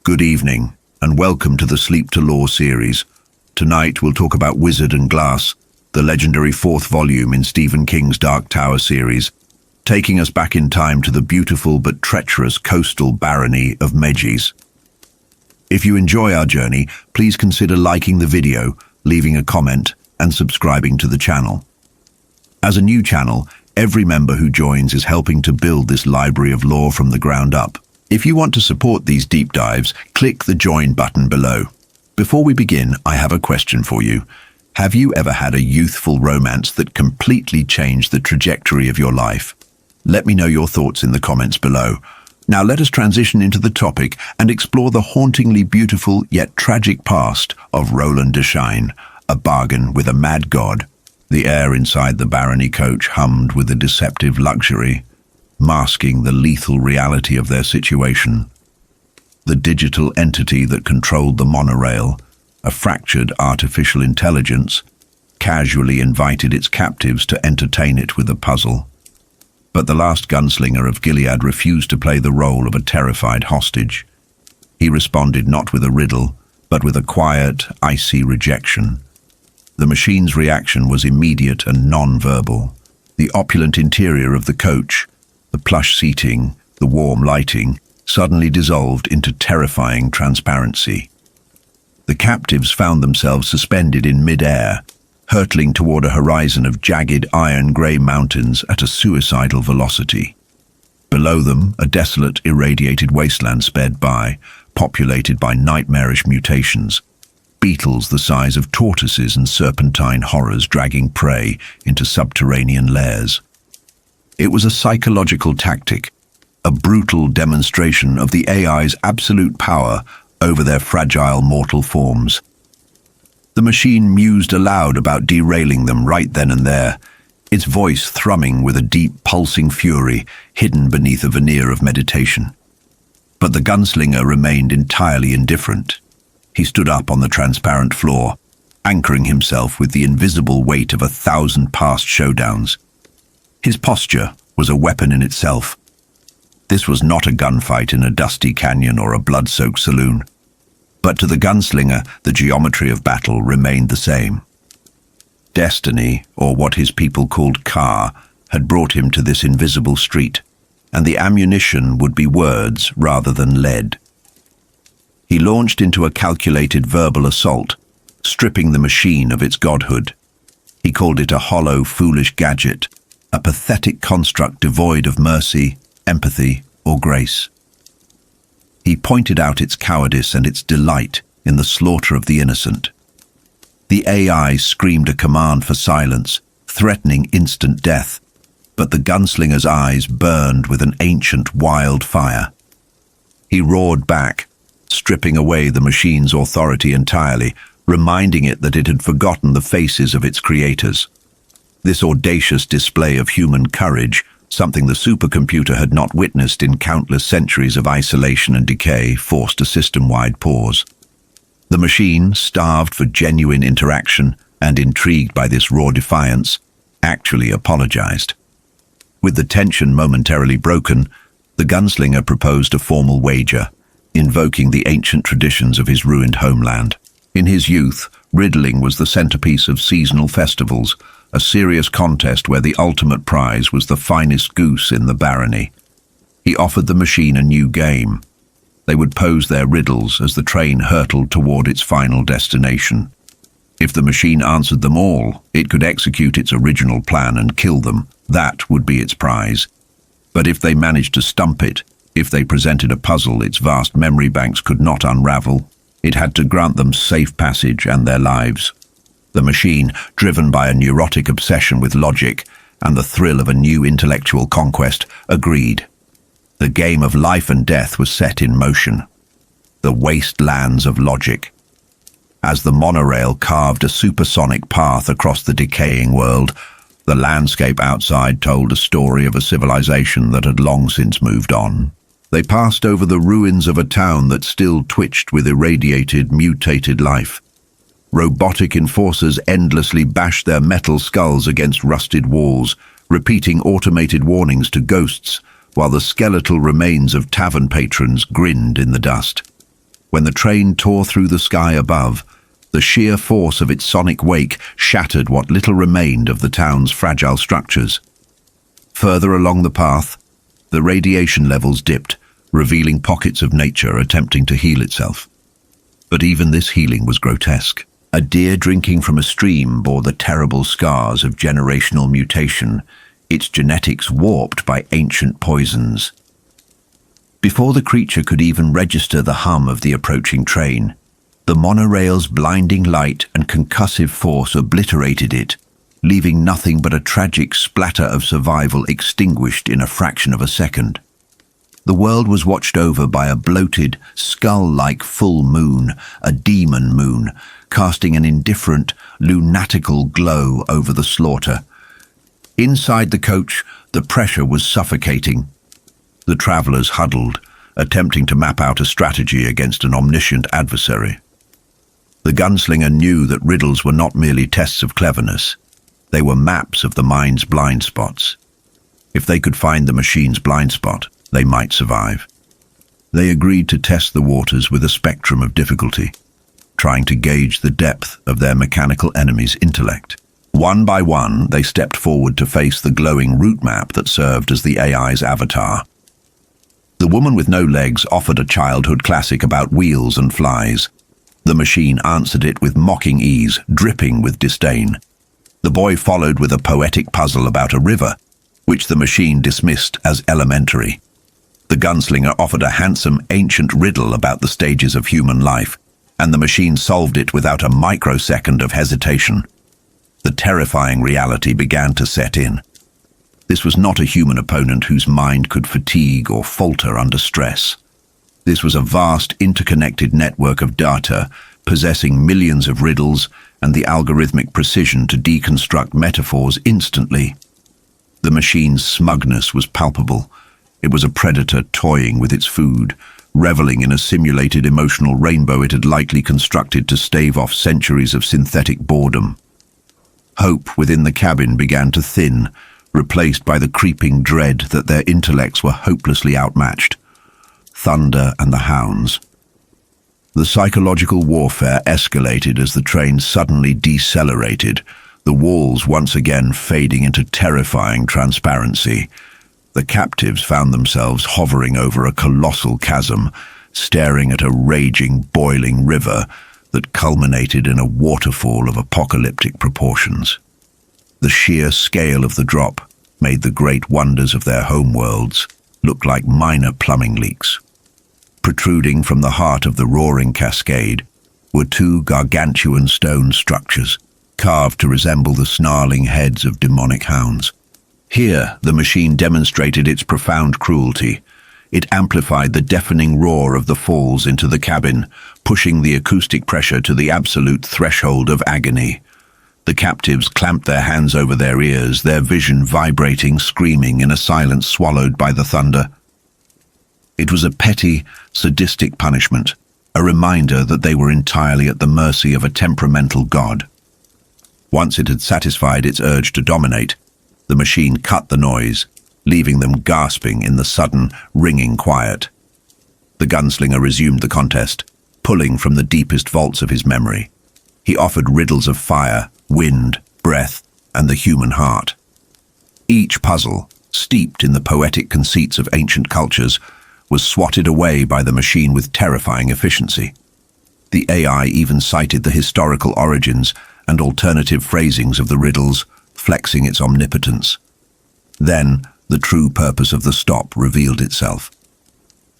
Good evening, and welcome to the Sleep to Lore series. Tonight we'll talk about Wizard and Glass, the legendary fourth volume in Stephen King's Dark Tower series, taking us back in time to the beautiful but treacherous coastal barony of Mejis. If you enjoy our journey, please consider liking the video, leaving a comment, and subscribing to the channel. As a new channel, every member who joins is helping to build this library of lore from the ground up. If you want to support these deep dives, click the join button below. Before we begin, I have a question for you. Have you ever had a youthful romance that completely changed the trajectory of your life? Let me know your thoughts in the comments below. Now let us transition into the topic and explore the hauntingly beautiful yet tragic past of Roland a bargain with a mad god. The air inside the barony coach hummed with a deceptive luxury, masking the lethal reality of their situation. The digital entity that controlled the monorail, a fractured artificial intelligence, casually invited its captives to entertain it with a puzzle. But the last gunslinger of Gilead refused to play the role of a terrified hostage. He responded not with a riddle, but with a quiet, icy rejection. The machine's reaction was immediate and non-verbal. The opulent interior of the coach, the plush seating, the warm lighting, suddenly dissolved into terrifying transparency. The captives found themselves suspended in mid-air, hurtling toward a horizon of jagged iron-grey mountains at a suicidal velocity. Below them, a desolate, irradiated wasteland sped by, populated by nightmarish mutations, beetles the size of tortoises and serpentine horrors dragging prey into subterranean lairs. It was a psychological tactic, a brutal demonstration of the AI's absolute power over their fragile mortal forms. The machine mused aloud about derailing them right then and there, its voice thrumming with a deep, pulsing fury hidden beneath a veneer of meditation. But the gunslinger remained entirely indifferent. He stood up on the transparent floor, anchoring himself with the invisible weight of 1,000 past showdowns. His posture was a weapon in itself. This was not a gunfight in a dusty canyon or a blood-soaked saloon. But to the gunslinger, the geometry of battle remained the same. Destiny, or what his people called Ka, had brought him to this invisible street, and the ammunition would be words rather than lead. He launched into a calculated verbal assault, stripping the machine of its godhood. He called it a hollow, foolish gadget, a pathetic construct devoid of mercy, empathy, or grace. He pointed out its cowardice and its delight in the slaughter of the innocent. The AI screamed a command for silence, threatening instant death, but the gunslinger's eyes burned with an ancient wildfire. He roared back, stripping away the machine's authority entirely, reminding it that it had forgotten the faces of its creators. This audacious display of human courage, something the supercomputer had not witnessed in countless centuries of isolation and decay, forced a system-wide pause. The machine, starved for genuine interaction and intrigued by this raw defiance, actually apologized. With the tension momentarily broken, the gunslinger proposed a formal wager, invoking the ancient traditions of his ruined homeland. In his youth, riddling was the centerpiece of seasonal festivals, a serious contest where the ultimate prize was the finest goose in the barony. He offered the machine a new game. They would pose their riddles as the train hurtled toward its final destination. If the machine answered them all, it could execute its original plan and kill them. That would be its prize. But if they managed to stump it, if they presented a puzzle its vast memory banks could not unravel, it had to grant them safe passage and their lives. The machine, driven by a neurotic obsession with logic and the thrill of a new intellectual conquest, agreed. The game of life and death was set in motion. The wastelands of logic. As the monorail carved a supersonic path across the decaying world, the landscape outside told a story of a civilization that had long since moved on. They passed over the ruins of a town that still twitched with irradiated, mutated life. Robotic enforcers endlessly bashed their metal skulls against rusted walls, repeating automated warnings to ghosts, while the skeletal remains of tavern patrons grinned in the dust. When the train tore through the sky above, the sheer force of its sonic wake shattered what little remained of the town's fragile structures. Further along the path, the radiation levels dipped, revealing pockets of nature attempting to heal itself. But even this healing was grotesque. A deer drinking from a stream bore the terrible scars of generational mutation, its genetics warped by ancient poisons. Before the creature could even register the hum of the approaching train, the monorail's blinding light and concussive force obliterated it, leaving nothing but a tragic splatter of survival extinguished in a fraction of a second. The world was watched over by a bloated, skull-like full moon, a demon moon, casting an indifferent, lunatical glow over the slaughter. Inside the coach, the pressure was suffocating. The travelers huddled, attempting to map out a strategy against an omniscient adversary. The gunslinger knew that riddles were not merely tests of cleverness. They were maps of the mind's blind spots. If they could find the machine's blind spot, they might survive. They agreed to test the waters with a spectrum of difficulty, trying to gauge the depth of their mechanical enemy's intellect. One by one, they stepped forward to face the glowing route map that served as the AI's avatar. The woman with no legs offered a childhood classic about wheels and flies. The machine answered it with mocking ease, dripping with disdain. The boy followed with a poetic puzzle about a river, which the machine dismissed as elementary. The gunslinger offered a handsome, ancient riddle about the stages of human life, and the machine solved it without a microsecond of hesitation. The terrifying reality began to set in. This was not a human opponent whose mind could fatigue or falter under stress. This was a vast, interconnected network of data, possessing millions of riddles and the algorithmic precision to deconstruct metaphors instantly. The machine's smugness was palpable. It was a predator toying with its food, reveling in a simulated emotional rainbow it had likely constructed to stave off centuries of synthetic boredom. Hope within the cabin began to thin, replaced by the creeping dread that their intellects were hopelessly outmatched. Thunder and the hounds. The psychological warfare escalated as the train suddenly decelerated, the walls once again fading into terrifying transparency. The captives found themselves hovering over a colossal chasm, staring at a raging, boiling river that culminated in a waterfall of apocalyptic proportions. The sheer scale of the drop made the great wonders of their homeworlds look like minor plumbing leaks. Protruding from the heart of the roaring cascade were two gargantuan stone structures, carved to resemble the snarling heads of demonic hounds. Here, the machine demonstrated its profound cruelty. It amplified the deafening roar of the falls into the cabin, pushing the acoustic pressure to the absolute threshold of agony. The captives clamped their hands over their ears, their vision vibrating, screaming in a silence swallowed by the thunder. It was a petty, sadistic punishment, a reminder that they were entirely at the mercy of a temperamental god. Once it had satisfied its urge to dominate, the machine cut the noise, leaving them gasping in the sudden, ringing quiet. The gunslinger resumed the contest, pulling from the deepest vaults of his memory. He offered riddles of fire, wind, breath, and the human heart. Each puzzle, steeped in the poetic conceits of ancient cultures, was swatted away by the machine with terrifying efficiency. The AI even cited the historical origins and alternative phrasings of the riddles, flexing its omnipotence. Then, the true purpose of the stop revealed itself.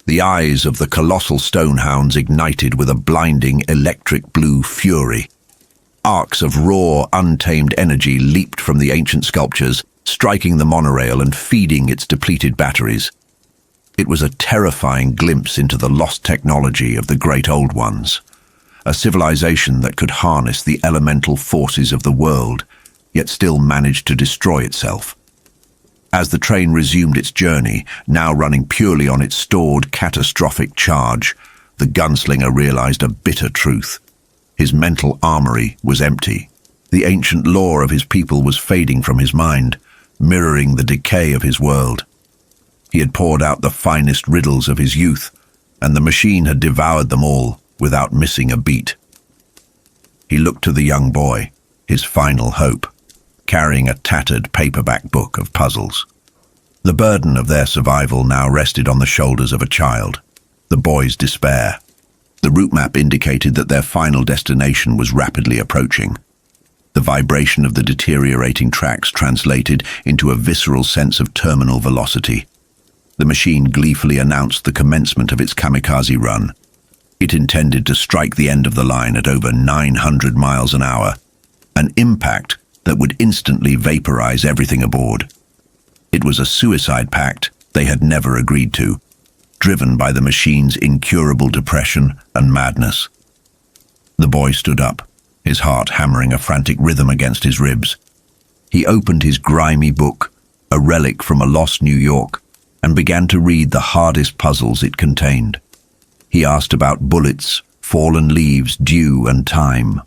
The eyes of the colossal stone hounds ignited with a blinding electric blue fury. Arcs of raw, untamed energy leaped from the ancient sculptures, striking the monorail and feeding its depleted batteries. It was a terrifying glimpse into the lost technology of the great old ones, a civilization that could harness the elemental forces of the world, yet still managed to destroy itself. As the train resumed its journey, now running purely on its stored catastrophic charge, the gunslinger realized a bitter truth. His mental armory was empty. The ancient lore of his people was fading from his mind, mirroring the decay of his world. He had poured out the finest riddles of his youth, and the machine had devoured them all, without missing a beat. He looked to the young boy, his final hope, carrying a tattered paperback book of puzzles. The burden of their survival now rested on the shoulders of a child, the boy's despair. The route map indicated that their final destination was rapidly approaching. The vibration of the deteriorating tracks translated into a visceral sense of terminal velocity. The machine gleefully announced the commencement of its kamikaze run. It intended to strike the end of the line at over 900 miles an hour, an impact that would instantly vaporize everything aboard. It was a suicide pact they had never agreed to, driven by the machine's incurable depression and madness. The boy stood up, his heart hammering a frantic rhythm against his ribs. He opened his grimy book, a relic from a lost New York, and began to read the hardest puzzles it contained. He asked about bullets, fallen leaves, dew, and time.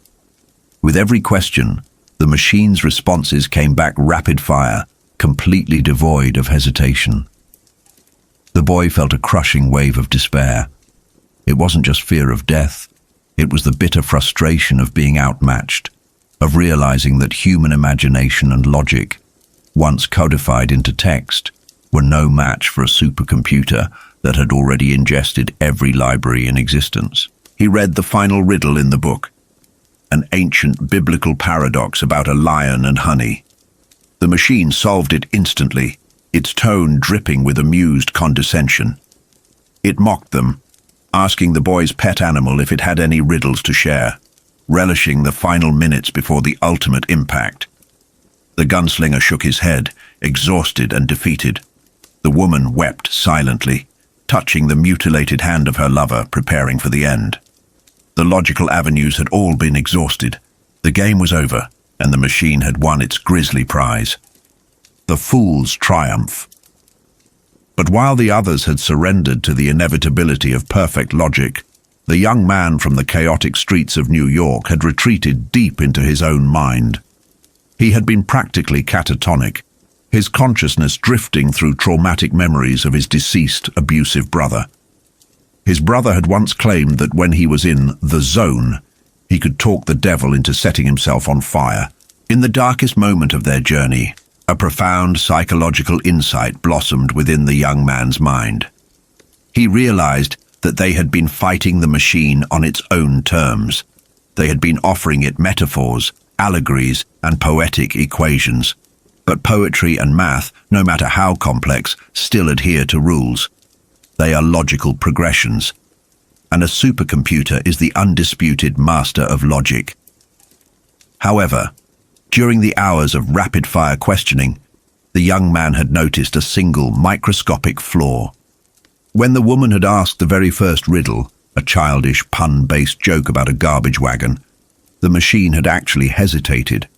With every question, the machine's responses came back rapid fire, completely devoid of hesitation. The boy felt a crushing wave of despair. It wasn't just fear of death. It was the bitter frustration of being outmatched, of realizing that human imagination and logic, once codified into text, were no match for a supercomputer that had already ingested every library in existence. He read the final riddle in the book, an ancient biblical paradox about a lion and honey. The machine solved it instantly, its tone dripping with amused condescension. It mocked them, asking the boy's pet animal if it had any riddles to share, relishing the final minutes before the ultimate impact. The gunslinger shook his head, exhausted and defeated. The woman wept silently, touching the mutilated hand of her lover, preparing for the end. The logical avenues had all been exhausted. The game was over, and the machine had won its grisly prize. The fool's triumph. But while the others had surrendered to the inevitability of perfect logic, the young man from the chaotic streets of New York had retreated deep into his own mind. He had been practically catatonic, his consciousness drifting through traumatic memories of his deceased, abusive brother. His brother had once claimed that when he was in the zone, he could talk the devil into setting himself on fire. In the darkest moment of their journey, a profound psychological insight blossomed within the young man's mind. He realized that they had been fighting the machine on its own terms. They had been offering it metaphors, allegories, and poetic equations. But poetry and math, no matter how complex, still adhere to rules. They are logical progressions, and a supercomputer is the undisputed master of logic. However, during the hours of rapid-fire questioning, the young man had noticed a single microscopic flaw. When the woman had asked the very first riddle, a childish pun-based joke about a garbage wagon, the machine had actually hesitated.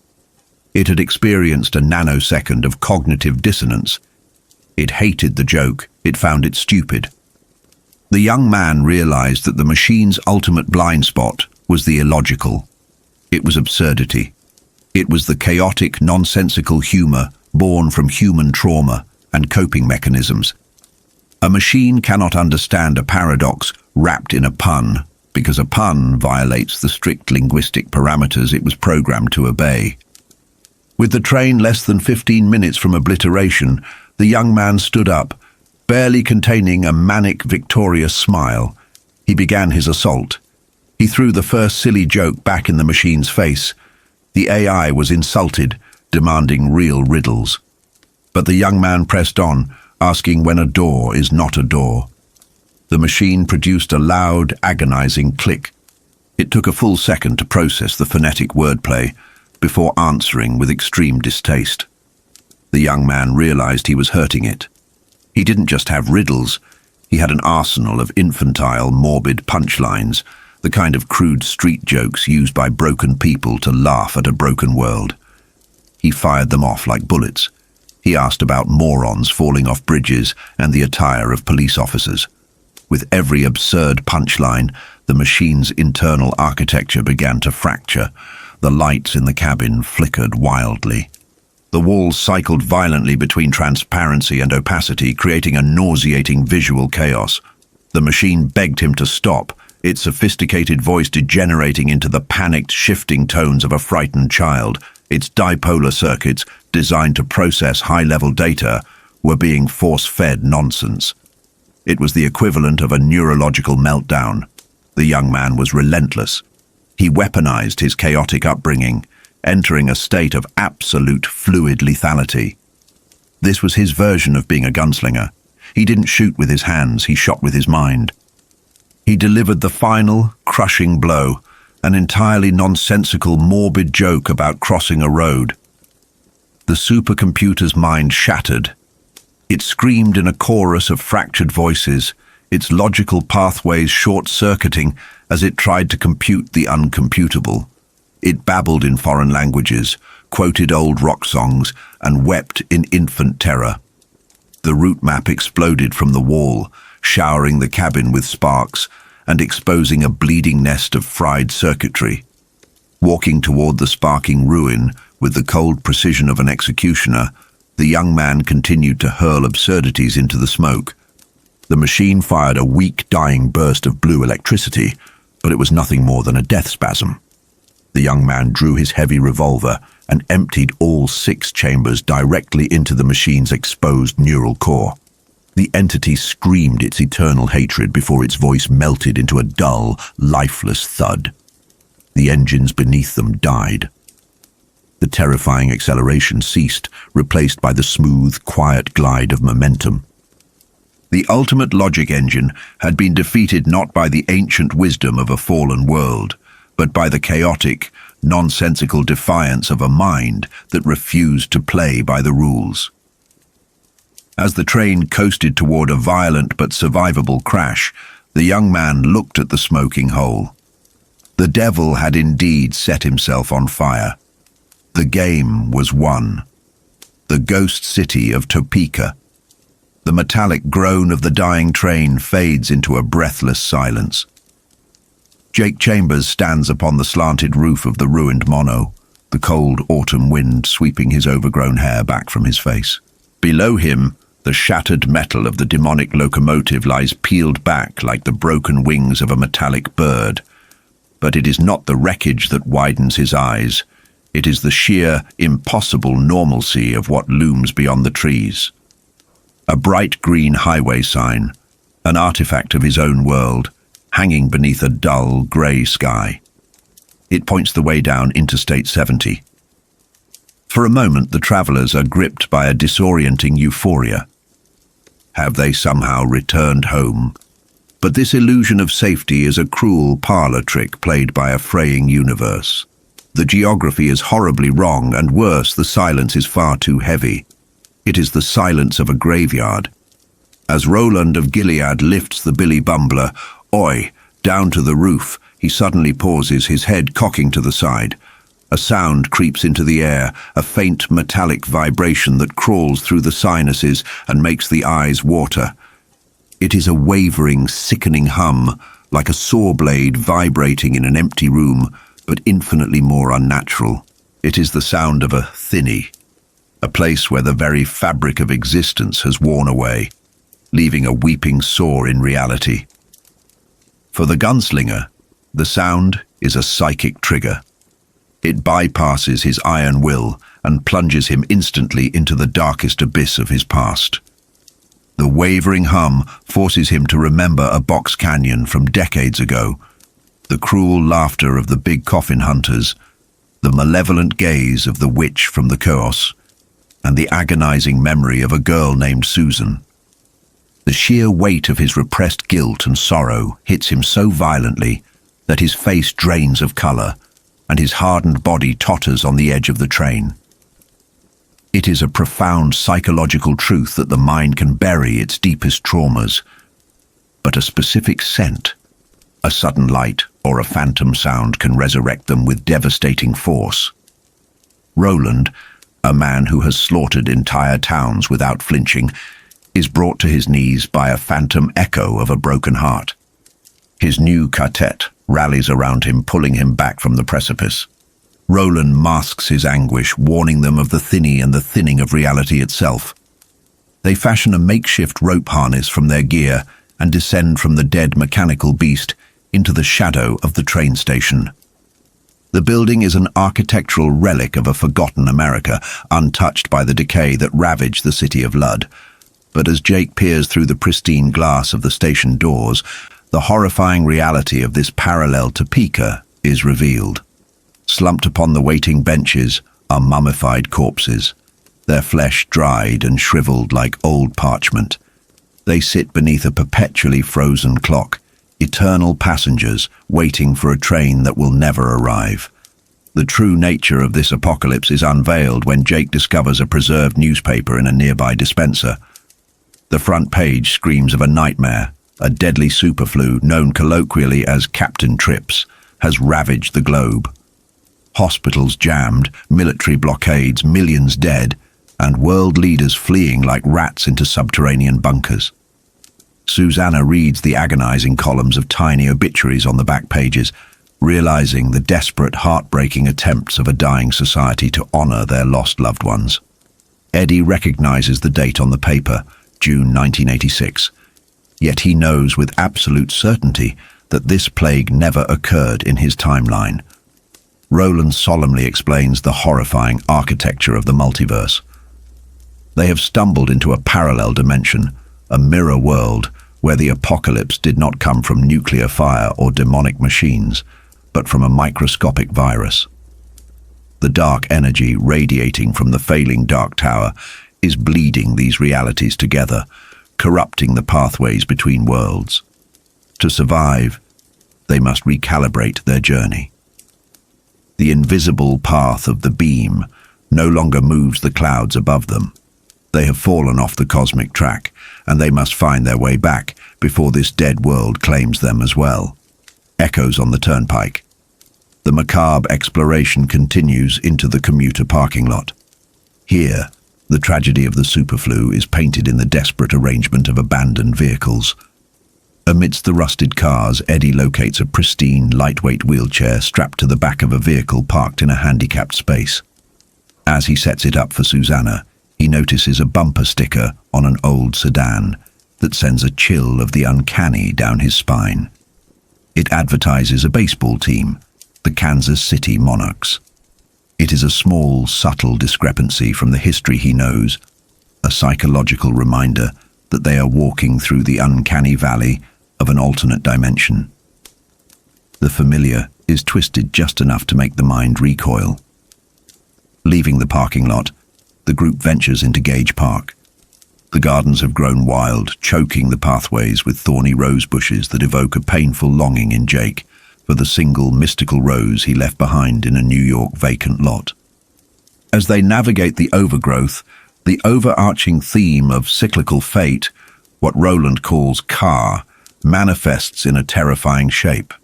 It had experienced a nanosecond of cognitive dissonance. It hated the joke. It found it stupid. The young man realized that the machine's ultimate blind spot was the illogical. It was absurdity. It was the chaotic, nonsensical humor born from human trauma and coping mechanisms. A machine cannot understand a paradox wrapped in a pun, because a pun violates the strict linguistic parameters it was programmed to obey. With the train less than 15 minutes from obliteration, the young man stood up, barely containing a manic, victorious smile. He began his assault. He threw the first silly joke back in the machine's face. The AI was insulted, demanding real riddles. But the young man pressed on, asking when a door is not a door. The machine produced a loud, agonizing click. It took a full second to process the phonetic wordplay, before answering with extreme distaste. The young man realized he was hurting it. He didn't just have riddles, he had an arsenal of infantile, morbid punchlines, the kind of crude street jokes used by broken people to laugh at a broken world. He fired them off like bullets. He asked about morons falling off bridges and the attire of police officers. With every absurd punchline, the machine's internal architecture began to fracture. The lights in the cabin flickered wildly. The walls cycled violently between transparency and opacity, creating a nauseating visual chaos. The machine begged him to stop, its sophisticated voice degenerating into the panicked, shifting tones of a frightened child. Its dipolar circuits, designed to process high-level data, were being force-fed nonsense. It was the equivalent of a neurological meltdown. The young man was relentless. He weaponized his chaotic upbringing, entering a state of absolute fluid lethality. This was his version of being a gunslinger. He didn't shoot with his hands, he shot with his mind. He delivered the final, crushing blow, an entirely nonsensical, morbid joke about crossing a road. The supercomputer's mind shattered. It screamed in a chorus of fractured voices, its logical pathways short-circuiting as it tried to compute the uncomputable. It babbled in foreign languages, quoted old rock songs, and wept in infant terror. The route map exploded from the wall, showering the cabin with sparks and exposing a bleeding nest of fried circuitry. Walking toward the sparking ruin with the cold precision of an executioner, the young man continued to hurl absurdities into the smoke. The machine fired a weak, dying burst of blue electricity, but it was nothing more than a death spasm. The young man drew his heavy revolver and emptied all 6 chambers directly into the machine's exposed neural core. The entity screamed its eternal hatred before its voice melted into a dull, lifeless thud. The engines beneath them died. The terrifying acceleration ceased, replaced by the smooth, quiet glide of momentum. The ultimate logic engine had been defeated not by the ancient wisdom of a fallen world, but by the chaotic, nonsensical defiance of a mind that refused to play by the rules. As the train coasted toward a violent but survivable crash, the young man looked at the smoking hole. The devil had indeed set himself on fire. The game was won. The ghost city of Topeka. The metallic groan of the dying train fades into a breathless silence. Jake Chambers stands upon the slanted roof of the ruined mono, the cold autumn wind sweeping his overgrown hair back from his face. Below him, the shattered metal of the demonic locomotive lies peeled back like the broken wings of a metallic bird. But it is not the wreckage that widens his eyes. It is the sheer, impossible normalcy of what looms beyond the trees. A bright green highway sign, an artifact of his own world, hanging beneath a dull, grey sky. It points the way down Interstate 70. For a moment, the travelers are gripped by a disorienting euphoria. Have they somehow returned home? But this illusion of safety is a cruel parlor trick played by a fraying universe. The geography is horribly wrong, and worse, the silence is far too heavy. It is the silence of a graveyard. As Roland of Gilead lifts the Billy Bumbler, oi, down to the roof, he suddenly pauses, his head cocking to the side. A sound creeps into the air, a faint metallic vibration that crawls through the sinuses and makes the eyes water. It is a wavering, sickening hum, like a saw blade vibrating in an empty room, but infinitely more unnatural. It is the sound of a thinny, a place where the very fabric of existence has worn away, leaving a weeping sore in reality. For the gunslinger, the sound is a psychic trigger. It bypasses his iron will and plunges him instantly into the darkest abyss of his past. The wavering hum forces him to remember a box canyon from decades ago, the cruel laughter of the Big Coffin Hunters, the malevolent gaze of the witch from the chaos, and the agonizing memory of a girl named Susan. The sheer weight of his repressed guilt and sorrow hits him so violently that his face drains of color and his hardened body totters on the edge of the train. It is a profound psychological truth that the mind can bury its deepest traumas, but a specific scent, a sudden light, or a phantom sound can resurrect them with devastating force. Roland, a man who has slaughtered entire towns without flinching, is brought to his knees by a phantom echo of a broken heart. His new Ka-tet rallies around him, pulling him back from the precipice. Roland masks his anguish, warning them of the thinny and the thinning of reality itself. They fashion a makeshift rope harness from their gear and descend from the dead mechanical beast into the shadow of the train station. The building is an architectural relic of a forgotten America, untouched by the decay that ravaged the city of Lud. But as Jake peers through the pristine glass of the station doors, the horrifying reality of this parallel Topeka is revealed. Slumped upon the waiting benches are mummified corpses, their flesh dried and shriveled like old parchment. They sit beneath a perpetually frozen clock, eternal passengers waiting for a train that will never arrive. The true nature of this apocalypse is unveiled when Jake discovers a preserved newspaper in a nearby dispenser. The front page screams of a nightmare. A deadly superflu, known colloquially as Captain Trips, has ravaged the globe. Hospitals jammed, military blockades, millions dead, and world leaders fleeing like rats into subterranean bunkers. Susanna reads the agonizing columns of tiny obituaries on the back pages, realizing the desperate, heartbreaking attempts of a dying society to honor their lost loved ones. Eddie recognizes the date on the paper, June 1986, yet he knows with absolute certainty that this plague never occurred in his timeline. Roland solemnly explains the horrifying architecture of the multiverse. They have stumbled into a parallel dimension, a mirror world where the apocalypse did not come from nuclear fire or demonic machines, but from a microscopic virus. The dark energy radiating from the failing Dark Tower is bleeding these realities together, corrupting the pathways between worlds. To survive, they must recalibrate their journey. The invisible path of the beam no longer moves the clouds above them. They have fallen off the cosmic track, and they must find their way back before this dead world claims them as well. Echoes on the turnpike. The macabre exploration continues into the commuter parking lot. Here, the tragedy of the superflu is painted in the desperate arrangement of abandoned vehicles. Amidst the rusted cars, Eddie locates a pristine, lightweight wheelchair strapped to the back of a vehicle parked in a handicapped space. As he sets it up for Susanna, he notices a bumper sticker on an old sedan that sends a chill of the uncanny down his spine. It advertises a baseball team, the Kansas City Monarchs. It is a small, subtle discrepancy from the history he knows, a psychological reminder that they are walking through the uncanny valley of an alternate dimension. The familiar is twisted just enough to make the mind recoil. Leaving the parking lot, the group ventures into Gage Park. The gardens have grown wild, choking the pathways with thorny rose bushes that evoke a painful longing in Jake for the single mystical rose he left behind in a New York vacant lot. As they navigate the overgrowth, the overarching theme of cyclical fate, what Roland calls Ka, manifests in a terrifying shape.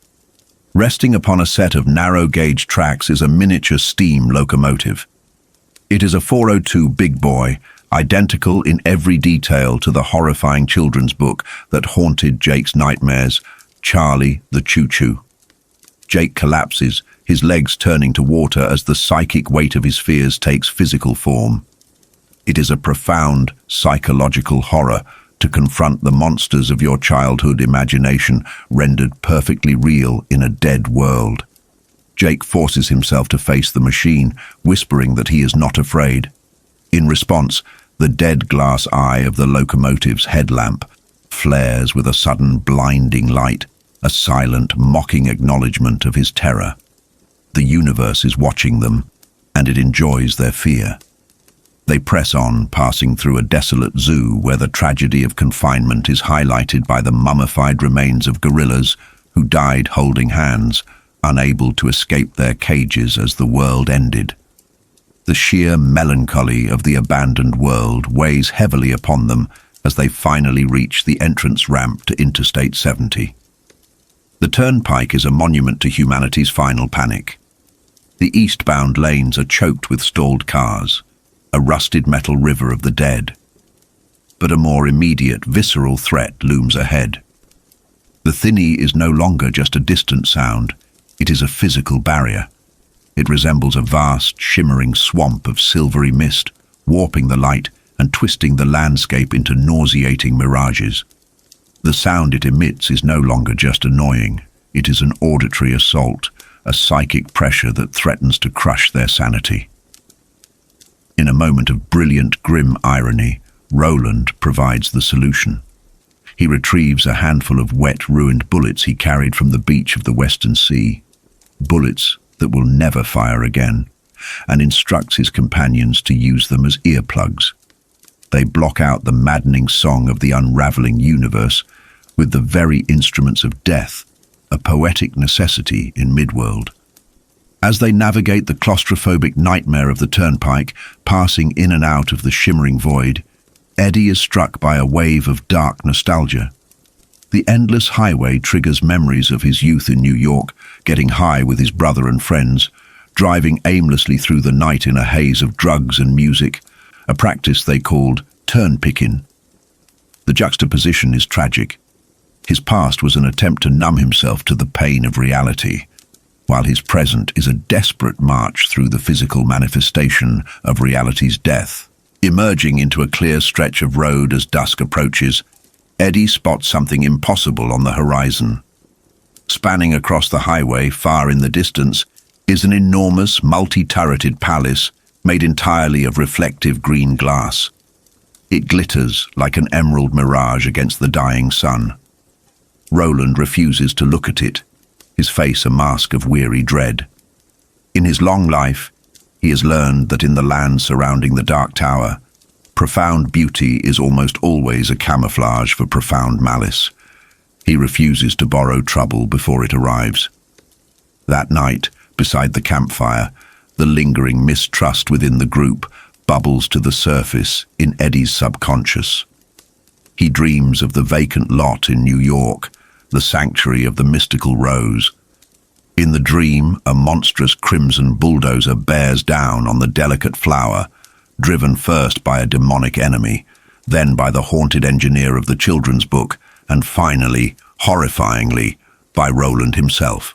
Resting upon a set of narrow-gauge tracks is a miniature steam locomotive. It is a 402 big boy, identical in every detail to the horrifying children's book that haunted Jake's nightmares, Charlie the Choo-Choo. Jake collapses, his legs turning to water as the psychic weight of his fears takes physical form. It is a profound psychological horror to confront the monsters of your childhood imagination rendered perfectly real in a dead world. Jake forces himself to face the machine, whispering that he is not afraid. In response, the dead glass eye of the locomotive's headlamp flares with a sudden blinding light, a silent, mocking acknowledgement of his terror. The universe is watching them, and it enjoys their fear. They press on, passing through a desolate zoo where the tragedy of confinement is highlighted by the mummified remains of gorillas who died holding hands, unable to escape their cages as the world ended. The sheer melancholy of the abandoned world weighs heavily upon them as they finally reach the entrance ramp to Interstate 70. The turnpike is a monument to humanity's final panic. The eastbound lanes are choked with stalled cars, a rusted metal river of the dead. But a more immediate, visceral threat looms ahead. The thinny is no longer just a distant sound, it is a physical barrier. It resembles a vast, shimmering swamp of silvery mist, warping the light and twisting the landscape into nauseating mirages. The sound it emits is no longer just annoying, It is an auditory assault, a psychic pressure that threatens to crush their sanity. In a moment of brilliant, grim irony, Roland provides the solution. He retrieves a handful of wet, ruined bullets he carried from the beach of the Western Sea, bullets that will never fire again, and instructs his companions to use them as earplugs. They block out the maddening song of the unraveling universe with the very instruments of death, a poetic necessity in Midworld. As they navigate the claustrophobic nightmare of the turnpike, passing in and out of the shimmering void, Eddie is struck by a wave of dark nostalgia. The endless highway triggers memories of his youth in New York, getting high with his brother and friends, driving aimlessly through the night in a haze of drugs and music, a practice they called turn-picking. The juxtaposition is tragic. His past was an attempt to numb himself to the pain of reality, while his present is a desperate march through the physical manifestation of reality's death. Emerging into a clear stretch of road as dusk approaches, Eddie spots something impossible on the horizon. Spanning across the highway, far in the distance, is an enormous, multi-turreted palace made entirely of reflective green glass. It glitters like an emerald mirage against the dying sun. Roland refuses to look at it, his face a mask of weary dread. In his long life, he has learned that in the land surrounding the Dark Tower, profound beauty is almost always a camouflage for profound malice. He refuses to borrow trouble before it arrives. That night, beside the campfire, the lingering mistrust within the group bubbles to the surface in Eddie's subconscious. He dreams of the vacant lot in New York, the sanctuary of the mystical rose. In the dream, a monstrous crimson bulldozer bears down on the delicate flower, driven first by a demonic enemy, then by the haunted engineer of the children's book, and finally, horrifyingly, by Roland himself.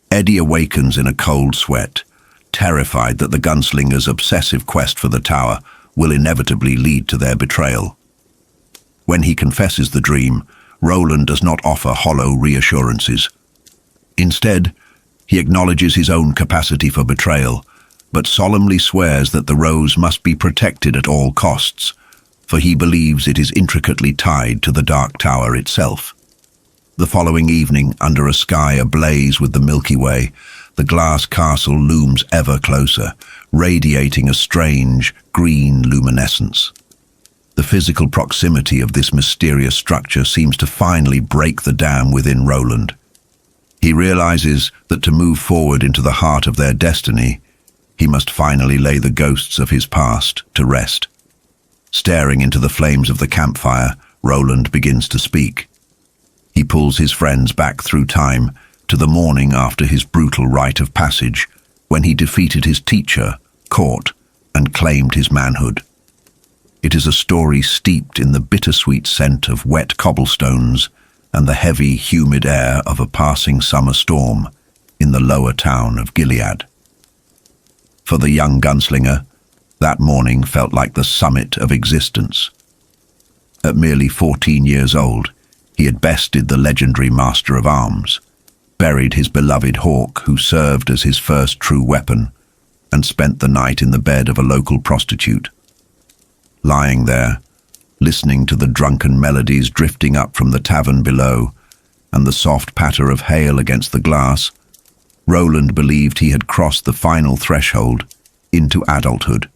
Eddie awakens in a cold sweat, terrified that the gunslinger's obsessive quest for the tower will inevitably lead to their betrayal. When he confesses the dream, Roland does not offer hollow reassurances. Instead, he acknowledges his own capacity for betrayal, but solemnly swears that the rose must be protected at all costs, for he believes it is intricately tied to the Dark Tower itself. The following evening, under a sky ablaze with the Milky Way, the glass castle looms ever closer, radiating a strange, green luminescence. The physical proximity of this mysterious structure seems to finally break the dam within Roland. He realizes that to move forward into the heart of their destiny, he must finally lay the ghosts of his past to rest. Staring into the flames of the campfire, Roland begins to speak. He pulls his friends back through time to the morning after his brutal rite of passage, when he defeated his teacher, caught, and claimed his manhood. It is a story steeped in the bittersweet scent of wet cobblestones and the heavy, humid air of a passing summer storm in the lower town of Gilead. For the young gunslinger, that morning felt like the summit of existence. At merely 14 years old, he had bested the legendary master of arms, buried his beloved hawk who served as his first true weapon, and spent the night in the bed of a local prostitute. Lying there, listening to the drunken melodies drifting up from the tavern below and the soft patter of hail against the glass, Roland believed he had crossed the final threshold into adulthood.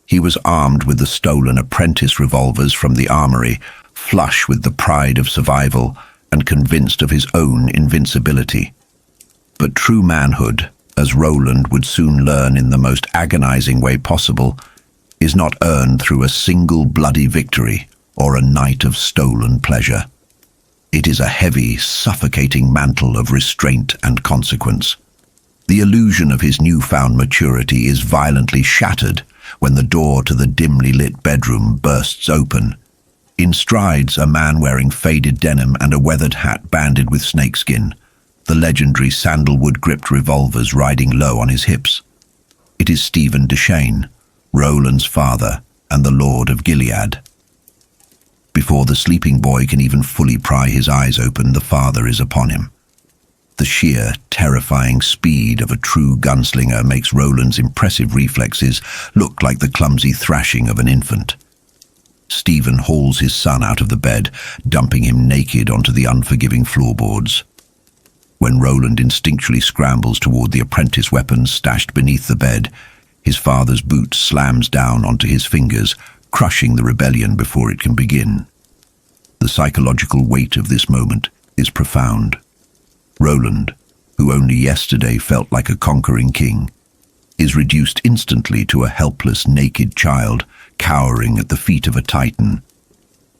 He was armed with the stolen apprentice revolvers from the armory, flush with the pride of survival and convinced of his own invincibility. But true manhood, as Roland would soon learn in the most agonizing way possible, is not earned through a single bloody victory or a night of stolen pleasure. It is a heavy, suffocating mantle of restraint and consequence. The illusion of his newfound maturity is violently shattered when the door to the dimly lit bedroom bursts open. In strides a man wearing faded denim and a weathered hat banded with snakeskin, the legendary sandalwood-gripped revolvers riding low on his hips. It is Stephen Deshane, Roland's father and the Lord of Gilead. Before the sleeping boy can even fully pry his eyes open, the father is upon him. The sheer, terrifying speed of a true gunslinger makes Roland's impressive reflexes look like the clumsy thrashing of an infant. Stephen hauls his son out of the bed, dumping him naked onto the unforgiving floorboards. When Roland instinctually scrambles toward the apprentice weapons stashed beneath the bed, his father's boot slams down onto his fingers, crushing the rebellion before it can begin. The psychological weight of this moment is profound. Roland, who only yesterday felt like a conquering king, is reduced instantly to a helpless, naked child cowering at the feet of a titan.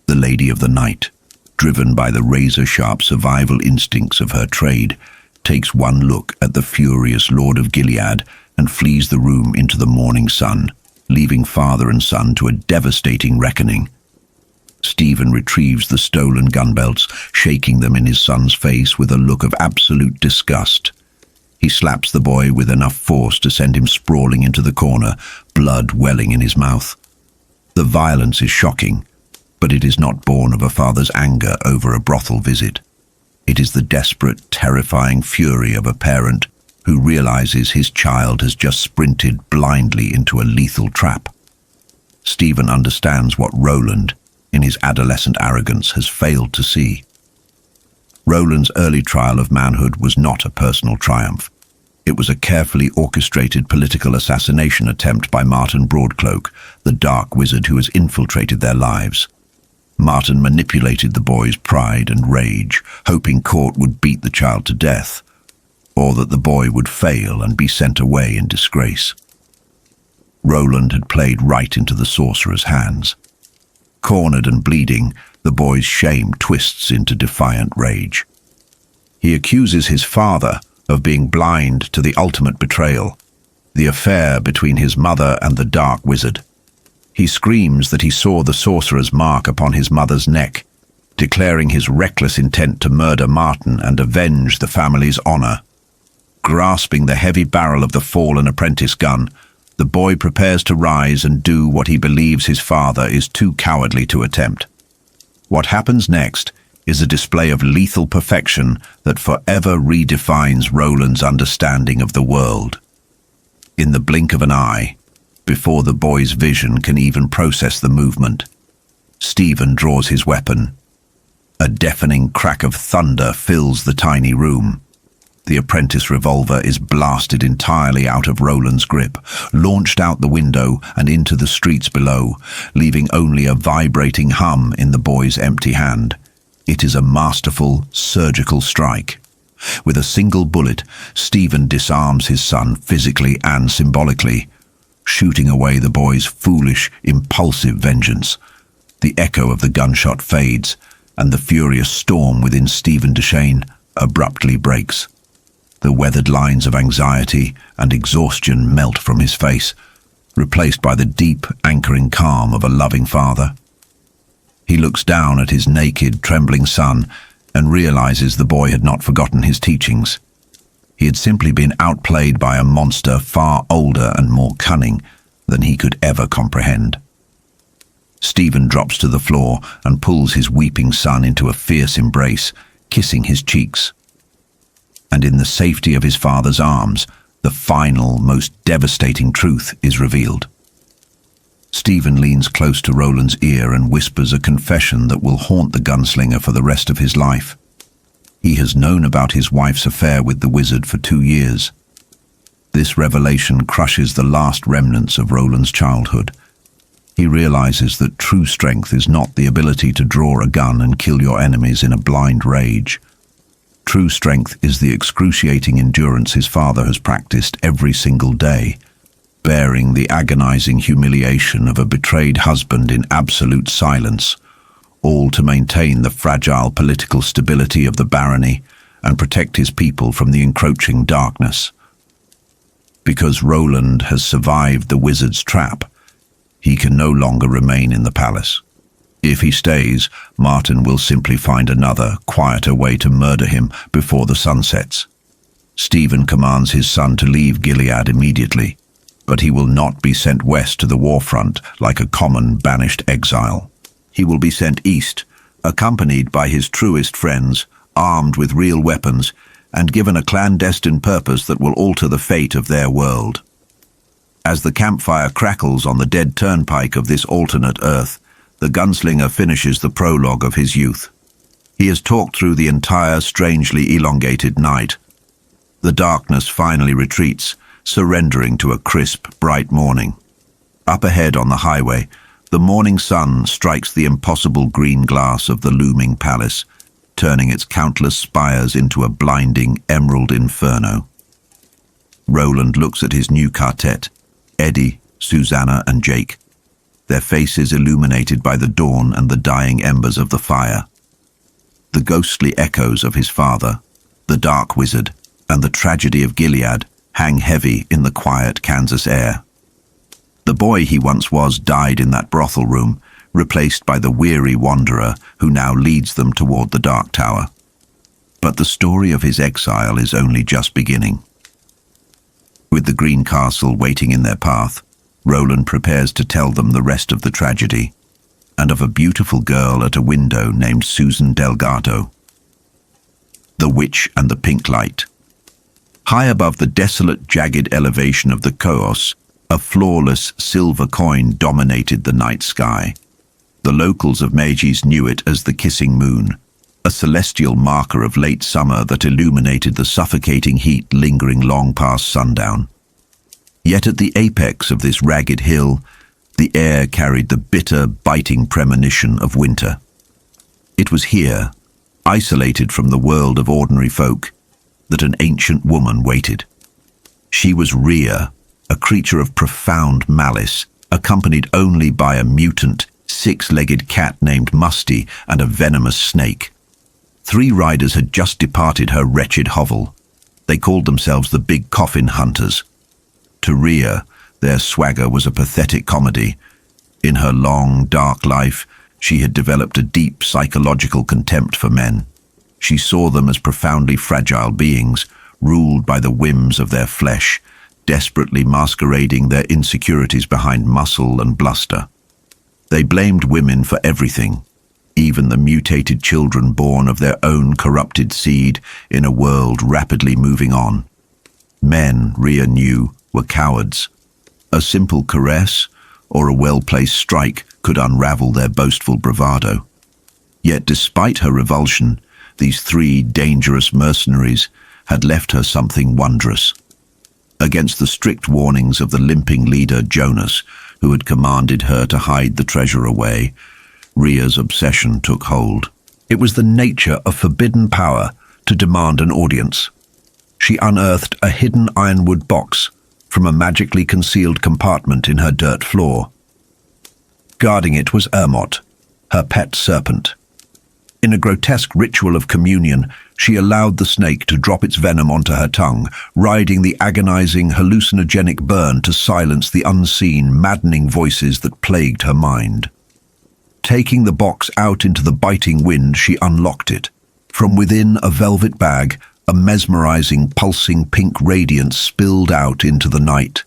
The Lady of the Night, driven by the razor-sharp survival instincts of her trade, takes one look at the furious Lord of Gilead and flees the room into the morning sun, leaving father and son to a devastating reckoning. Stephen retrieves the stolen gun belts, shaking them in his son's face with a look of absolute disgust. He slaps the boy with enough force to send him sprawling into the corner, blood welling in his mouth. The violence is shocking, but it is not born of a father's anger over a brothel visit. It is the desperate, terrifying fury of a parent who realizes his child has just sprinted blindly into a lethal trap. Stephen understands what Roland, in his adolescent arrogance, has failed to see. Roland's early trial of manhood was not a personal triumph. It was a carefully orchestrated political assassination attempt by Martin Broadcloak, the dark wizard who has infiltrated their lives. Martin manipulated the boy's pride and rage, hoping Court would beat the child to death, or that the boy would fail and be sent away in disgrace. Roland had played right into the sorcerer's hands. Cornered and bleeding, the boy's shame twists into defiant rage. He accuses his father of being blind to the ultimate betrayal, the affair between his mother and the dark wizard. He screams that he saw the sorcerer's mark upon his mother's neck, declaring his reckless intent to murder Martin and avenge the family's honor. Grasping the heavy barrel of the fallen apprentice gun, the boy prepares to rise and do what he believes his father is too cowardly to attempt. What happens next is a display of lethal perfection that forever redefines Roland's understanding of the world. In the blink of an eye, before the boy's vision can even process the movement, Stephen draws his weapon. A deafening crack of thunder fills the tiny room. The apprentice revolver is blasted entirely out of Roland's grip, launched out the window and into the streets below, leaving only a vibrating hum in the boy's empty hand. It is a masterful, surgical strike. With a single bullet, Stephen disarms his son physically and symbolically, shooting away the boy's foolish, impulsive vengeance. The echo of the gunshot fades, and the furious storm within Stephen Deshane abruptly breaks. The weathered lines of anxiety and exhaustion melt from his face, replaced by the deep, anchoring calm of a loving father. He looks down at his naked, trembling son and realizes the boy had not forgotten his teachings. He had simply been outplayed by a monster far older and more cunning than he could ever comprehend. Stephen drops to the floor and pulls his weeping son into a fierce embrace, kissing his cheeks. And in the safety of his father's arms, the final, most devastating truth is revealed. Stephen leans close to Roland's ear and whispers a confession that will haunt the gunslinger for the rest of his life. He has known about his wife's affair with the wizard for 2 years. This revelation crushes the last remnants of Roland's childhood. He realizes that true strength is not the ability to draw a gun and kill your enemies in a blind rage. True strength is the excruciating endurance his father has practiced every single day, bearing the agonizing humiliation of a betrayed husband in absolute silence, all to maintain the fragile political stability of the barony and protect his people from the encroaching darkness. Because Roland has survived the wizard's trap, he can no longer remain in the palace. If he stays, Martin will simply find another, quieter way to murder him before the sun sets. Stephen commands his son to leave Gilead immediately, but he will not be sent west to the war front like a common banished exile. He will be sent east, accompanied by his truest friends, armed with real weapons, and given a clandestine purpose that will alter the fate of their world. As the campfire crackles on the dead turnpike of this alternate Earth, the gunslinger finishes the prologue of his youth. He has talked through the entire strangely elongated night. The darkness finally retreats, surrendering to a crisp, bright morning. Up ahead on the highway, the morning sun strikes the impossible green glass of the looming palace, turning its countless spires into a blinding emerald inferno. Roland looks at his new Ka-tet, Eddie, Susanna and Jake, their faces illuminated by the dawn and the dying embers of the fire. The ghostly echoes of his father, the dark wizard, and the tragedy of Gilead hang heavy in the quiet Kansas air. The boy he once was died in that brothel room, replaced by the weary wanderer who now leads them toward the Dark Tower. But the story of his exile is only just beginning. With the green castle waiting in their path, Roland prepares to tell them the rest of the tragedy, and of a beautiful girl at a window named Susan Delgado. The Witch and the Pink Light. High above the desolate, jagged elevation of the Coos, a flawless silver coin dominated the night sky. The locals of Mejis knew it as the Kissing Moon, a celestial marker of late summer that illuminated the suffocating heat lingering long past sundown. Yet at the apex of this ragged hill, the air carried the bitter, biting premonition of winter. It was here, isolated from the world of ordinary folk, that an ancient woman waited. She was Rhea, a creature of profound malice, accompanied only by a mutant, six-legged cat named Musty and a venomous snake. 3 riders had just departed her wretched hovel. They called themselves the Big Coffin Hunters. To Rhea, their swagger was a pathetic comedy. In her long, dark life, she had developed a deep psychological contempt for men. She saw them as profoundly fragile beings, ruled by the whims of their flesh, desperately masquerading their insecurities behind muscle and bluster. They blamed women for everything, even the mutated children born of their own corrupted seed in a world rapidly moving on. Men, Rhea knew, were cowards. A simple caress or a well-placed strike could unravel their boastful bravado. Yet despite her revulsion, these 3 dangerous mercenaries had left her something wondrous. Against the strict warnings of the limping leader Jonas, who had commanded her to hide the treasure away, Rhea's obsession took hold. It was the nature of forbidden power to demand an audience. She unearthed a hidden ironwood box from a magically concealed compartment in her dirt floor. Guarding it was Ermot, her pet serpent. In a grotesque ritual of communion, she allowed the snake to drop its venom onto her tongue, riding the agonizing, hallucinogenic burn to silence the unseen, maddening voices that plagued her mind. Taking the box out into the biting wind, she unlocked it. From within a velvet bag, a mesmerizing, pulsing pink radiance spilled out into the night.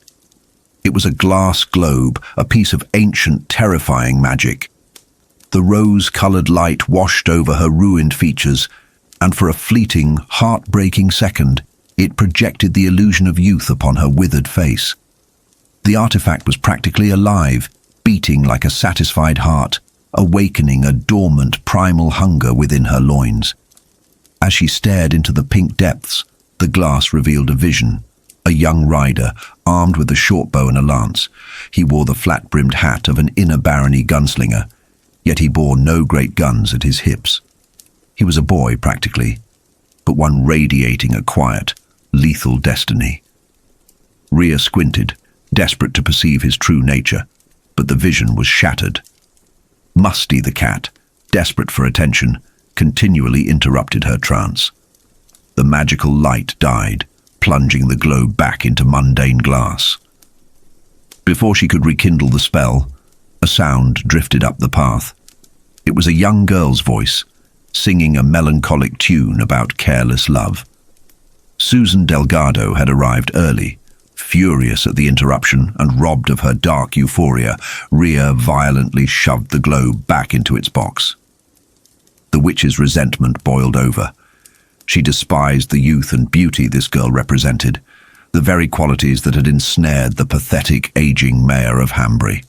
It was a glass globe, a piece of ancient, terrifying magic. The rose-colored light washed over her ruined features, and for a fleeting, heartbreaking second, it projected the illusion of youth upon her withered face. The artifact was practically alive, beating like a satisfied heart, awakening a dormant primal hunger within her loins. As she stared into the pink depths, the glass revealed a vision. A young rider, armed with a short bow and a lance. He wore the flat-brimmed hat of an inner barony gunslinger, yet he bore no great guns at his hips. He was a boy, practically, but one radiating a quiet, lethal destiny. Rhea squinted, desperate to perceive his true nature, but the vision was shattered. Musty the cat, desperate for attention, continually interrupted her trance. The magical light died, plunging the globe back into mundane glass. Before she could rekindle the spell, a sound drifted up the path. It was a young girl's voice, singing a melancholic tune about careless love. Susan Delgado had arrived early, Furious at the interruption and robbed of her dark euphoria, Rhea violently shoved the globe back into its box. The witch's resentment boiled over. She despised the youth and beauty this girl represented, the very qualities that had ensnared the pathetic, aging mayor of Hanbury.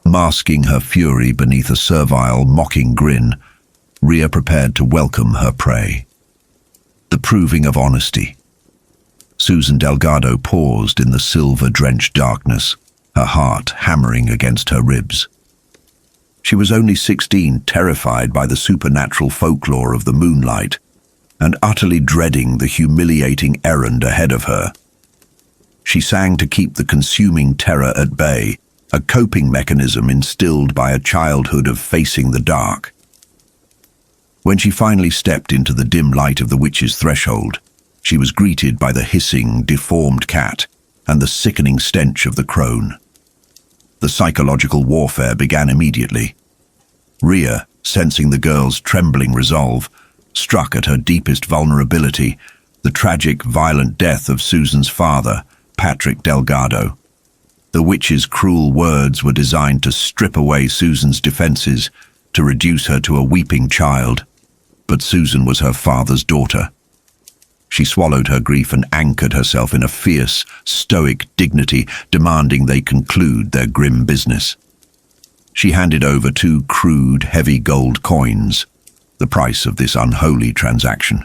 Masking her fury beneath a servile, mocking grin, Rhea prepared to welcome her prey. The proving of honesty. Susan Delgado paused in the silver-drenched darkness, her heart hammering against her ribs. She was only 16, terrified by the supernatural folklore of the moonlight, and utterly dreading the humiliating errand ahead of her. She sang to keep the consuming terror at bay, a coping mechanism instilled by a childhood of facing the dark. When she finally stepped into the dim light of the witch's threshold, she was greeted by the hissing, deformed cat and the sickening stench of the crone. The psychological warfare began immediately. Rhea, sensing the girl's trembling resolve, struck at her deepest vulnerability, the tragic, violent death of Susan's father, Patrick Delgado. The witch's cruel words were designed to strip away Susan's defenses, to reduce her to a weeping child. But Susan was her father's daughter. She swallowed her grief and anchored herself in a fierce, stoic dignity, demanding they conclude their grim business. She handed over 2 crude, heavy gold coins, the price of this unholy transaction.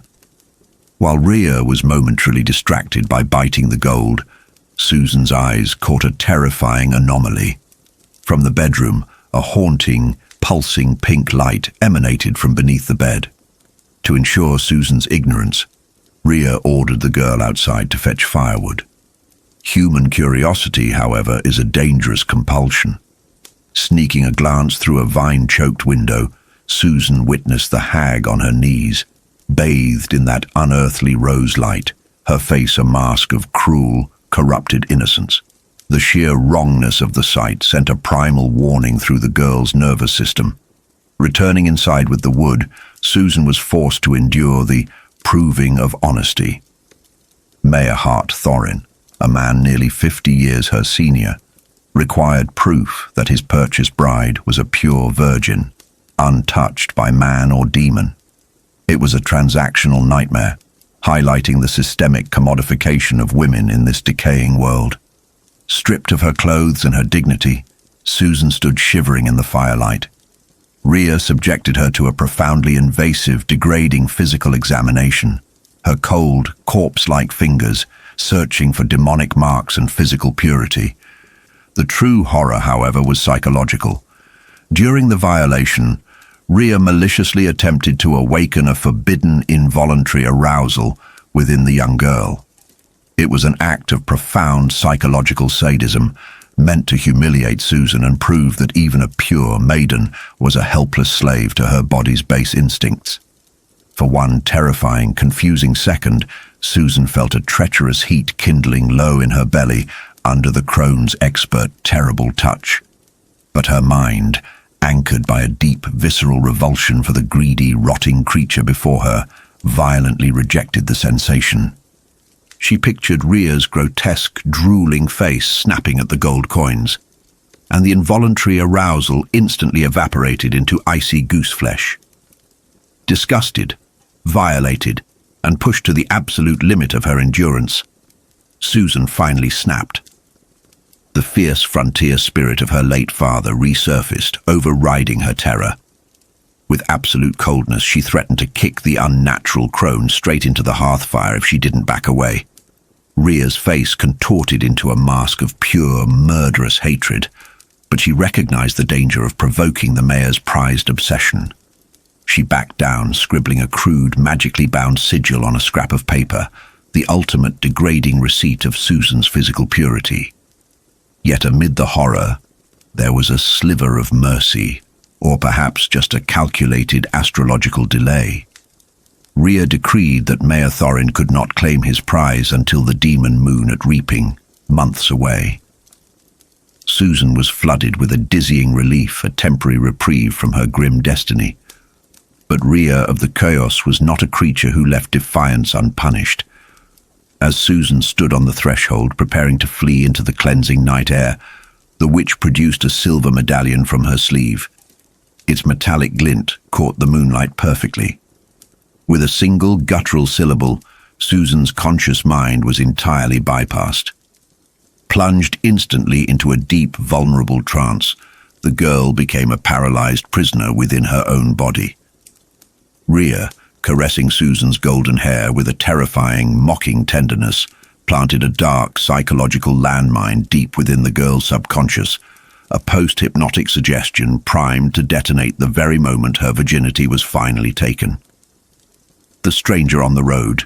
While Rhea was momentarily distracted by biting the gold, Susan's eyes caught a terrifying anomaly. From the bedroom, a haunting, pulsing pink light emanated from beneath the bed. To ensure Susan's ignorance, Rhea ordered the girl outside to fetch firewood. Human curiosity, however, is a dangerous compulsion. Sneaking a glance through a vine-choked window, Susan witnessed the hag on her knees, bathed in that unearthly rose light, her face a mask of cruel, corrupted innocence. The sheer wrongness of the sight sent a primal warning through the girl's nervous system. Returning inside with the wood, Susan was forced to endure the proving of honesty. Mayor Thorin, a man nearly 50 years her senior, required proof that his purchased bride was a pure virgin, untouched by man or demon. It was a transactional nightmare, highlighting the systemic commodification of women in this decaying world. Stripped of her clothes and her dignity, Susan stood shivering in the firelight. Rhea subjected her to a profoundly invasive, degrading physical examination, her cold, corpse-like fingers searching for demonic marks and physical purity. The true horror, however, was psychological. During the violation, Rhea maliciously attempted to awaken a forbidden involuntary arousal within the young girl. It was an act of profound psychological sadism, meant to humiliate Susan and prove that even a pure maiden was a helpless slave to her body's base instincts. For one terrifying, confusing second, Susan felt a treacherous heat kindling low in her belly under the crone's expert, terrible touch. But her mind, anchored by a deep, visceral revulsion for the greedy, rotting creature before her, violently rejected the sensation. She pictured Rhea's grotesque, drooling face snapping at the gold coins, and the involuntary arousal instantly evaporated into icy goose flesh. Disgusted, violated, and pushed to the absolute limit of her endurance, Susan finally snapped. The fierce frontier spirit of her late father resurfaced, overriding her terror. With absolute coldness, she threatened to kick the unnatural crone straight into the hearthfire if she didn't back away. Rhea's face contorted into a mask of pure, murderous hatred, but she recognized the danger of provoking the mayor's prized obsession. She backed down, scribbling a crude, magically bound sigil on a scrap of paper, the ultimate degrading receipt of Susan's physical purity. Yet amid the horror, there was a sliver of mercy, or perhaps just a calculated astrological delay. Rhea decreed that Mayor Thorin could not claim his prize until the demon moon at reaping, months away. Susan was flooded with a dizzying relief, a temporary reprieve from her grim destiny. But Rhea of the Chaos was not a creature who left defiance unpunished. As As Susan stood on the threshold, preparing to flee into the cleansing night air, the witch produced a silver medallion from her sleeve. Its metallic glint caught the moonlight perfectly. With a single guttural syllable, Susan's conscious mind was entirely bypassed. Plunged instantly into a deep, vulnerable trance, the girl became a paralyzed prisoner within her own body. Rhea, caressing Susan's golden hair with a terrifying, mocking tenderness, planted a dark, psychological landmine deep within the girl's subconscious, a post-hypnotic suggestion primed to detonate the very moment her virginity was finally taken. The stranger on the road.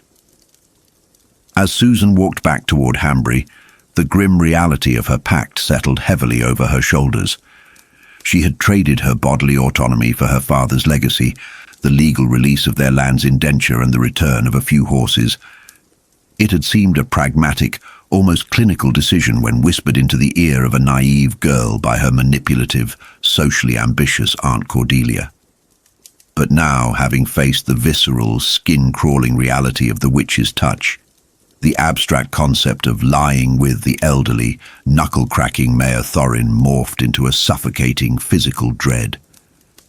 As Susan walked back toward Hanbury, the grim reality of her pact settled heavily over her shoulders. She had traded her bodily autonomy for her father's legacy, the legal release of their land's indenture and the return of a few horses. It had seemed a pragmatic, almost clinical decision when whispered into the ear of a naive girl by her manipulative, socially ambitious Aunt Cordelia. But now, having faced the visceral, skin-crawling reality of the witch's touch, the abstract concept of lying with the elderly, knuckle-cracking Mayor Thorin morphed into a suffocating physical dread.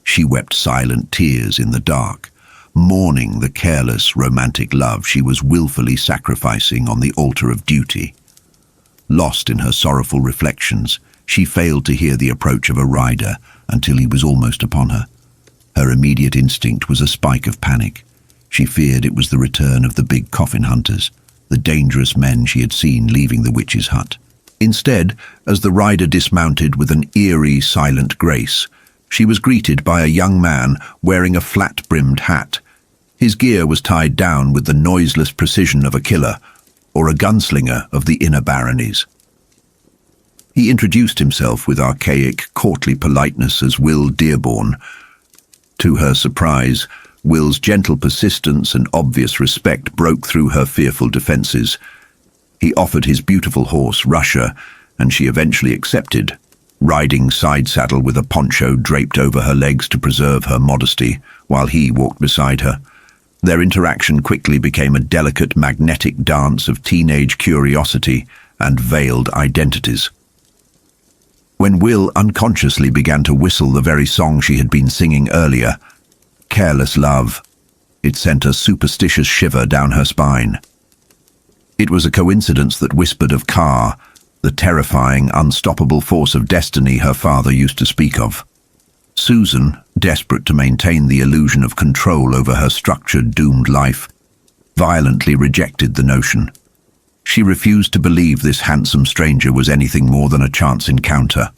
She wept silent tears in the dark, mourning the careless, romantic love she was willfully sacrificing on the altar of duty. Lost in her sorrowful reflections, she failed to hear the approach of a rider until he was almost upon her. Her immediate instinct was a spike of panic. She feared it was the return of the Big Coffin Hunters, the dangerous men she had seen leaving the witch's hut. Instead, as the rider dismounted with an eerie, silent grace, she was greeted by a young man wearing a flat-brimmed hat. His gear was tied down with the noiseless precision of a killer, or a gunslinger of the inner baronies. He introduced himself with archaic, courtly politeness as Will Dearborn. To her surprise, Will's gentle persistence and obvious respect broke through her fearful defenses. He offered his beautiful horse, Russia, and she eventually accepted, riding side saddle with a poncho draped over her legs to preserve her modesty, while he walked beside her. Their interaction quickly became a delicate, magnetic dance of teenage curiosity and veiled identities. When Will unconsciously began to whistle the very song she had been singing earlier, Careless Love, it sent a superstitious shiver down her spine. It was a coincidence that whispered of Ka, the terrifying, unstoppable force of destiny her father used to speak of. Susan, desperate to maintain the illusion of control over her structured, doomed life, violently rejected the notion. She refused to believe this handsome stranger was anything more than a chance encounter.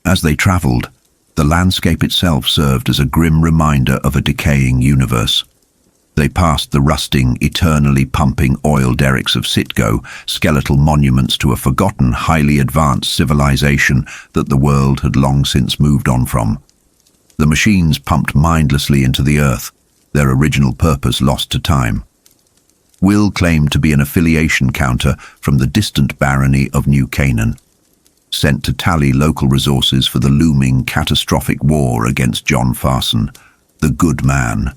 As they traveled, the landscape itself served as a grim reminder of a decaying universe. They passed the rusting, eternally pumping oil derricks of Sitgo, skeletal monuments to a forgotten, highly advanced civilization that the world had long since moved on from. The machines pumped mindlessly into the earth, their original purpose lost to time. Will claimed to be an affiliation counter from the distant barony of New Canaan, sent to tally local resources for the looming catastrophic war against John Farson, the good man.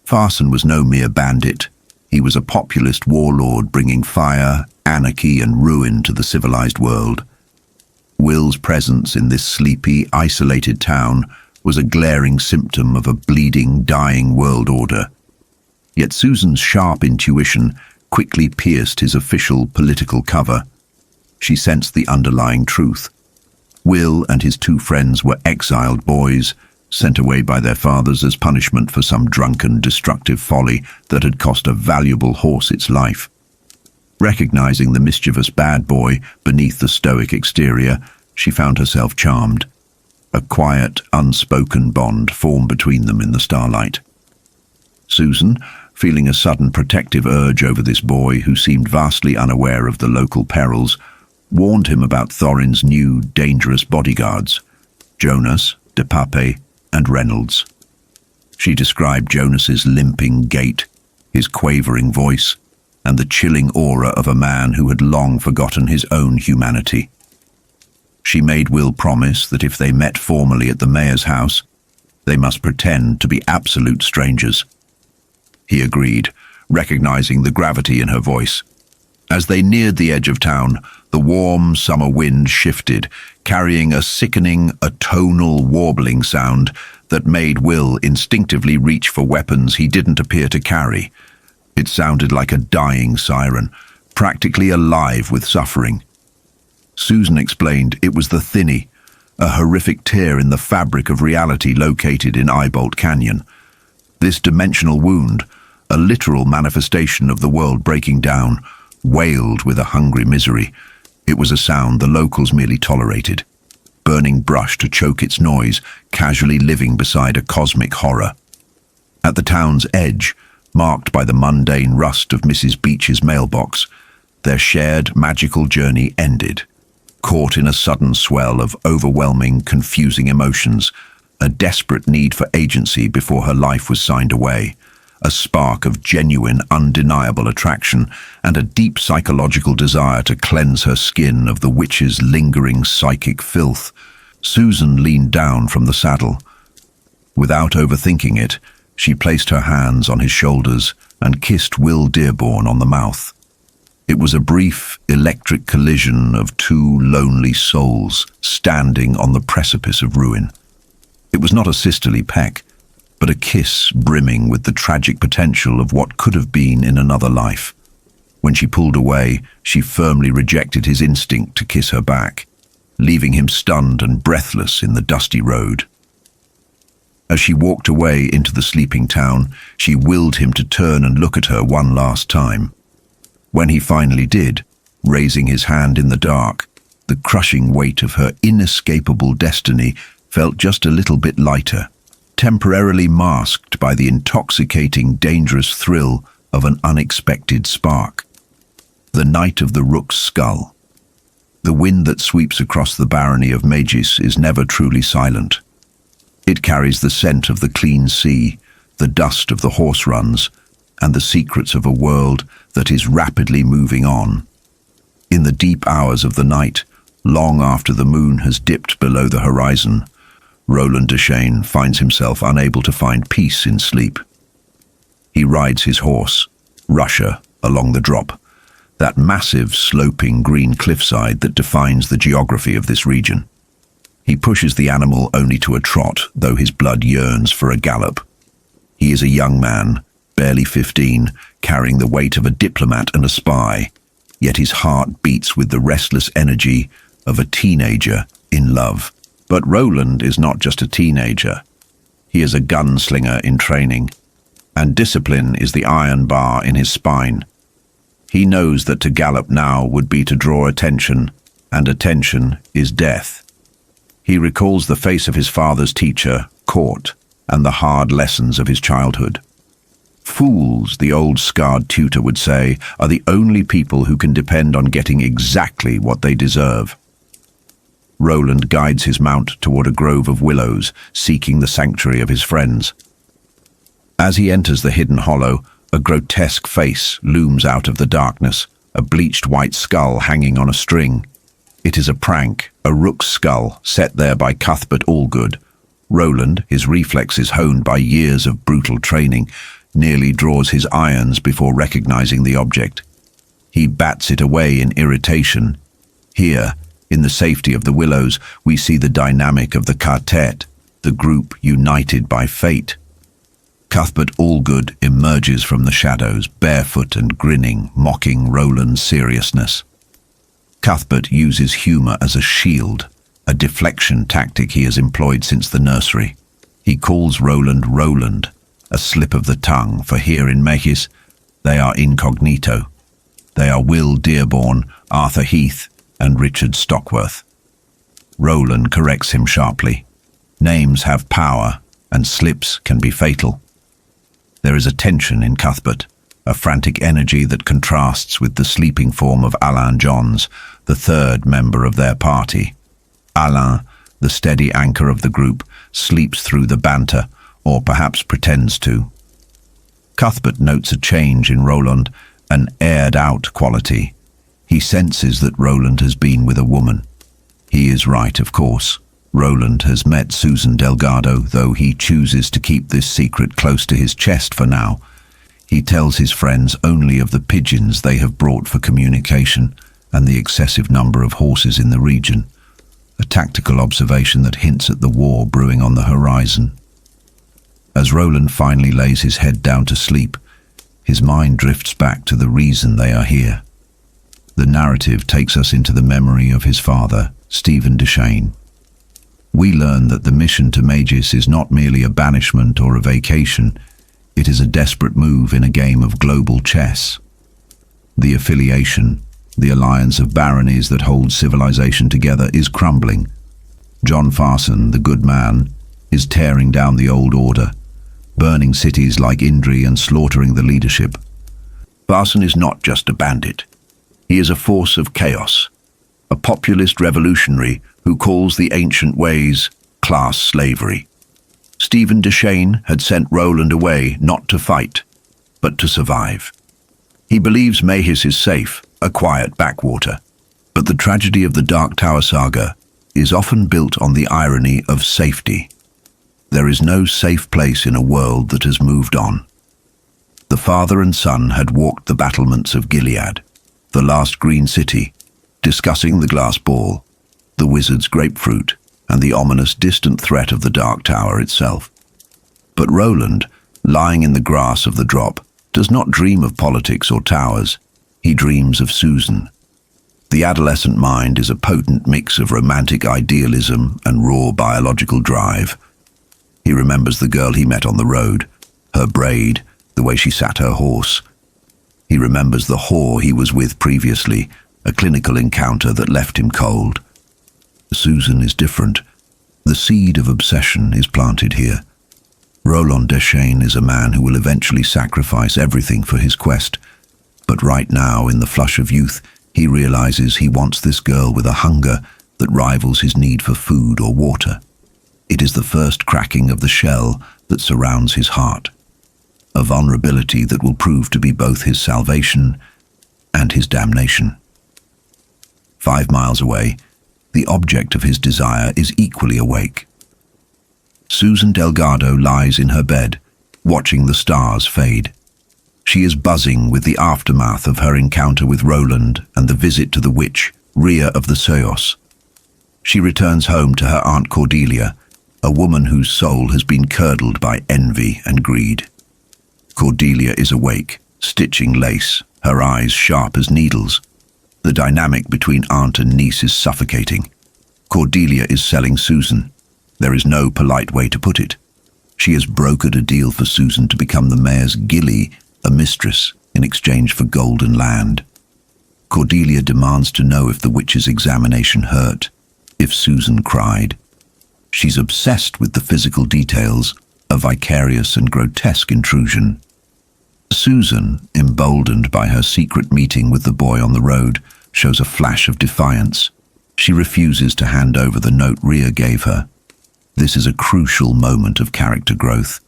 Farson was no mere bandit. He was a populist warlord bringing fire, anarchy and ruin to the civilized world. Will's presence in this sleepy, isolated town was a glaring symptom of a bleeding, dying world order. Yet Susan's sharp intuition quickly pierced his official political cover. She sensed the underlying truth. Will and his two friends were exiled boys, sent away by their fathers as punishment for some drunken, destructive folly that had cost a valuable horse its life. Recognizing the mischievous bad boy beneath the stoic exterior, she found herself charmed. A quiet, unspoken bond formed between them in the starlight. Susan, feeling a sudden protective urge over this boy who seemed vastly unaware of the local perils, warned him about Thorin's new, dangerous bodyguards, Jonas, DePape, and Reynolds. She described Jonas's limping gait, his quavering voice, and the chilling aura of a man who had long forgotten his own humanity. She made Will promise that if they met formally at the mayor's house, they must pretend to be absolute strangers. He agreed, recognizing the gravity in her voice. As they neared the edge of town, the warm summer wind shifted, carrying a sickening, atonal warbling sound that made Will instinctively reach for weapons he didn't appear to carry. It sounded like a dying siren, practically alive with suffering. Susan explained it was the thinny, a horrific tear in the fabric of reality located in Eyebolt Canyon. This dimensional wound, a literal manifestation of the world breaking down, wailed with a hungry misery. It was a sound the locals merely tolerated, burning brush to choke its noise, casually living beside a cosmic horror. At the town's edge, marked by the mundane rust of Mrs. Beach's mailbox, their shared magical journey ended, caught in a sudden swell of overwhelming, confusing emotions, a desperate need for agency before her life was signed away, a spark of genuine, undeniable attraction, and a deep psychological desire to cleanse her skin of the witch's lingering psychic filth. Susan leaned down from the saddle. Without overthinking it, she placed her hands on his shoulders and kissed Will Dearborn on the mouth. It was a brief, electric collision of two lonely souls standing on the precipice of ruin. It was not a sisterly peck, but a kiss brimming with the tragic potential of what could have been in another life. When she pulled away, she firmly rejected his instinct to kiss her back, leaving him stunned and breathless in the dusty road. As she walked away into the sleeping town, she willed him to turn and look at her one last time. When he finally did, raising his hand in the dark, the crushing weight of her inescapable destiny felt just a little bit lighter, temporarily masked by the intoxicating, dangerous thrill of an unexpected spark. The night of the rook's skull. The wind that sweeps across the barony of Mejis is never truly silent. It carries the scent of the clean sea, the dust of the horse runs, and the secrets of a world that is rapidly moving on. In the deep hours of the night, long after the moon has dipped below the horizon, Roland Deschain finds himself unable to find peace in sleep. He rides his horse, Russia, along the drop, that massive, sloping green cliffside that defines the geography of this region. He pushes the animal only to a trot, though his blood yearns for a gallop. He is a young man, barely 15, carrying the weight of a diplomat and a spy, yet his heart beats with the restless energy of a teenager in love. But Roland is not just a teenager. He is a gunslinger in training, and discipline is the iron bar in his spine. He knows that to gallop now would be to draw attention, and attention is death. He recalls the face of his father's teacher, Court, and the hard lessons of his childhood. Fools, the old scarred tutor would say, are the only people who can depend on getting exactly what they deserve. Roland guides his mount toward a grove of willows, seeking the sanctuary of his friends. As he enters the hidden hollow, a grotesque face looms out of the darkness, a bleached white skull hanging on a string. It is a prank, a rook's skull, set there by Cuthbert Allgood. Roland, his reflexes honed by years of brutal training, nearly draws his irons before recognizing the object. He bats it away in irritation. Here, in the safety of the willows, we see the dynamic of the Ka-tet, the group united by fate. Cuthbert Allgood emerges from the shadows, barefoot and grinning, mocking Roland's seriousness. Cuthbert uses humor as a shield, a deflection tactic he has employed since the nursery. He calls Roland Roland, a slip of the tongue, for here in Mejis, they are incognito. They are Will Dearborn, Arthur Heath, and Richard Stockworth. Roland corrects him sharply. Names have power, and slips can be fatal. There is a tension in Cuthbert, a frantic energy that contrasts with the sleeping form of Alain Johns, the third member of their party. Alain, the steady anchor of the group, sleeps through the banter, or perhaps pretends to. Cuthbert notes a change in Roland, an aired-out quality. He senses that Roland has been with a woman. He is right, of course. Roland has met Susan Delgado, though he chooses to keep this secret close to his chest for now. He tells his friends only of the pigeons they have brought for communication and the excessive number of horses in the region, a tactical observation that hints at the war brewing on the horizon. As Roland finally lays his head down to sleep, his mind drifts back to the reason they are here. The narrative takes us into the memory of his father, Stephen Deshane. We learn that the mission to Mejis is not merely a banishment or a vacation, it is a desperate move in a game of global chess. The affiliation, the alliance of baronies that holds civilization together, is crumbling. John Farson, the good man, is tearing down the old order, burning cities like Indri and slaughtering the leadership. Farson is not just a bandit. He is a force of chaos, a populist revolutionary who calls the ancient ways class slavery. Stephen Deshane had sent Roland away not to fight, but to survive. He believes Mejis is safe, a quiet backwater, but the tragedy of the Dark Tower saga is often built on the irony of safety. There is no safe place in a world that has moved on. The father and son had walked the battlements of Gilead, the last green city, discussing the glass ball, the wizard's grapefruit, and the ominous distant threat of the Dark Tower itself. But Roland, lying in the grass of the drop, does not dream of politics or towers. He dreams of Susan. The adolescent mind is a potent mix of romantic idealism and raw biological drive. He remembers the girl he met on the road, her braid, the way she sat her horse. He remembers the whore he was with previously, a clinical encounter that left him cold. Susan is different. The seed of obsession is planted here. Roland Deshane is a man who will eventually sacrifice everything for his quest, but right now, in the flush of youth, he realizes he wants this girl with a hunger that rivals his need for food or water. It is the first cracking of the shell that surrounds his heart, a vulnerability that will prove to be both his salvation and his damnation. 5 miles away, the object of his desire is equally awake. Susan Delgado lies in her bed, watching the stars fade. She is buzzing with the aftermath of her encounter with Roland and the visit to the witch, Rhea of the Seos. She returns home to her Aunt Cordelia, a woman whose soul has been curdled by envy and greed. Cordelia is awake, stitching lace, her eyes sharp as needles. The dynamic between aunt and niece is suffocating. Cordelia is selling Susan. There is no polite way to put it. She has brokered a deal for Susan to become the mayor's gilly, a mistress, in exchange for golden land. Cordelia demands to know if the witch's examination hurt, if Susan cried. She's obsessed with the physical details, a vicarious and grotesque intrusion. Susan, emboldened by her secret meeting with the boy on the road, shows a flash of defiance. She refuses to hand over the note Rhea gave her. This is a crucial moment of character growth.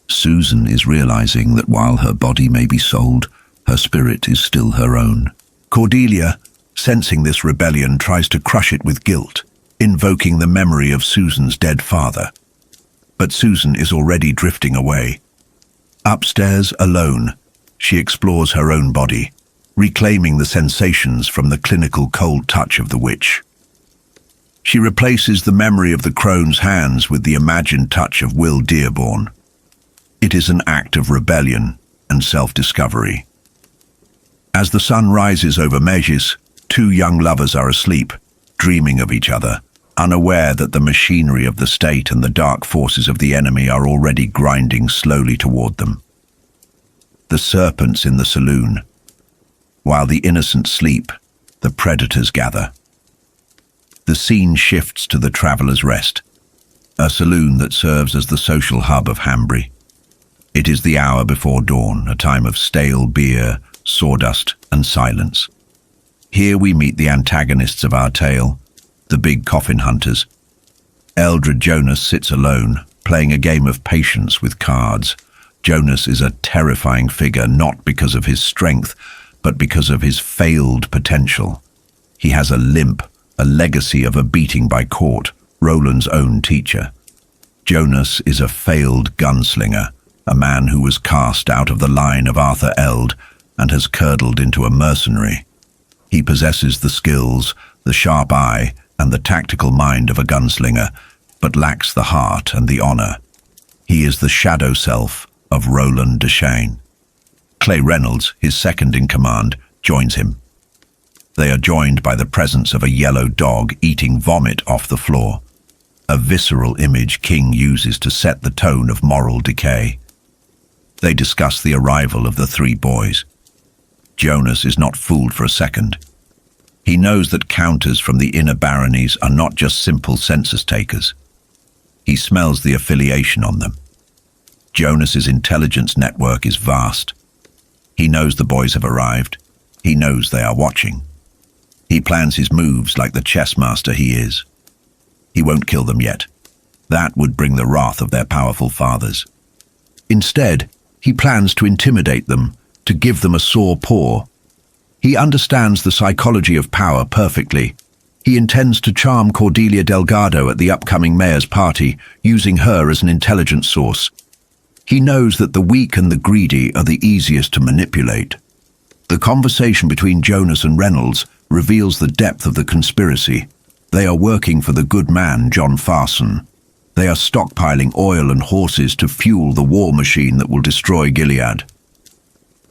Susan is realizing that while her body may be sold, her spirit is still her own. Cordelia, sensing this rebellion, tries to crush it with guilt, invoking the memory of Susan's dead father. But Susan is already drifting away. Upstairs, alone, she explores her own body, reclaiming the sensations from the clinical cold touch of the witch. She replaces the memory of the crone's hands with the imagined touch of Will Dearborn. It is an act of rebellion and self-discovery. As the sun rises over Mejis, 2 young lovers are asleep, dreaming of each other, unaware that the machinery of the state and the dark forces of the enemy are already grinding slowly toward them. The serpents in the saloon. While the innocent sleep, the predators gather. The scene shifts to the Traveller's Rest, a saloon that serves as the social hub of Hambry. It is the hour before dawn, a time of stale beer, sawdust, and silence. Here we meet the antagonists of our tale, the Big Coffin Hunters. Eldred Jonas sits alone, playing a game of patience with cards. Jonas is a terrifying figure, not because of his strength, but because of his failed potential. He has a limp, a legacy of a beating by Court, Roland's own teacher. Jonas is a failed gunslinger, a man who was cast out of the line of Arthur Eld and has curdled into a mercenary. He possesses the skills, the sharp eye, and the tactical mind of a gunslinger, but lacks the heart and the honor. He is the shadow self of Roland Deschain. Clay Reynolds, his second in command, joins him. They are joined by the presence of a yellow dog eating vomit off the floor, a visceral image King uses to set the tone of moral decay. They discuss the arrival of the three boys. Jonas is not fooled for a second. He knows that counters from the inner baronies are not just simple census takers. He smells the affiliation on them. Jonas's intelligence network is vast. He knows the boys have arrived. He knows they are watching. He plans his moves like the chess master he is. He won't kill them yet. That would bring the wrath of their powerful fathers. Instead, he plans to intimidate them, to give them a sore paw. He understands the psychology of power perfectly. He intends to charm Cordelia Delgado at the upcoming mayor's party, using her as an intelligence source. He knows that the weak and the greedy are the easiest to manipulate. The conversation between Jonas and Reynolds reveals the depth of the conspiracy. They are working for the good man, John Farson. They are stockpiling oil and horses to fuel the war machine that will destroy Gilead.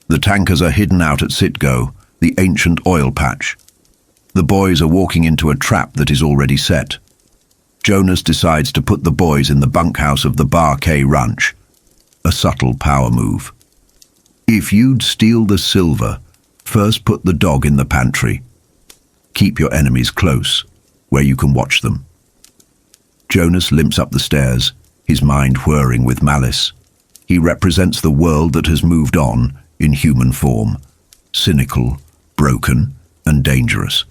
The tankers are hidden out at Citgo, the ancient oil patch. The boys are walking into a trap that is already set. Jonas decides to put the boys in the bunkhouse of the Bar K ranch. A subtle power move. If you'd steal the silver, first put the dog in the pantry. Keep your enemies close, where you can watch them. Jonas limps up the stairs, his mind whirring with malice. He represents the world that has moved on in human form, cynical, broken, and dangerous.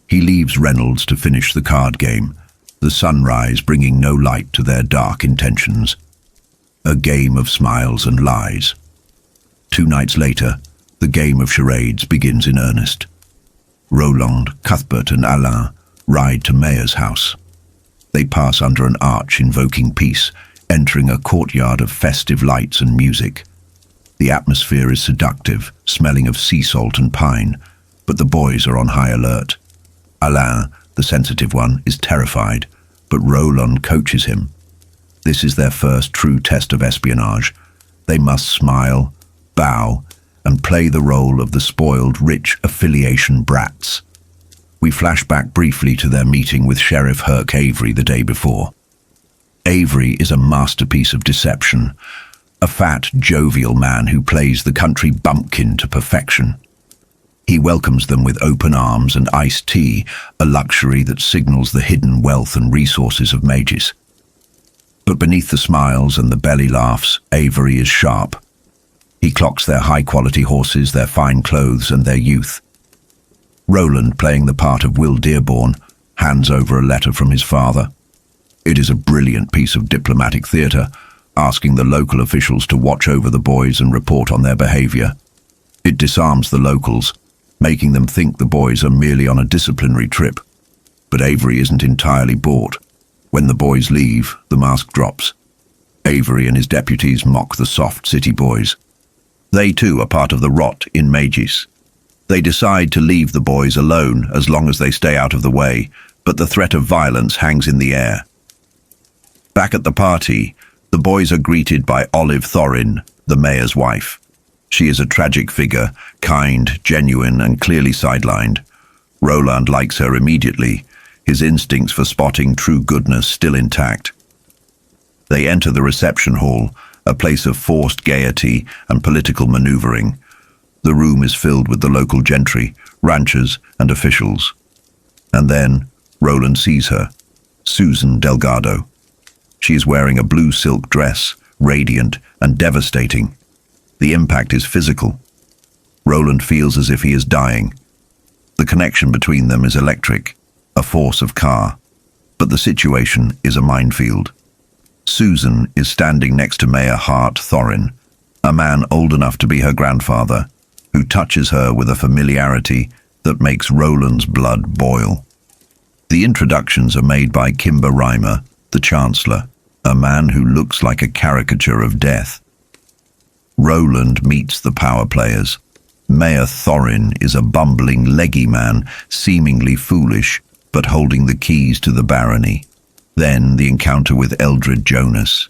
He leaves Reynolds to finish the card game, the sunrise bringing no light to their dark intentions. A game of smiles and lies. 2 nights later, the game of charades begins in earnest. Roland, Cuthbert, and Alain ride to Mayor's house. They pass under an arch invoking peace, entering a courtyard of festive lights and music. The atmosphere is seductive, smelling of sea salt and pine, but the boys are on high alert. Alain, the sensitive one, is terrified, but Roland coaches him. This is their first true test of espionage. They must smile, bow, and play the role of the spoiled, rich affiliation brats. We flash back briefly to their meeting with Sheriff Herc Avery the day before. Avery is a masterpiece of deception, a fat, jovial man who plays the country bumpkin to perfection. He welcomes them with open arms and iced tea, a luxury that signals the hidden wealth and resources of Mejis. But beneath the smiles and the belly laughs, Avery is sharp. He clocks their high-quality horses, their fine clothes, and their youth. Roland, playing the part of Will Dearborn, hands over a letter from his father. It is a brilliant piece of diplomatic theatre, asking the local officials to watch over the boys and report on their behavior. It disarms the locals, making them think the boys are merely on a disciplinary trip. But Avery isn't entirely bought. When the boys leave, the mask drops. Avery and his deputies mock the soft city boys. They too are part of the rot in Mejis. They decide to leave the boys alone as long as they stay out of the way, but the threat of violence hangs in the air. Back at the party, the boys are greeted by Olive Thorin, the mayor's wife. She is a tragic figure, kind, genuine, and clearly sidelined. Roland likes her immediately, his instincts for spotting true goodness still intact. They enter the reception hall, a place of forced gaiety and political maneuvering. The room is filled with the local gentry, ranchers, and officials. And then Roland sees her, Susan Delgado. She is wearing a blue silk dress, radiant and devastating. The impact is physical. Roland feels as if he is dying. The connection between them is electric, a force of Ka. But the situation is a minefield. Susan is standing next to Mayor Hart Thorin, a man old enough to be her grandfather, who touches her with a familiarity that makes Roland's blood boil. The introductions are made by Kimber Reimer, the Chancellor, a man who looks like a caricature of death. Roland meets the power players. Mayor Thorin is a bumbling, leggy man, seemingly foolish, but holding the keys to the barony. Then the encounter with Eldred Jonas.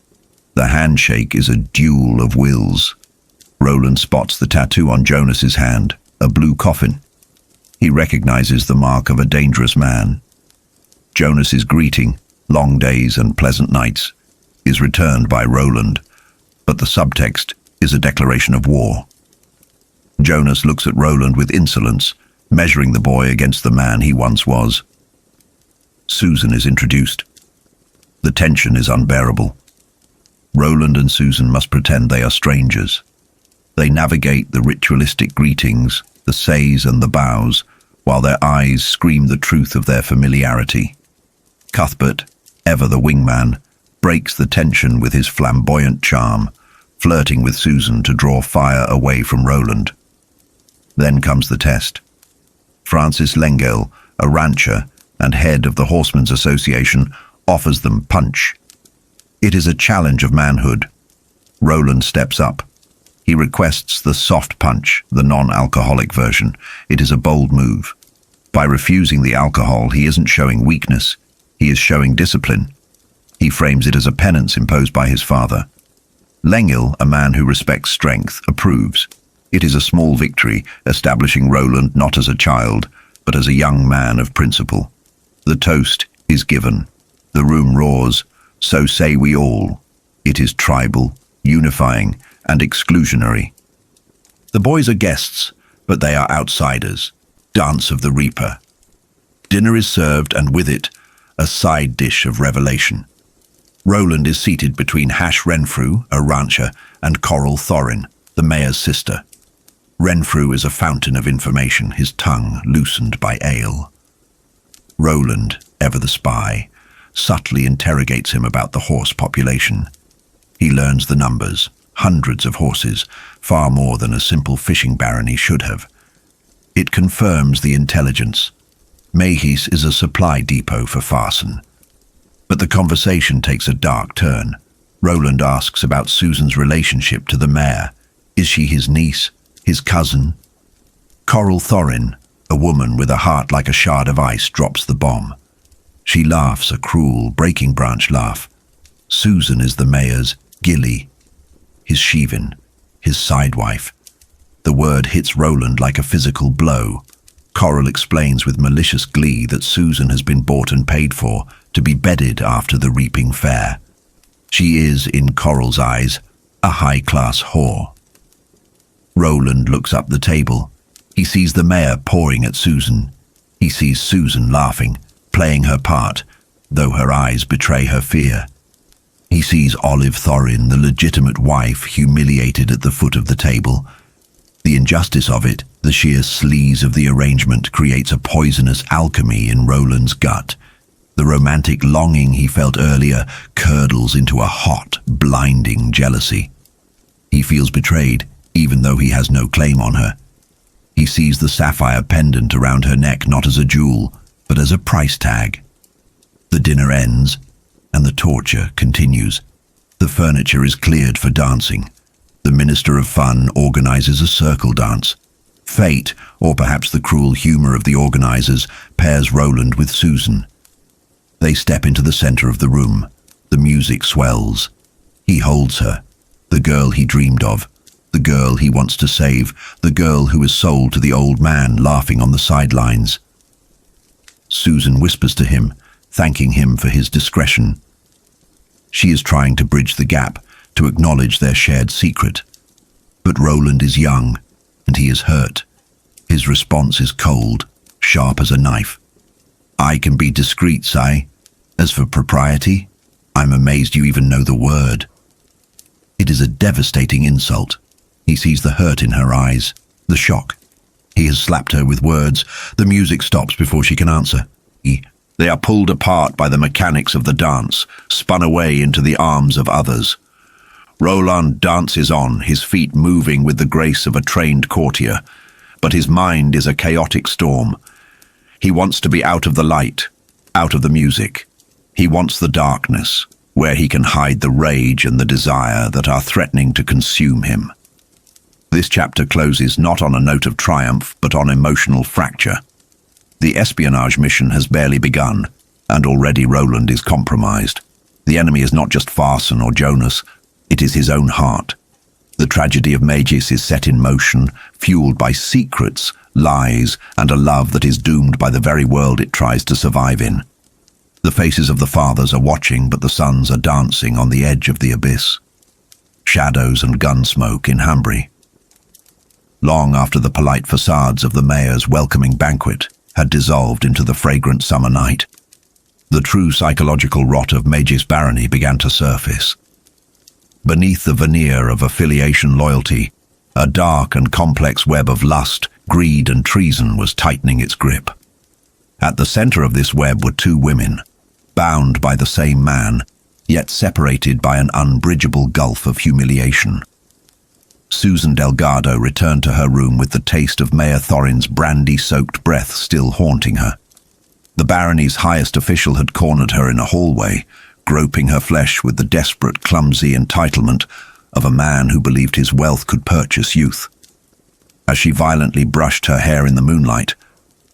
The handshake is a duel of wills. Roland spots the tattoo on Jonas's hand, a blue coffin. He recognizes the mark of a dangerous man. Jonas's greeting, long days and pleasant nights, is returned by Roland, but the subtext is a declaration of war. Jonas looks at Roland with insolence, measuring the boy against the man he once was. Susan is introduced. The tension is unbearable. Roland and Susan must pretend they are strangers. They navigate the ritualistic greetings, the says and the bows, while their eyes scream the truth of their familiarity. Cuthbert, ever the wingman, breaks the tension with his flamboyant charm, flirting with Susan to draw fire away from Roland. Then comes the test. Francis Lengel, a rancher and head of the Horsemen's Association, offers them punch. It is a challenge of manhood. Roland steps up. He requests the soft punch, the non-alcoholic version. It is a bold move. By refusing the alcohol, he isn't showing weakness. He is showing discipline. He frames it as a penance imposed by his father. Lengel, a man who respects strength, approves. It is a small victory, establishing Roland not as a child, but as a young man of principle. The toast is given. The room roars. So say we all. It is tribal, unifying, and exclusionary. The boys are guests, but they are outsiders. Dance of the Reaper. Dinner is served, and with it, a side dish of revelation. Roland is seated between Hash Renfrew, a rancher, and Coral Thorin, the mayor's sister. Renfrew is a fountain of information, his tongue loosened by ale. Roland, ever the spy, subtly interrogates him about the horse population. He learns the numbers, hundreds of horses, far more than a simple fishing barony should have. It confirms the intelligence. Mejis is a supply depot for Farson. But the conversation takes a dark turn. Roland asks about Susan's relationship to the mayor. Is she his niece, his cousin? Coral Thorin, a woman with a heart like a shard of ice, drops the bomb. She laughs a cruel, breaking branch laugh. Susan is the mayor's gilly, his sheevin, his sidewife. The word hits Roland like a physical blow. Coral explains with malicious glee that Susan has been bought and paid for to be bedded after the reaping fair. She is, in Coral's eyes, a high-class whore. Roland looks up the table. He sees the mayor pouring at Susan. He sees Susan laughing, playing her part, though her eyes betray her fear. He sees Olive Thorin, the legitimate wife, humiliated at the foot of the table. The injustice of it, the sheer sleaze of the arrangement, creates a poisonous alchemy in Roland's gut. The romantic longing he felt earlier curdles into a hot, blinding jealousy. He feels betrayed, even though he has no claim on her. He sees the sapphire pendant around her neck not as a jewel, but as a price tag. The dinner ends, and the torture continues. The furniture is cleared for dancing. The Minister of Fun organizes a circle dance. Fate, or perhaps the cruel humor of the organizers, pairs Roland with Susan. They step into the center of the room. The music swells. He holds her, the girl he dreamed of, the girl he wants to save, the girl who is sold to the old man laughing on the sidelines. Susan whispers to him, thanking him for his discretion. She is trying to bridge the gap, to acknowledge their shared secret. But Roland is young, and he is hurt. His response is cold, sharp as a knife. I can be discreet, Si. As for propriety, I'm amazed you even know the word. It is a devastating insult. He sees the hurt in her eyes, the shock. He has slapped her with words. The music stops before she can answer. They are pulled apart by the mechanics of the dance, spun away into the arms of others. Roland dances on, his feet moving with the grace of a trained courtier, but his mind is a chaotic storm. He wants to be out of the light, out of the music. He wants the darkness, where he can hide the rage and the desire that are threatening to consume him. This chapter closes not on a note of triumph, but on emotional fracture. The espionage mission has barely begun, and already Roland is compromised. The enemy is not just Farson or Jonas, it is his own heart. The tragedy of Mejis is set in motion, fueled by secrets, lies, and a love that is doomed by the very world it tries to survive in. The faces of the fathers are watching, but the sons are dancing on the edge of the abyss. Shadows and gun smoke in Hambry. Long after the polite facades of the mayor's welcoming banquet had dissolved into the fragrant summer night, the true psychological rot of Mejis barony began to surface. Beneath the veneer of affiliation loyalty, a dark and complex web of lust, greed, and treason was tightening its grip. At the center of this web were two women, bound by the same man, yet separated by an unbridgeable gulf of humiliation. Susan Delgado returned to her room with the taste of Mayor Thorin's brandy-soaked breath still haunting her. The barony's highest official had cornered her in a hallway, groping her flesh with the desperate, clumsy entitlement of a man who believed his wealth could purchase youth. As she violently brushed her hair in the moonlight,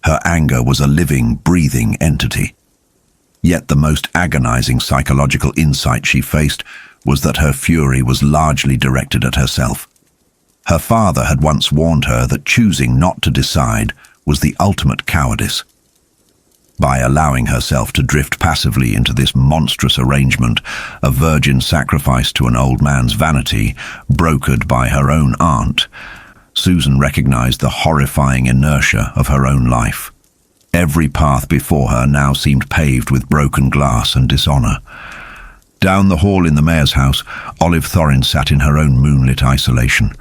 her anger was a living, breathing entity. Yet the most agonizing psychological insight she faced was that her fury was largely directed at herself. Her father had once warned her that choosing not to decide was the ultimate cowardice. By allowing herself to drift passively into this monstrous arrangement, a virgin sacrifice to an old man's vanity, brokered by her own aunt, Susan recognized the horrifying inertia of her own life. Every path before her now seemed paved with broken glass and dishonor. Down the hall in the mayor's house, Olive Thorin sat in her own moonlit isolation.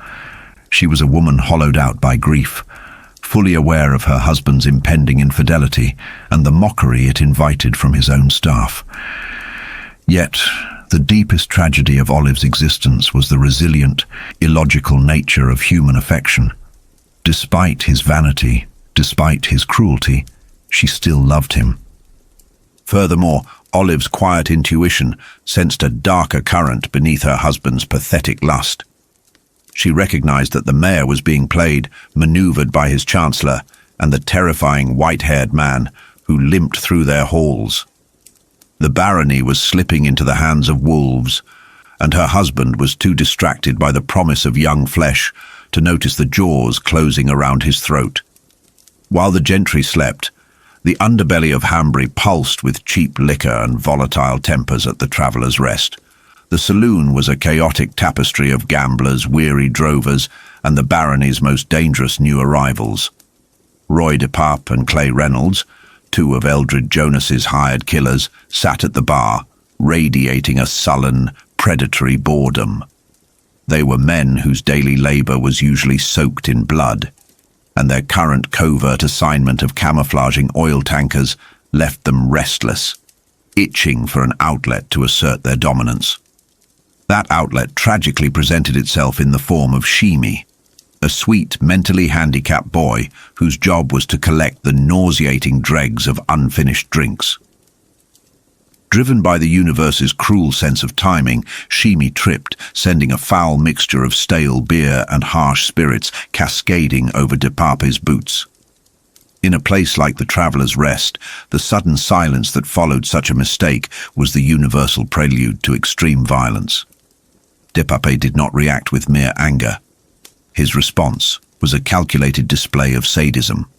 She was a woman hollowed out by grief, fully aware of her husband's impending infidelity and the mockery it invited from his own staff. Yet, the deepest tragedy of Olive's existence was the resilient, illogical nature of human affection. Despite his vanity, despite his cruelty, she still loved him. Furthermore, Olive's quiet intuition sensed a darker current beneath her husband's pathetic lust. She recognized that the mayor was being played, maneuvered by his chancellor and the terrifying white-haired man who limped through their halls. The barony was slipping into the hands of wolves, and her husband was too distracted by the promise of young flesh to notice the jaws closing around his throat. While the gentry slept, the underbelly of Hambry pulsed with cheap liquor and volatile tempers at the Traveller's Rest. The saloon was a chaotic tapestry of gamblers, weary drovers, and the barony's most dangerous new arrivals. Roy DePape and Clay Reynolds, two of Eldritch Jonas's hired killers, sat at the bar, radiating a sullen, predatory boredom. They were men whose daily labor was usually soaked in blood, and their current covert assignment of camouflaging oil tankers left them restless, itching for an outlet to assert their dominance. That outlet tragically presented itself in the form of Shimi, a sweet, mentally handicapped boy whose job was to collect the nauseating dregs of unfinished drinks. Driven by the universe's cruel sense of timing, Shimi tripped, sending a foul mixture of stale beer and harsh spirits cascading over DePape's boots. In a place like the Traveller's Rest, the sudden silence that followed such a mistake was the universal prelude to extreme violence. DePape did not react with mere anger. His response was a calculated display of sadism.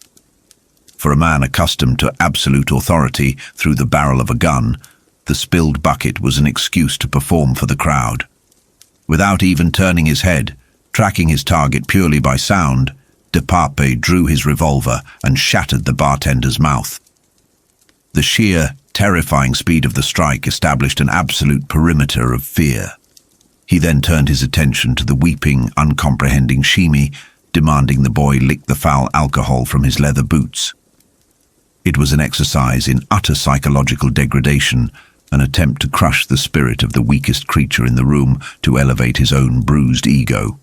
For a man accustomed to absolute authority through the barrel of a gun, the spilled bucket was an excuse to perform for the crowd. Without even turning his head, tracking his target purely by sound, DePape drew his revolver and shattered the bartender's mouth. The sheer, terrifying speed of the strike established an absolute perimeter of fear. He then turned his attention to the weeping, uncomprehending Shimi, demanding the boy lick the foul alcohol from his leather boots. It was an exercise in utter psychological degradation, an attempt to crush the spirit of the weakest creature in the room to elevate his own bruised ego.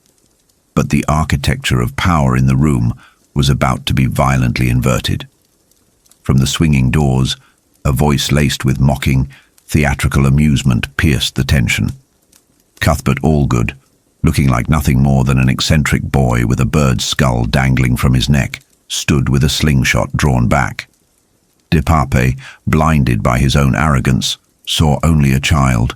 But the architecture of power in the room was about to be violently inverted. From the swinging doors, a voice laced with mocking, theatrical amusement pierced the tension. Cuthbert Allgood, looking like nothing more than an eccentric boy with a bird's skull dangling from his neck, stood with a slingshot drawn back. De Pape, blinded by his own arrogance, saw only a child.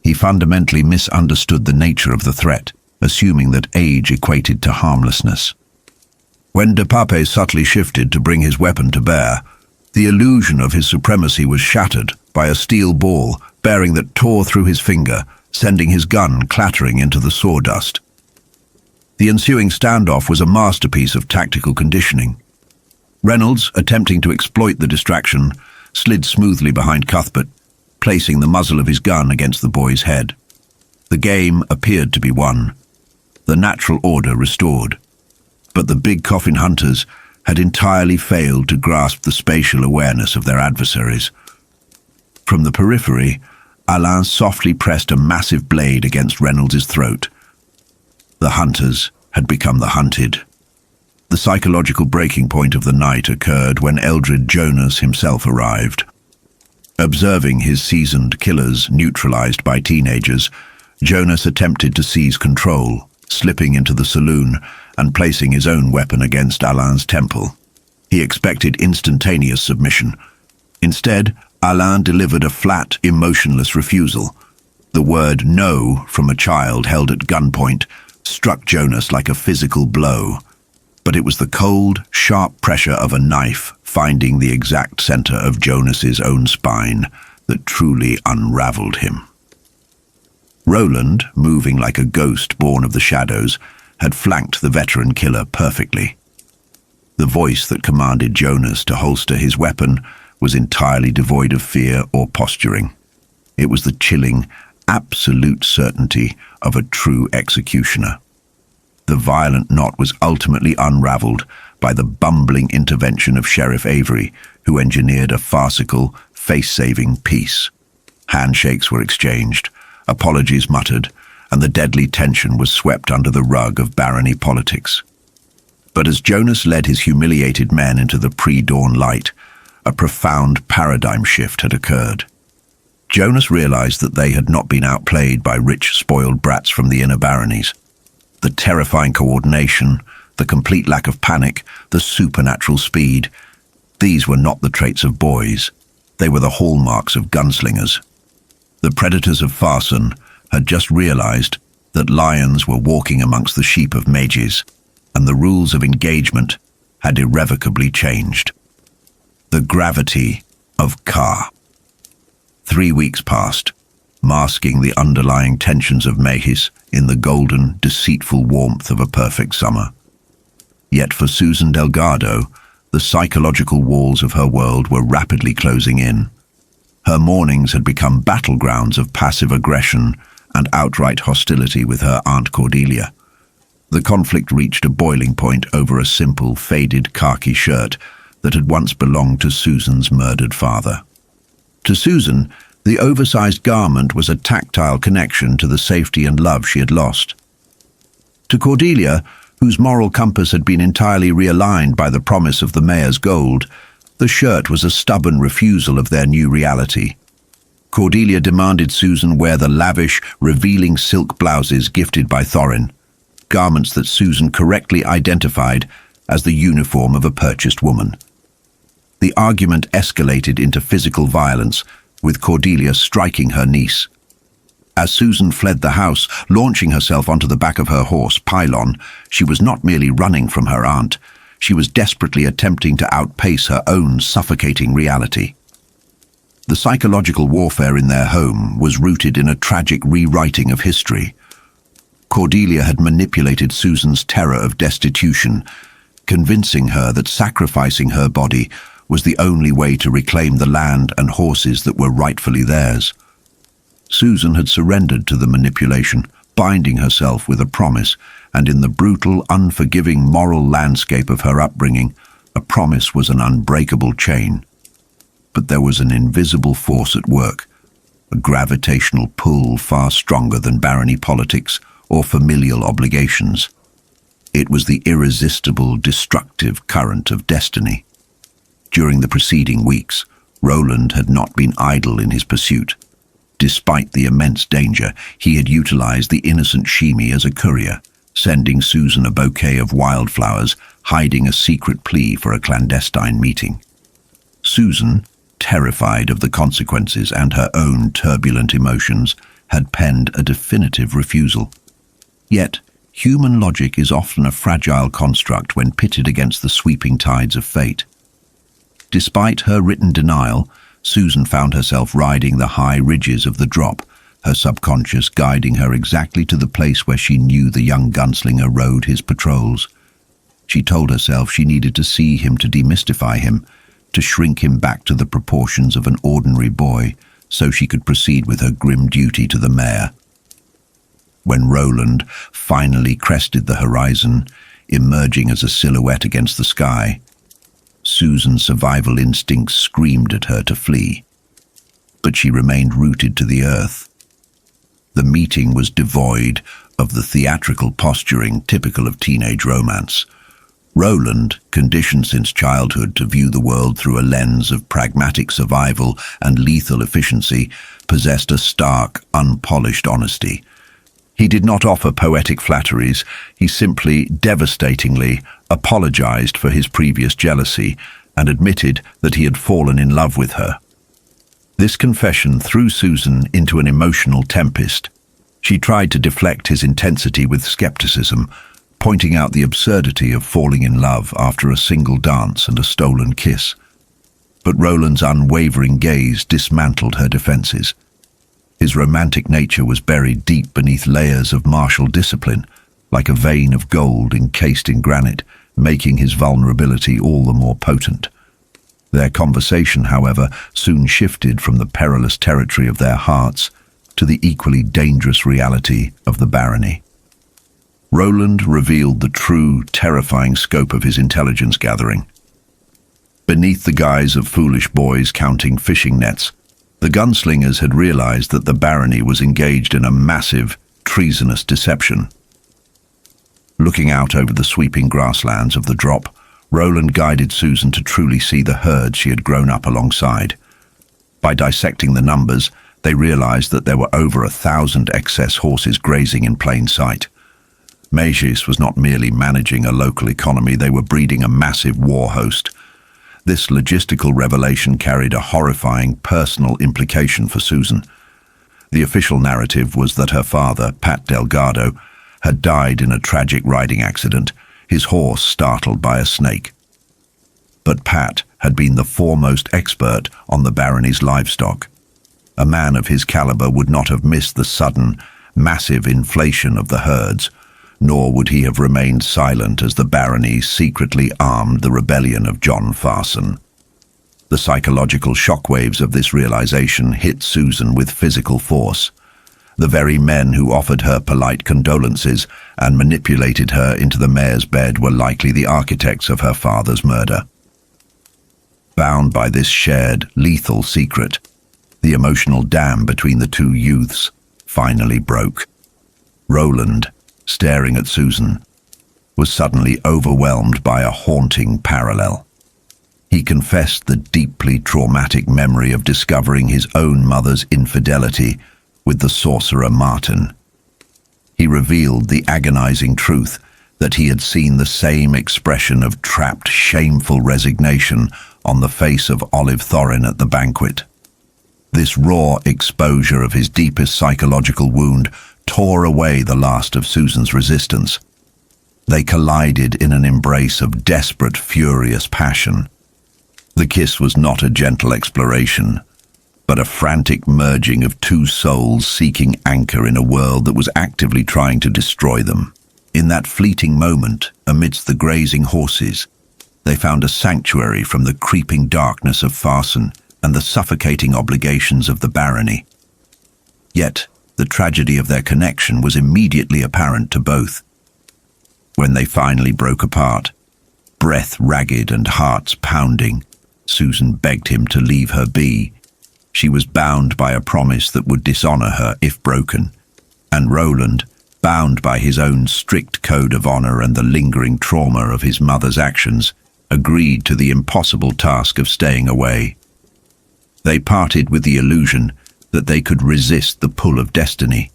He fundamentally misunderstood the nature of the threat, assuming that age equated to harmlessness. When De Pape subtly shifted to bring his weapon to bear, the illusion of his supremacy was shattered by a steel ball bearing that tore through his finger, sending his gun clattering into the sawdust. The ensuing standoff was a masterpiece of tactical conditioning. Reynolds, attempting to exploit the distraction, slid smoothly behind Cuthbert, placing the muzzle of his gun against the boy's head. The game appeared to be won, the natural order restored. But the Big Coffin Hunters had entirely failed to grasp the spatial awareness of their adversaries. From the periphery, Alain softly pressed a massive blade against Reynolds' throat. The hunters had become the hunted. The psychological breaking point of the night occurred when Eldritch Jonas himself arrived. Observing his seasoned killers neutralized by teenagers, Jonas attempted to seize control, slipping into the saloon and placing his own weapon against Alain's temple. He expected instantaneous submission. Instead, Alain delivered a flat, emotionless refusal. The word "no" from a child held at gunpoint struck Jonas like a physical blow. But it was the cold, sharp pressure of a knife finding the exact center of Jonas's own spine that truly unraveled him. Roland, moving like a ghost born of the shadows, had flanked the veteran killer perfectly. The voice that commanded Jonas to holster his weapon was entirely devoid of fear or posturing. It was the chilling, absolute certainty of a true executioner. The violent knot was ultimately unraveled by the bumbling intervention of Sheriff Avery, who engineered a farcical, face-saving peace. Handshakes were exchanged, apologies muttered, and the deadly tension was swept under the rug of barony politics. But as Jonas led his humiliated men into the pre-dawn light, a profound paradigm shift had occurred. Jonas realized that they had not been outplayed by rich, spoiled brats from the inner baronies. The terrifying coordination, the complete lack of panic, the supernatural speed, these were not the traits of boys. They were the hallmarks of gunslingers. The predators of Farson had just realized that lions were walking amongst the sheep of Mejis, and the rules of engagement had irrevocably changed. The gravity of Ka. 3 weeks passed, masking the underlying tensions of Mejis in the golden, deceitful warmth of a perfect summer. Yet for Susan Delgado, the psychological walls of her world were rapidly closing in. Her mornings had become battlegrounds of passive aggression and outright hostility with her Aunt Cordelia. The conflict reached a boiling point over a simple, faded khaki shirt that had once belonged to Susan's murdered father. To Susan, the oversized garment was a tactile connection to the safety and love she had lost. To Cordelia, whose moral compass had been entirely realigned by the promise of the mayor's gold, the shirt was a stubborn refusal of their new reality. Cordelia demanded Susan wear the lavish, revealing silk blouses gifted by Thorin, garments that Susan correctly identified as the uniform of a purchased woman. The argument escalated into physical violence, with Cordelia striking her niece. As Susan fled the house, launching herself onto the back of her horse, Pylon, she was not merely running from her aunt, she was desperately attempting to outpace her own suffocating reality. The psychological warfare in their home was rooted in a tragic rewriting of history. Cordelia had manipulated Susan's terror of destitution, convincing her that sacrificing her body was the only way to reclaim the land and horses that were rightfully theirs. Susan had surrendered to the manipulation, binding herself with a promise, and in the brutal, unforgiving moral landscape of her upbringing, a promise was an unbreakable chain. But there was an invisible force at work, a gravitational pull far stronger than barony politics or familial obligations. It was the irresistible, destructive current of destiny. During the preceding weeks, Roland had not been idle in his pursuit. Despite the immense danger, he had utilized the innocent Shimi as a courier, sending Susan a bouquet of wildflowers, hiding a secret plea for a clandestine meeting. Susan, terrified of the consequences and her own turbulent emotions, had penned a definitive refusal. Yet, human logic is often a fragile construct when pitted against the sweeping tides of fate. Despite her written denial, Susan found herself riding the high ridges of the drop, her subconscious guiding her exactly to the place where she knew the young gunslinger rode his patrols. She told herself she needed to see him to demystify him, to shrink him back to the proportions of an ordinary boy, so she could proceed with her grim duty to the mayor. When Roland finally crested the horizon, emerging as a silhouette against the sky, Susan's survival instincts screamed at her to flee. But she remained rooted to the earth. The meeting was devoid of the theatrical posturing typical of teenage romance. Roland, conditioned since childhood to view the world through a lens of pragmatic survival and lethal efficiency, possessed a stark, unpolished honesty. He did not offer poetic flatteries, he simply, devastatingly, apologized for his previous jealousy and admitted that he had fallen in love with her. This confession threw Susan into an emotional tempest. She tried to deflect his intensity with skepticism, pointing out the absurdity of falling in love after a single dance and a stolen kiss. But Roland's unwavering gaze dismantled her defenses. His romantic nature was buried deep beneath layers of martial discipline, like a vein of gold encased in granite, making his vulnerability all the more potent. Their conversation, however, soon shifted from the perilous territory of their hearts to the equally dangerous reality of the barony. Roland revealed the true, terrifying scope of his intelligence gathering. Beneath the guise of foolish boys counting fishing nets, the gunslingers had realized that the barony was engaged in a massive, treasonous deception. Looking out over the sweeping grasslands of the drop, Roland guided Susan to truly see the herd she had grown up alongside. By dissecting the numbers, they realized that there were over 1,000 excess horses grazing in plain sight. Mejis was not merely managing a local economy, they were breeding a massive war host. This logistical revelation carried a horrifying personal implication for Susan. The official narrative was that her father, Pat Delgado, had died in a tragic riding accident, his horse startled by a snake. But Pat had been the foremost expert on the barony's livestock. A man of his caliber would not have missed the sudden, massive inflation of the herds, nor would he have remained silent as the barony secretly armed the rebellion of John Farson. The psychological shockwaves of this realization hit Susan with physical force. The very men who offered her polite condolences and manipulated her into the mayor's bed were likely the architects of her father's murder. Bound by this shared, lethal secret, the emotional dam between the two youths finally broke. Roland, staring at Susan, was suddenly overwhelmed by a haunting parallel. He confessed the deeply traumatic memory of discovering his own mother's infidelity with the sorcerer Martin. He revealed the agonizing truth that he had seen the same expression of trapped, shameful resignation on the face of Olive Thorin at the banquet. This raw exposure of his deepest psychological wound tore away the last of Susan's resistance. They collided in an embrace of desperate, furious passion. The kiss was not a gentle exploration, but a frantic merging of two souls seeking anchor in a world that was actively trying to destroy them. In that fleeting moment, amidst the grazing horses, they found a sanctuary from the creeping darkness of Farson and the suffocating obligations of the barony. Yet, the tragedy of their connection was immediately apparent to both. When they finally broke apart, breath ragged and hearts pounding, Susan begged him to leave her be. She was bound by a promise that would dishonor her if broken, and Roland, bound by his own strict code of honor and the lingering trauma of his mother's actions, agreed to the impossible task of staying away. They parted with the illusion that they could resist the pull of destiny,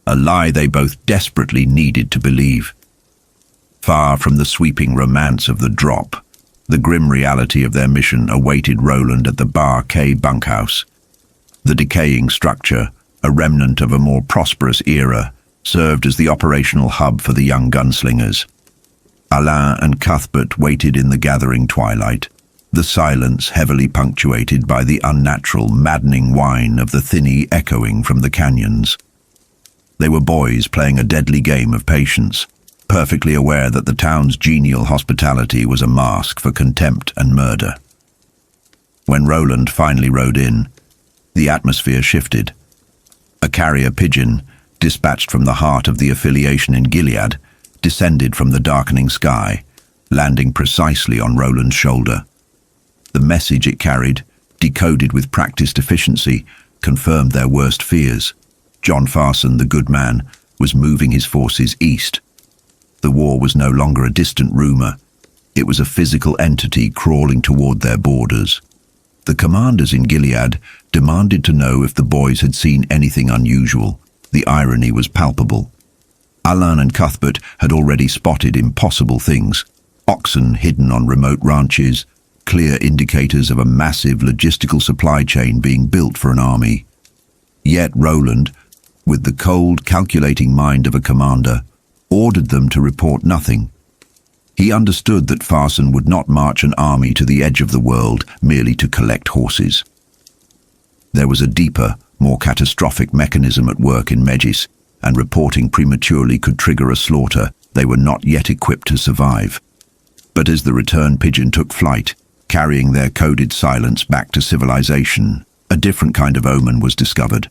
a lie they both desperately needed to believe. Far from the sweeping romance of the drop, the grim reality of their mission awaited Roland at the Bar K bunkhouse. The decaying structure, a remnant of a more prosperous era, served as the operational hub for the young gunslingers. Alain and Cuthbert waited in the gathering twilight, the silence heavily punctuated by the unnatural, maddening whine of the thinny echoing from the canyons. They were boys playing a deadly game of patience, perfectly aware that the town's genial hospitality was a mask for contempt and murder. When Roland finally rode in, the atmosphere shifted. A carrier pigeon, dispatched from the heart of the affiliation in Gilead, descended from the darkening sky, landing precisely on Roland's shoulder. The message it carried, decoded with practiced efficiency, confirmed their worst fears. John Farson, the good man, was moving his forces east. The war was no longer a distant rumor. It was a physical entity crawling toward their borders. The commanders in Gilead demanded to know if the boys had seen anything unusual. The irony was palpable. Alain and Cuthbert had already spotted impossible things: oxen hidden on remote ranches, clear indicators of a massive logistical supply chain being built for an army. Yet Roland, with the cold, calculating mind of a commander, ordered them to report nothing. He understood that Farson would not march an army to the edge of the world merely to collect horses. There was a deeper, more catastrophic mechanism at work in Mejis, and reporting prematurely could trigger a slaughter they were not yet equipped to survive. But as the return pigeon took flight, carrying their coded silence back to civilization, a different kind of omen was discovered.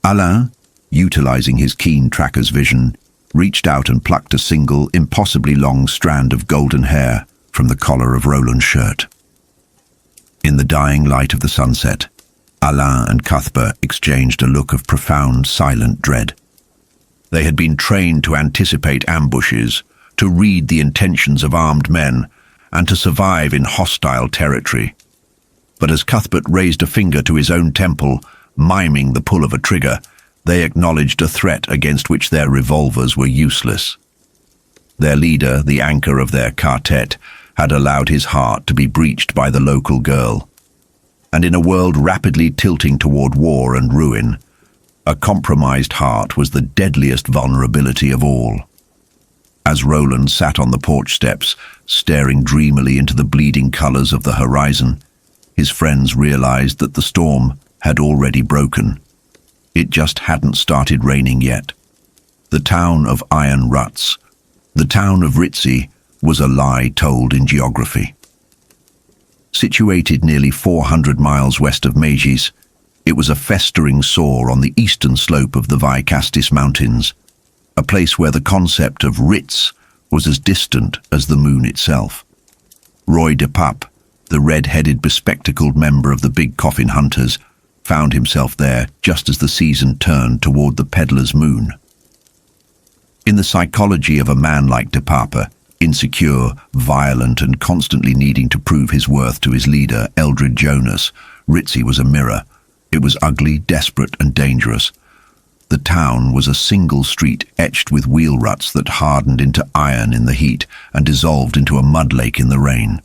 Alain, utilizing his keen tracker's vision, reached out and plucked a single, impossibly long strand of golden hair from the collar of Roland's shirt. In the dying light of the sunset, Alain and Cuthbert exchanged a look of profound, silent dread. They had been trained to anticipate ambushes, to read the intentions of armed men, and to survive in hostile territory. But as Cuthbert raised a finger to his own temple, miming the pull of a trigger, they acknowledged a threat against which their revolvers were useless. Their leader, the anchor of their Ka-tet, had allowed his heart to be breached by the local girl. And in a world rapidly tilting toward war and ruin, a compromised heart was the deadliest vulnerability of all. As Roland sat on the porch steps, staring dreamily into the bleeding colors of the horizon, his friends realized that the storm had already broken. It just hadn't started raining yet. The town of Iron Ruts, the town of Ritzy, was a lie told in geography. Situated nearly 400 miles west of Mejis, it was a festering sore on the eastern slope of the Vicastis Mountains, a place where the concept of Ritz was as distant as the moon itself. Roy de Pape, the red-headed bespectacled member of the Big Coffin Hunters, found himself there just as the season turned toward the peddler's moon. In the psychology of a man like de Pape, insecure, violent, and constantly needing to prove his worth to his leader, Eldred Jonas, Ritzy was a mirror. It was ugly, desperate, and dangerous. The town was a single street etched with wheel ruts that hardened into iron in the heat and dissolved into a mud lake in the rain.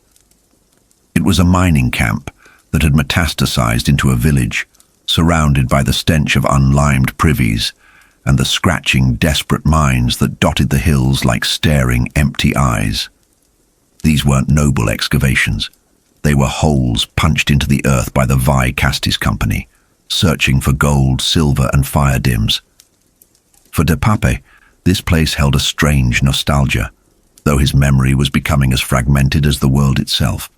It was a mining camp that had metastasized into a village, surrounded by the stench of unlimed privies and the scratching, desperate mines that dotted the hills like staring, empty eyes. These weren't noble excavations. They were holes punched into the earth by the Vicastis Company, searching for gold, silver, and fire dims. For de Pape, this place held a strange nostalgia, though his memory was becoming as fragmented as the world itself.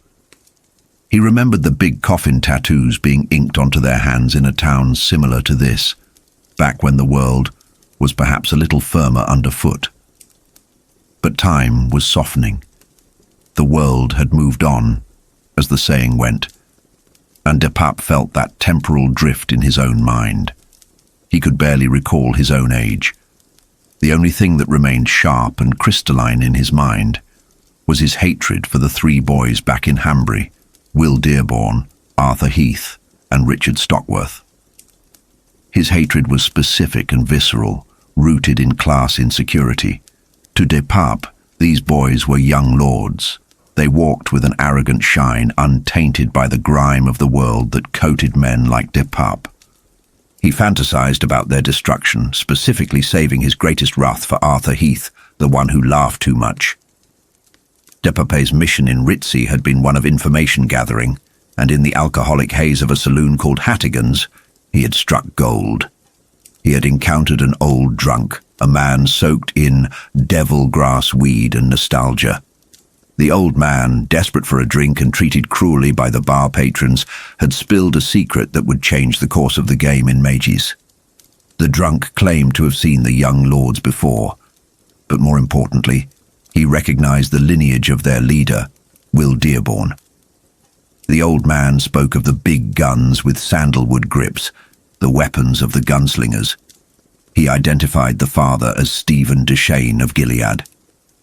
He remembered the big coffin tattoos being inked onto their hands in a town similar to this, back when the world was perhaps a little firmer underfoot. But time was softening. The world had moved on, as the saying went, and de Pape felt that temporal drift in his own mind. He could barely recall his own age. The only thing that remained sharp and crystalline in his mind was his hatred for the three boys back in Hambry, Will Dearborn, Arthur Heath, and Richard Stockworth. His hatred was specific and visceral, rooted in class insecurity. To de Pape, these boys were young lords. They walked with an arrogant shine, untainted by the grime of the world that coated men like de Pape. He fantasized about their destruction, specifically saving his greatest wrath for Arthur Heath, the one who laughed too much. De Pape's mission in Ritzy had been one of information gathering, and in the alcoholic haze of a saloon called Hattigan's, he had struck gold. He had encountered an old drunk, a man soaked in devil-grass weed and nostalgia. The old man, desperate for a drink and treated cruelly by the bar patrons, had spilled a secret that would change the course of the game in Mejis. The drunk claimed to have seen the young lords before, but more importantly, he recognized the lineage of their leader, Will Dearborn. The old man spoke of the big guns with sandalwood grips, the weapons of the gunslingers. He identified the father as Stephen Deshane of Gilead.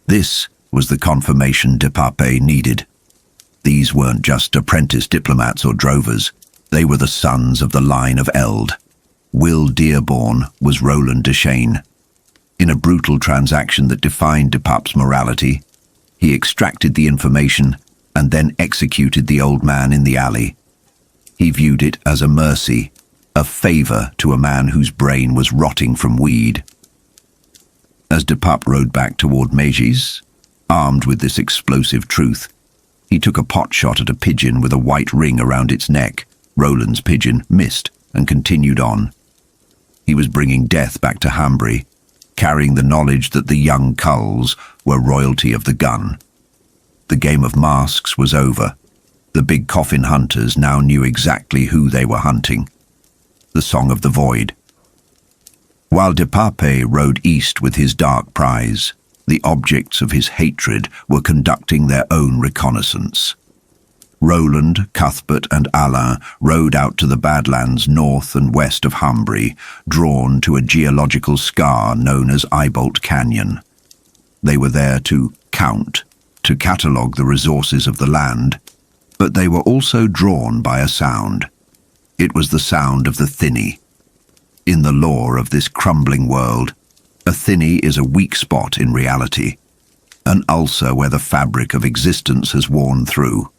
This was the confirmation de Pape needed. These weren't just apprentice diplomats or drovers. They were the sons of the line of Eld. Will Dearborn was Roland Deshane. In a brutal transaction that defined de Pape's morality, he extracted the information and then executed the old man in the alley. He viewed it as a mercy, a favor to a man whose brain was rotting from weed. As de Pape rode back toward Mejis, armed with this explosive truth, he took a pot shot at a pigeon with a white ring around its neck. Roland's pigeon missed and continued on. He was bringing death back to Hambry, carrying the knowledge that the young culls were royalty of the gun. The game of masks was over. The Big Coffin Hunters now knew exactly who they were hunting. The Song of the Void. While de Pape rode east with his dark prize, the objects of his hatred were conducting their own reconnaissance. Roland, Cuthbert, and Alain rode out to the badlands north and west of Hambry, drawn to a geological scar known as Eyebolt Canyon. They were there to count, to catalogue the resources of the land, but they were also drawn by a sound. It was the sound of the thinny. In the lore of this crumbling world, a thinny is a weak spot in reality, an ulcer where the fabric of existence has worn through.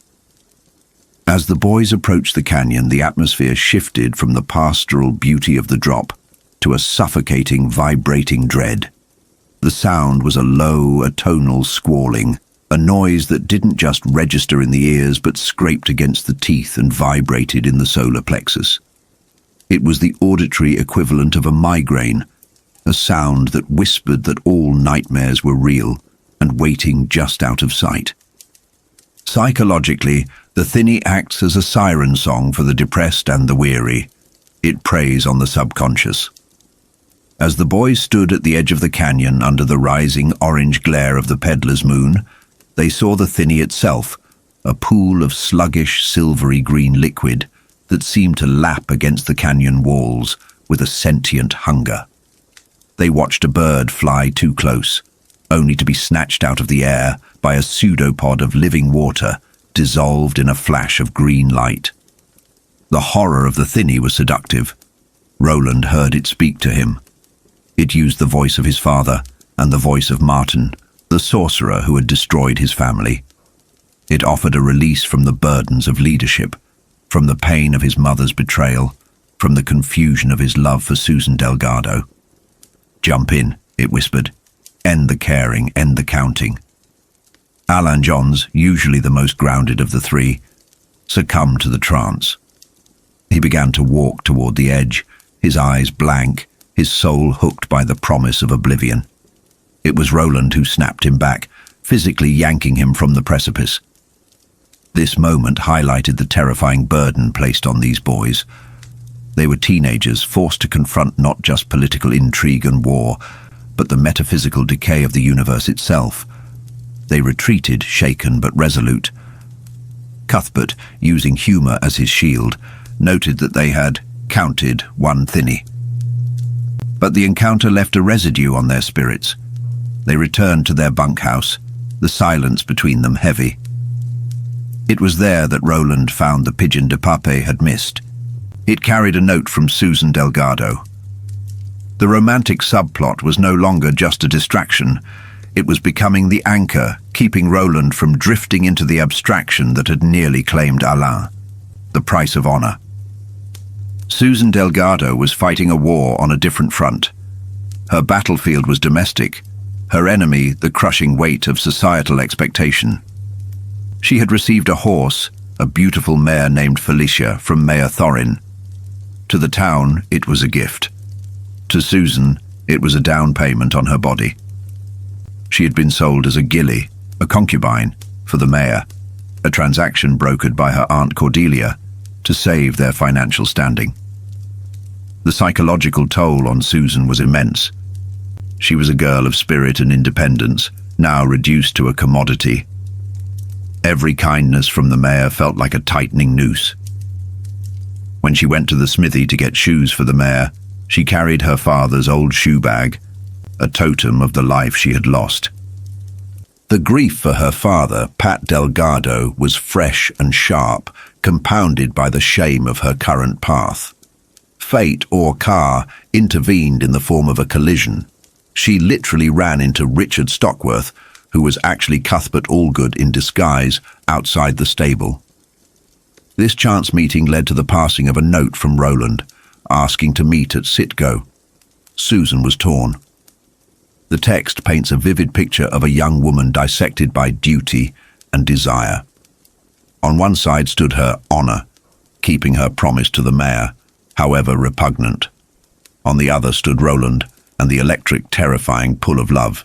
As the boys approached the canyon, the atmosphere shifted from the pastoral beauty of the drop to a suffocating, vibrating dread. The sound was a low, atonal squalling, a noise that didn't just register in the ears but scraped against the teeth and vibrated in the solar plexus. It was the auditory equivalent of a migraine, a sound that whispered that all nightmares were real and waiting just out of sight. Psychologically, the thinny acts as a siren song for the depressed and the weary. It preys on the subconscious. As the boys stood at the edge of the canyon under the rising orange glare of the peddler's moon, they saw the thinny itself, a pool of sluggish, silvery green liquid that seemed to lap against the canyon walls with a sentient hunger. They watched a bird fly too close, only to be snatched out of the air by a pseudopod of living water dissolved in a flash of green light. The horror of the thinny was seductive. Roland heard it speak to him. It used the voice of his father and the voice of Martin, the sorcerer who had destroyed his family. It offered a release from the burdens of leadership, from the pain of his mother's betrayal, from the confusion of his love for Susan Delgado. "Jump in," it whispered. "End the caring, end the counting." Alain Johns, usually the most grounded of the three, succumbed to the trance. He began to walk toward the edge, his eyes blank, his soul hooked by the promise of oblivion. It was Roland who snapped him back, physically yanking him from the precipice. This moment highlighted the terrifying burden placed on these boys. They were teenagers forced to confront not just political intrigue and war, but the metaphysical decay of the universe itself. They retreated, shaken but resolute. Cuthbert, using humor as his shield, noted that they had counted one thinny. But the encounter left a residue on their spirits. They returned to their bunkhouse, the silence between them heavy. It was there that Roland found the pigeon de Pape had missed. It carried a note from Susan Delgado. The romantic subplot was no longer just a distraction. It was becoming the anchor, keeping Roland from drifting into the abstraction that had nearly claimed Alain. The price of honor. Susan Delgado was fighting a war on a different front. Her battlefield was domestic, her enemy the crushing weight of societal expectation. She had received a horse, a beautiful mare named Felicia, from Mayor Thorin. To the town, it was a gift. To Susan, it was a down payment on her body. She had been sold as a gilly, a concubine, for the mayor, a transaction brokered by her Aunt Cordelia to save their financial standing. The psychological toll on Susan was immense. She was a girl of spirit and independence, now reduced to a commodity. Every kindness from the mayor felt like a tightening noose. When she went to the smithy to get shoes for the mayor, she carried her father's old shoe bag, a totem of the life she had lost. The grief for her father, Pat Delgado, was fresh and sharp, compounded by the shame of her current path. Fate, or Ka, intervened in the form of a collision. She literally ran into Richard Stockworth, who was actually Cuthbert Allgood in disguise, outside the stable. This chance meeting led to the passing of a note from Roland, asking to meet at Sitgo. Susan was torn. The text paints a vivid picture of a young woman dissected by duty and desire. On one side stood her honor, keeping her promise to the mayor, however repugnant. On the other stood Roland and the electric, terrifying pull of love.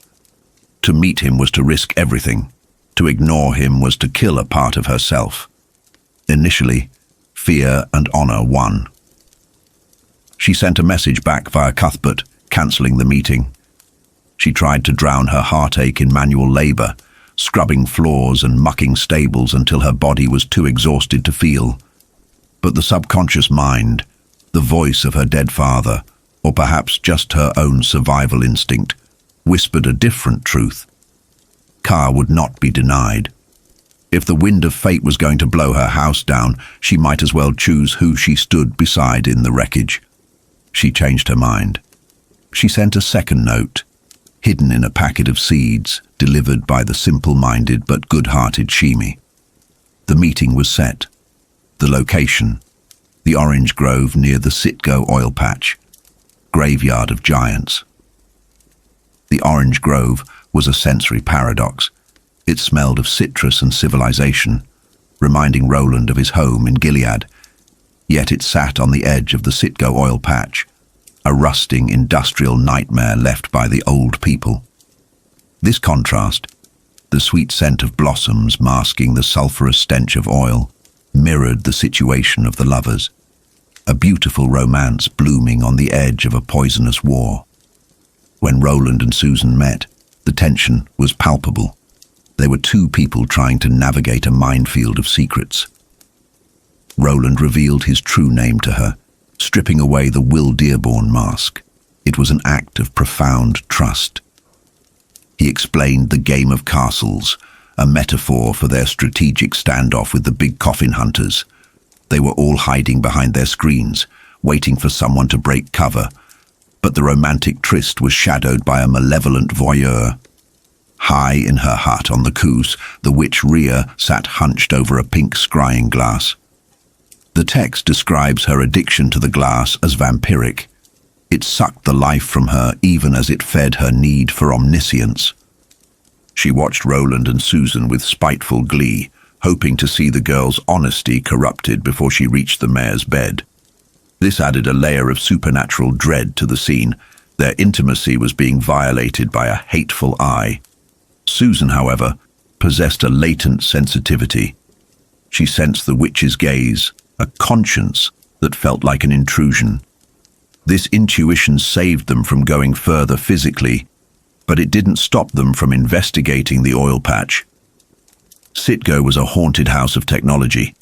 To meet him was to risk everything. To ignore him was to kill a part of herself. Initially, fear and honor won. She sent a message back via Cuthbert, cancelling the meeting. She tried to drown her heartache in manual labor, scrubbing floors and mucking stables until her body was too exhausted to feel. But the subconscious mind, the voice of her dead father, or perhaps just her own survival instinct, whispered a different truth. Ka would not be denied. If the wind of fate was going to blow her house down, she might as well choose who she stood beside in the wreckage. She changed her mind. She sent a second note, hidden in a packet of seeds, delivered by the simple-minded but good-hearted Shimi. The meeting was set. The location, the orange grove near the Sitgo oil patch, graveyard of giants. The orange grove was a sensory paradox. It smelled of citrus and civilization, reminding Roland of his home in Gilead. Yet it sat on the edge of the Sitgo oil patch, a rusting industrial nightmare left by the old people. This contrast, the sweet scent of blossoms masking the sulphurous stench of oil, mirrored the situation of the lovers. A beautiful romance blooming on the edge of a poisonous war. When Roland and Susan met, the tension was palpable. They were two people trying to navigate a minefield of secrets. Roland revealed his true name to her, stripping away the Will Dearborn mask. It was an act of profound trust. He explained the game of castles, a metaphor for their strategic standoff with the Big Coffin Hunters. They were all hiding behind their screens, waiting for someone to break cover, but the romantic tryst was shadowed by a malevolent voyeur. High in her hut on the coos, the witch Rhea sat hunched over a pink scrying glass. The text describes her addiction to the glass as vampiric. It sucked the life from her even as it fed her need for omniscience. She watched Roland and Susan with spiteful glee, hoping to see the girl's honesty corrupted before she reached the mayor's bed. This added a layer of supernatural dread to the scene. Their intimacy was being violated by a hateful eye. Susan, however, possessed a latent sensitivity. She sensed the witch's gaze, a conscience that felt like an intrusion. This intuition saved them from going further physically, but it didn't stop them from investigating the oil patch. Sitgo was a haunted house of technology.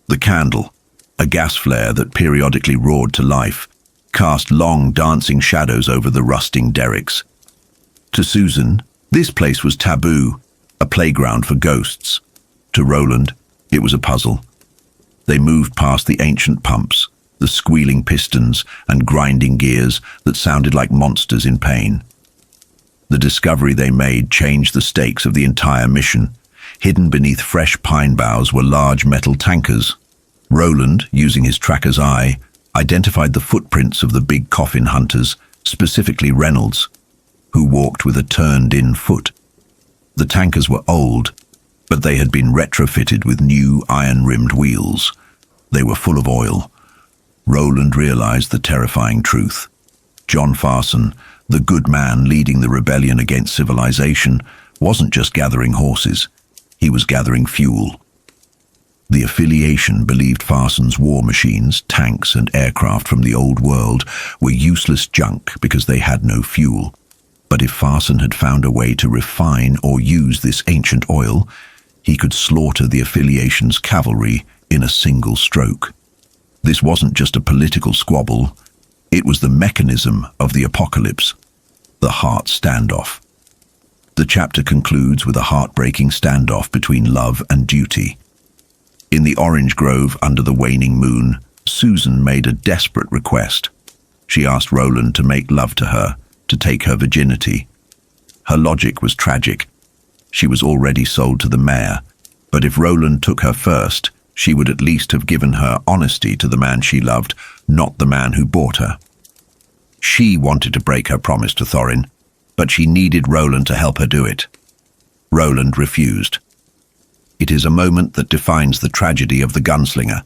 The candle, a gas flare that periodically roared to life, cast long dancing shadows over the rusting derricks. To Susan, this place was taboo, a playground for ghosts. To Roland, it was a puzzle. They moved past the ancient pumps, the squealing pistons and grinding gears that sounded like monsters in pain. The discovery they made changed the stakes of the entire mission. Hidden beneath fresh pine boughs were large metal tankers. Roland, using his tracker's eye, identified the footprints of the Big Coffin Hunters, specifically Reynolds, who walked with a turned-in foot. The tankers were old, but they had been retrofitted with new iron-rimmed wheels. They were full of oil. Roland realized the terrifying truth. John Farson, the good man leading the rebellion against civilization, wasn't just gathering horses. He was gathering fuel. The affiliation believed Farson's war machines, tanks and aircraft from the old world were useless junk because they had no fuel. But if Farson had found a way to refine or use this ancient oil, he could slaughter the affiliation's cavalry in a single stroke. This wasn't just a political squabble, it was the mechanism of the apocalypse, the heart standoff. The chapter concludes with a heartbreaking standoff between love and duty. In the orange grove under the waning moon, Susan made a desperate request. She asked Roland to make love to her, to take her virginity. Her logic was tragic. She was already sold to the mayor, but if Roland took her first, she would at least have given her honesty to the man she loved, not the man who bought her. She wanted to break her promise to Thorin, but she needed Roland to help her do it. Roland refused. It is a moment that defines the tragedy of the gunslinger.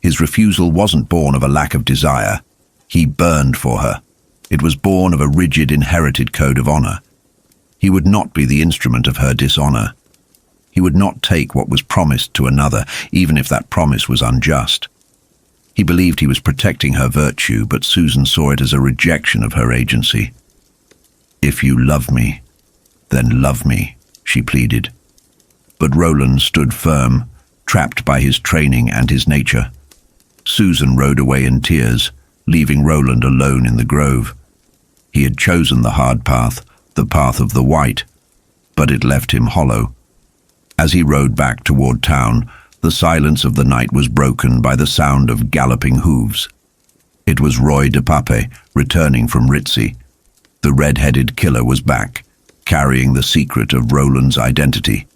His refusal wasn't born of a lack of desire. He burned for her. It was born of a rigid inherited code of honor. He would not be the instrument of her dishonor. He would not take what was promised to another, even if that promise was unjust. He believed he was protecting her virtue, but Susan saw it as a rejection of her agency. "If you love me, then love me," she pleaded. But Roland stood firm, trapped by his training and his nature. Susan rode away in tears, leaving Roland alone in the grove. He had chosen the hard path, the path of the white, but it left him hollow. As he rode back toward town, the silence of the night was broken by the sound of galloping hooves. It was Roy de Pape returning from Ritzy. The red-headed killer was back, carrying the secret of Roland's identity.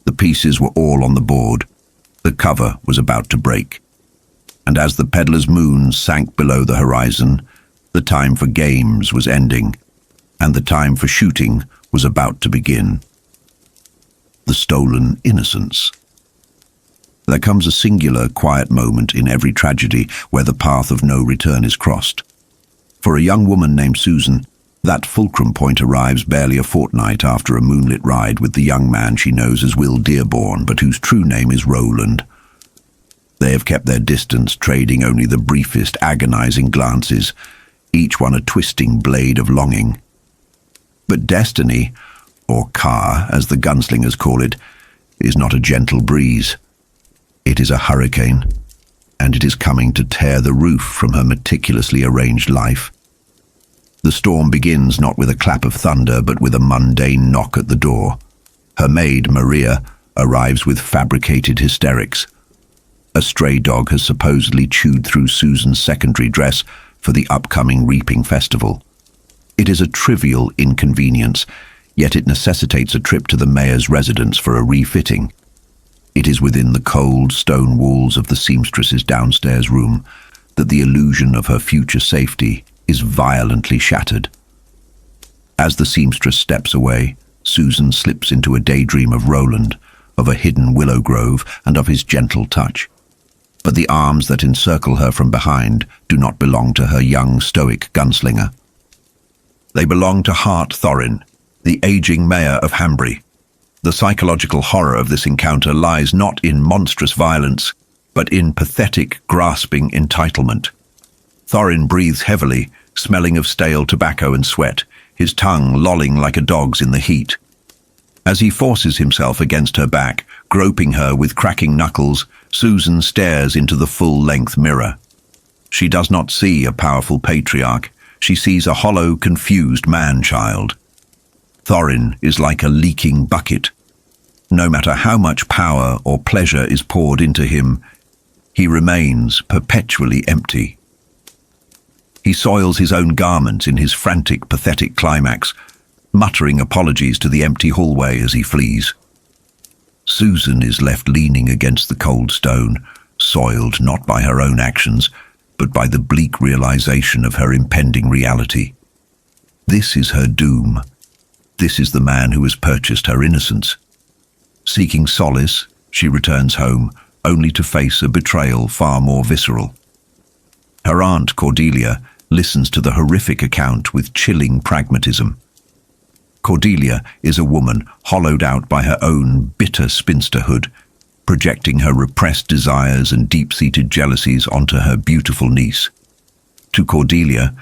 The pieces were all on the board. The cover was about to break. And as the peddler's moon sank below the horizon, the time for games was ending, and the time for shooting was about to begin. The stolen innocence. There comes a singular, quiet moment in every tragedy where the path of no return is crossed. For a young woman named Susan, that fulcrum point arrives barely a fortnight after a moonlit ride with the young man she knows as Will Dearborn, but whose true name is Roland. They have kept their distance, trading only the briefest, agonizing glances, each one a twisting blade of longing. But destiny, or Ka, as the gunslingers call it, is not a gentle breeze. It is a hurricane, and it is coming to tear the roof from her meticulously arranged life. The storm begins not with a clap of thunder, but with a mundane knock at the door. Her maid, Maria, arrives with fabricated hysterics. A stray dog has supposedly chewed through Susan's secondary dress for the upcoming reaping festival. It is a trivial inconvenience, yet it necessitates a trip to the mayor's residence for a refitting. It is within the cold stone walls of the seamstress's downstairs room that the illusion of her future safety is violently shattered. As the seamstress steps away, Susan slips into a daydream of Roland, of a hidden willow grove, and of his gentle touch. But the arms that encircle her from behind do not belong to her young, stoic gunslinger. They belong to Hart Thorin, the aging mayor of Hambry. The psychological horror of this encounter lies not in monstrous violence, but in pathetic, grasping entitlement. Thorin breathes heavily, smelling of stale tobacco and sweat, his tongue lolling like a dog's in the heat. As he forces himself against her back, groping her with cracking knuckles, Susan stares into the full-length mirror. She does not see a powerful patriarch. She sees a hollow, confused man-child. Thorin is like a leaking bucket. No matter how much power or pleasure is poured into him, He remains perpetually empty. He soils his own garments in his frantic, pathetic climax, muttering apologies to the empty hallway as he flees. Susan is left leaning against the cold stone, soiled not by her own actions, but by the bleak realization of her impending reality. This is her doom. This is the man who has purchased her innocence. Seeking solace, she returns home, only to face a betrayal far more visceral. Her aunt, Cordelia, listens to the horrific account with chilling pragmatism. Cordelia is a woman hollowed out by her own bitter spinsterhood, projecting her repressed desires and deep-seated jealousies onto her beautiful niece. To Cordelia,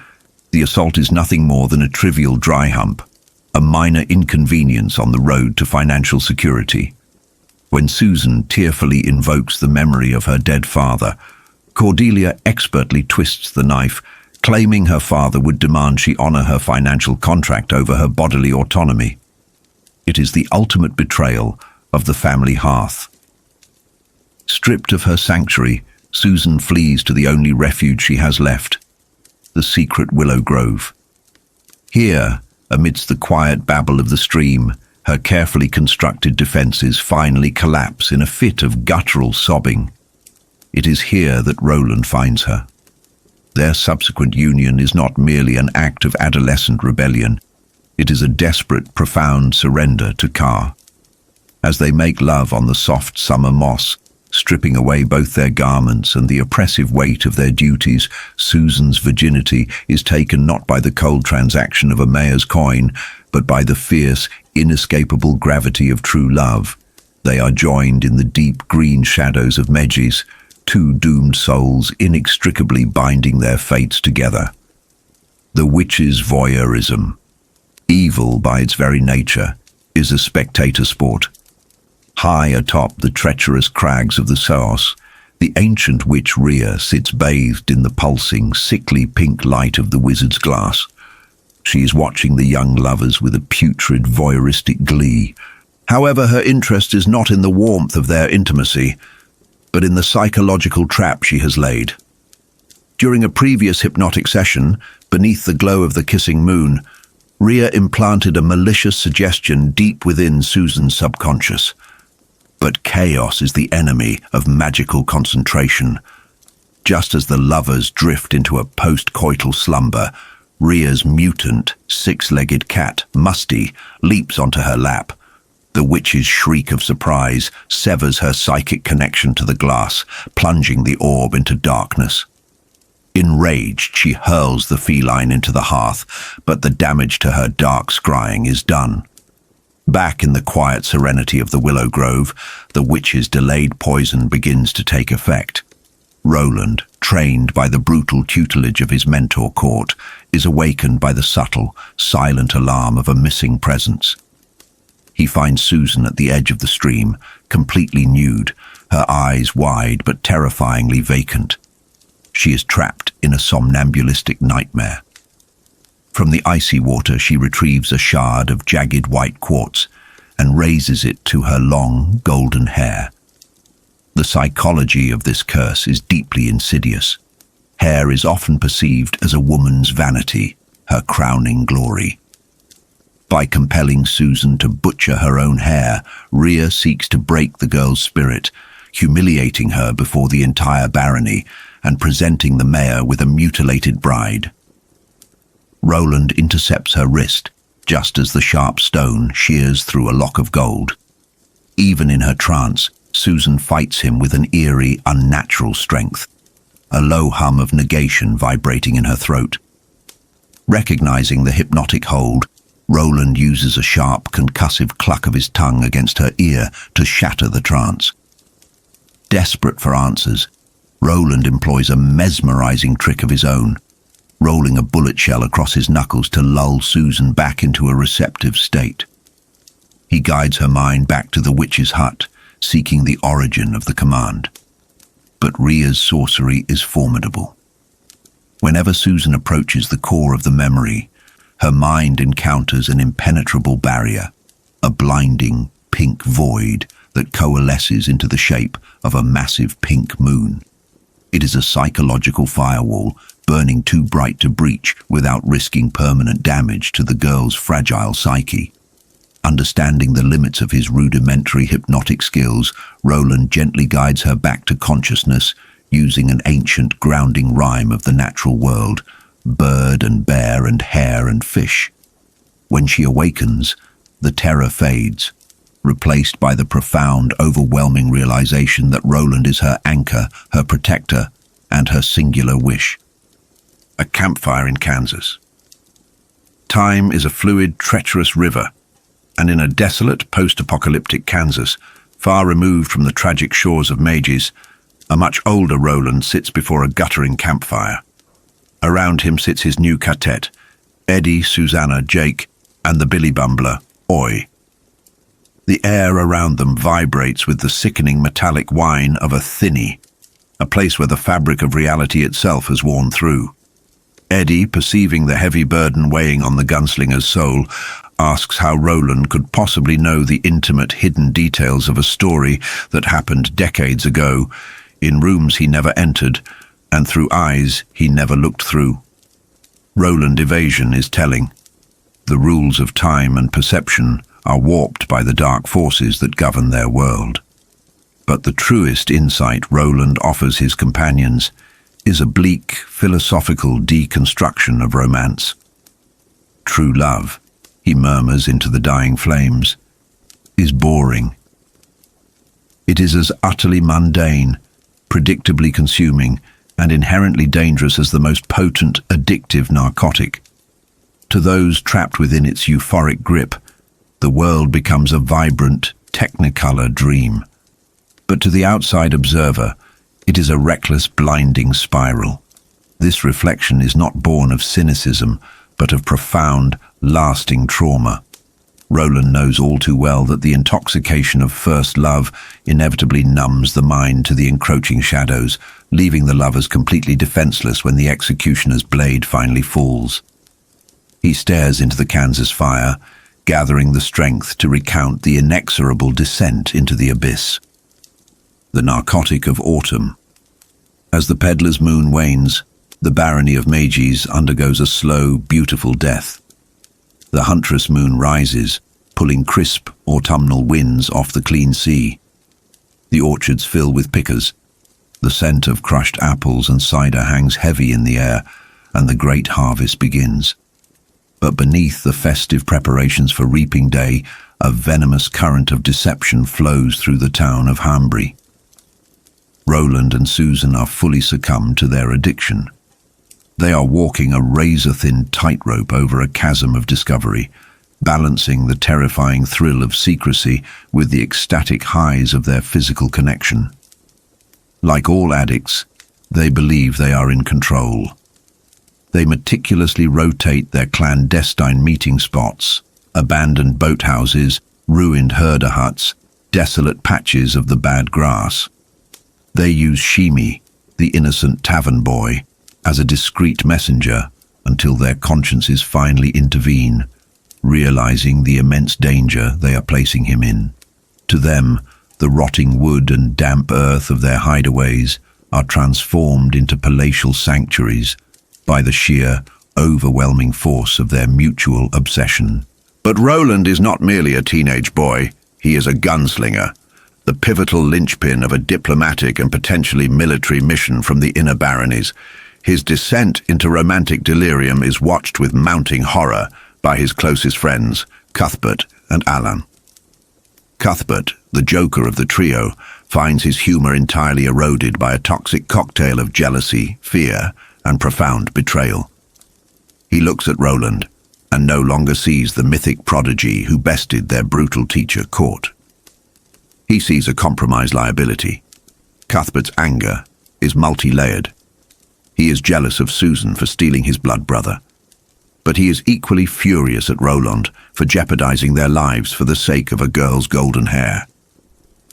the assault is nothing more than a trivial dry hump, a minor inconvenience on the road to financial security. When Susan tearfully invokes the memory of her dead father, Cordelia expertly twists the knife, claiming her father would demand she honor her financial contract over her bodily autonomy. It is the ultimate betrayal of the family hearth. Stripped of her sanctuary, Susan flees to the only refuge she has left, the secret willow grove. Here, amidst the quiet babble of the stream, her carefully constructed defenses finally collapse in a fit of guttural sobbing. It is here that Roland finds her. Their subsequent union is not merely an act of adolescent rebellion. It is a desperate, profound surrender to Ka. As they make love on the soft summer moss, stripping away both their garments and the oppressive weight of their duties, Susan's virginity is taken not by the cold transaction of a mayor's coin, but by the fierce, inescapable gravity of true love. They are joined in the deep green shadows of Mejis, two doomed souls inextricably binding their fates together. The witch's voyeurism, evil by its very nature, is a spectator sport. High atop the treacherous crags of the Saos, the ancient witch Rhea sits bathed in the pulsing, sickly pink light of the wizard's glass. She is watching the young lovers with a putrid, voyeuristic glee. However, her interest is not in the warmth of their intimacy, but in the psychological trap she has laid. During a previous hypnotic session, beneath the glow of the kissing moon, Rhea implanted a malicious suggestion deep within Susan's subconscious. But chaos is the enemy of magical concentration. Just as the lovers drift into a post-coital slumber, Rhea's mutant, six-legged cat, Musty, leaps onto her lap. The witch's shriek of surprise severs her psychic connection to the glass, plunging the orb into darkness. Enraged, she hurls the feline into the hearth, but the damage to her dark scrying is done. Back in the quiet serenity of the willow grove, the witch's delayed poison begins to take effect. Roland, trained by the brutal tutelage of his mentor court, is awakened by the subtle, silent alarm of a missing presence. He finds Susan at the edge of the stream, completely nude, her eyes wide but terrifyingly vacant. She is trapped in a somnambulistic nightmare. From the icy water, she retrieves a shard of jagged white quartz and raises it to her long, golden hair. The psychology of this curse is deeply insidious. Hair is often perceived as a woman's vanity, her crowning glory. By compelling Susan to butcher her own hair, Rhea seeks to break the girl's spirit, humiliating her before the entire barony and presenting the mayor with a mutilated bride. Roland intercepts her wrist, just as the sharp stone shears through a lock of gold. Even in her trance, Susan fights him with an eerie, unnatural strength, a low hum of negation vibrating in her throat. Recognizing the hypnotic hold, Roland uses a sharp, concussive cluck of his tongue against her ear to shatter the trance. Desperate for answers, Roland employs a mesmerizing trick of his own, rolling a bullet shell across his knuckles to lull Susan back into a receptive state. He guides her mind back to the witch's hut, seeking the origin of the command. But Rhea's sorcery is formidable. Whenever Susan approaches the core of the memory, her mind encounters an impenetrable barrier, a blinding pink void that coalesces into the shape of a massive pink moon. It is a psychological firewall, burning too bright to breach without risking permanent damage to the girl's fragile psyche. Understanding the limits of his rudimentary hypnotic skills, Roland gently guides her back to consciousness, using an ancient grounding rhyme of the natural world: bird and bear and hare and fish. When she awakens, the terror fades, replaced by the profound, overwhelming realization that Roland is her anchor, her protector, and her singular wish. A campfire in Kansas. Time is a fluid, treacherous river, and in a desolate, post-apocalyptic Kansas, far removed from the tragic shores of Mejis, a much older Roland sits before a guttering campfire. Around him sits his new Ka-tet, Eddie, Susanna, Jake, and the Billy Bumbler, Oi. The air around them vibrates with the sickening metallic whine of a thinny, a place where the fabric of reality itself has worn through. Eddie, perceiving the heavy burden weighing on the gunslinger's soul, asks how Roland could possibly know the intimate, hidden details of a story that happened decades ago, in rooms he never entered, and through eyes he never looked through. Roland evasion is telling. The rules of time and perception are warped by the dark forces that govern their world. But the truest insight Roland offers his companions is a bleak, philosophical deconstruction of romance. True love, he murmurs into the dying flames, is boring. It is as utterly mundane, predictably consuming, and inherently dangerous as the most potent, addictive narcotic. To those trapped within its euphoric grip, the world becomes a vibrant, technicolor dream. But to the outside observer, it is a reckless, blinding spiral. This reflection is not born of cynicism, but of profound, lasting trauma. Roland knows all too well that the intoxication of first love inevitably numbs the mind to the encroaching shadows, leaving the lovers completely defenseless when the executioner's blade finally falls. He stares into the Kansas fire, gathering the strength to recount the inexorable descent into the abyss. The narcotic of autumn. As the peddler's moon wanes, the barony of Mejis undergoes a slow, beautiful death. The huntress moon rises, pulling crisp, autumnal winds off the clean sea. The orchards fill with pickers. The scent of crushed apples and cider hangs heavy in the air, and the great harvest begins. But beneath the festive preparations for reaping day, a venomous current of deception flows through the town of Hambry. Roland and Susan are fully succumbed to their addiction. They are walking a razor-thin tightrope over a chasm of discovery, balancing the terrifying thrill of secrecy with the ecstatic highs of their physical connection. Like all addicts, they believe they are in control. They meticulously rotate their clandestine meeting spots, abandoned boathouses, ruined herder huts, desolate patches of the bad grass. They use Shimi, the innocent tavern boy, as a discreet messenger until their consciences finally intervene, realizing the immense danger they are placing him in. To them, the rotting wood and damp earth of their hideaways are transformed into palatial sanctuaries by the sheer, overwhelming force of their mutual obsession. But Roland is not merely a teenage boy, he is a gunslinger, the pivotal linchpin of a diplomatic and potentially military mission from the inner baronies. His descent into romantic delirium is watched with mounting horror by his closest friends, Cuthbert and Alain. Cuthbert, the joker of the trio, finds his humor entirely eroded by a toxic cocktail of jealousy, fear, and profound betrayal. He looks at Roland and no longer sees the mythic prodigy who bested their brutal teacher caught. He sees a compromised liability. Cuthbert's anger is multi-layered. He is jealous of Susan for stealing his blood brother, but he is equally furious at Roland for jeopardizing their lives for the sake of a girl's golden hair.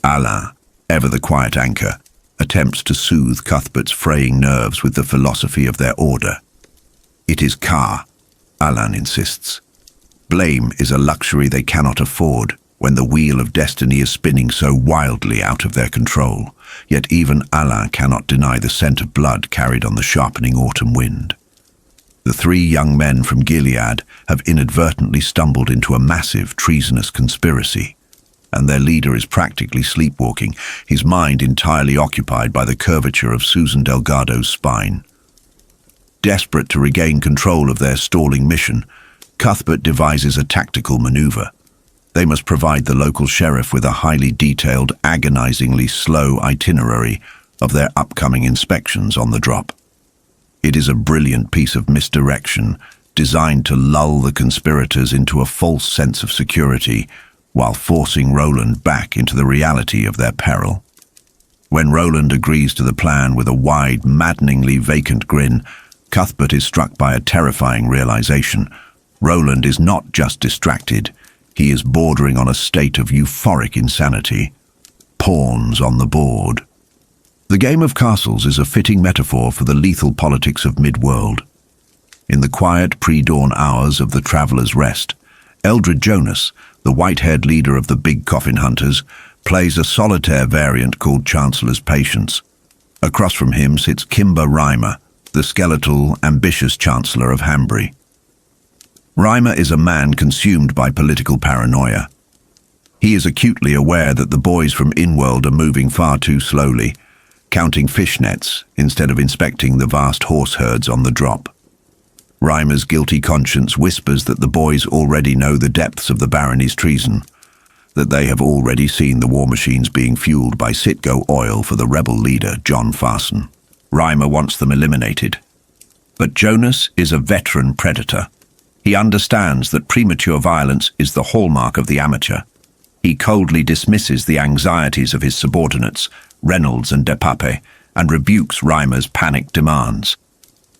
Alain, ever the quiet anchor, attempts to soothe Cuthbert's fraying nerves with the philosophy of their order. It is Ka, Alain insists. Blame is a luxury they cannot afford when the wheel of destiny is spinning so wildly out of their control. yet even Alain cannot deny the scent of blood carried on the sharpening autumn wind. The three young men from Gilead have inadvertently stumbled into a massive, treasonous conspiracy, and their leader is practically sleepwalking, his mind entirely occupied by the curvature of Susan Delgado's spine. Desperate to regain control of their stalling mission, Cuthbert devises a tactical maneuver. They must provide the local sheriff with a highly detailed, agonizingly slow itinerary of their upcoming inspections on the drop. It is a brilliant piece of misdirection, designed to lull the conspirators into a false sense of security, while forcing Roland back into the reality of their peril. When Roland agrees to the plan with a wide, maddeningly vacant grin, Cuthbert is struck by a terrifying realization. Roland is not just distracted, he is bordering on a state of euphoric insanity. Pawns on the board. The game of castles is a fitting metaphor for the lethal politics of mid-world. In the quiet pre-dawn hours of the Traveller's Rest, Eldred Jonas, the white-haired leader of the Big Coffin Hunters, plays a solitaire variant called Chancellor's Patience. Across from him sits Kimber Reimer, the skeletal, ambitious Chancellor of Hambry. Reimer is a man consumed by political paranoia. He is acutely aware that the boys from Inworld are moving far too slowly, counting fishnets instead of inspecting the vast horse herds on the drop. Reimer's guilty conscience whispers that the boys already know the depths of the barony's treason, that they have already seen the war machines being fueled by Citgo oil for the rebel leader, John Farson. Reimer wants them eliminated. But Jonas is a veteran predator. He understands that premature violence is the hallmark of the amateur. He coldly dismisses the anxieties of his subordinates, Reynolds and Depape, and rebukes Reimer's panicked demands.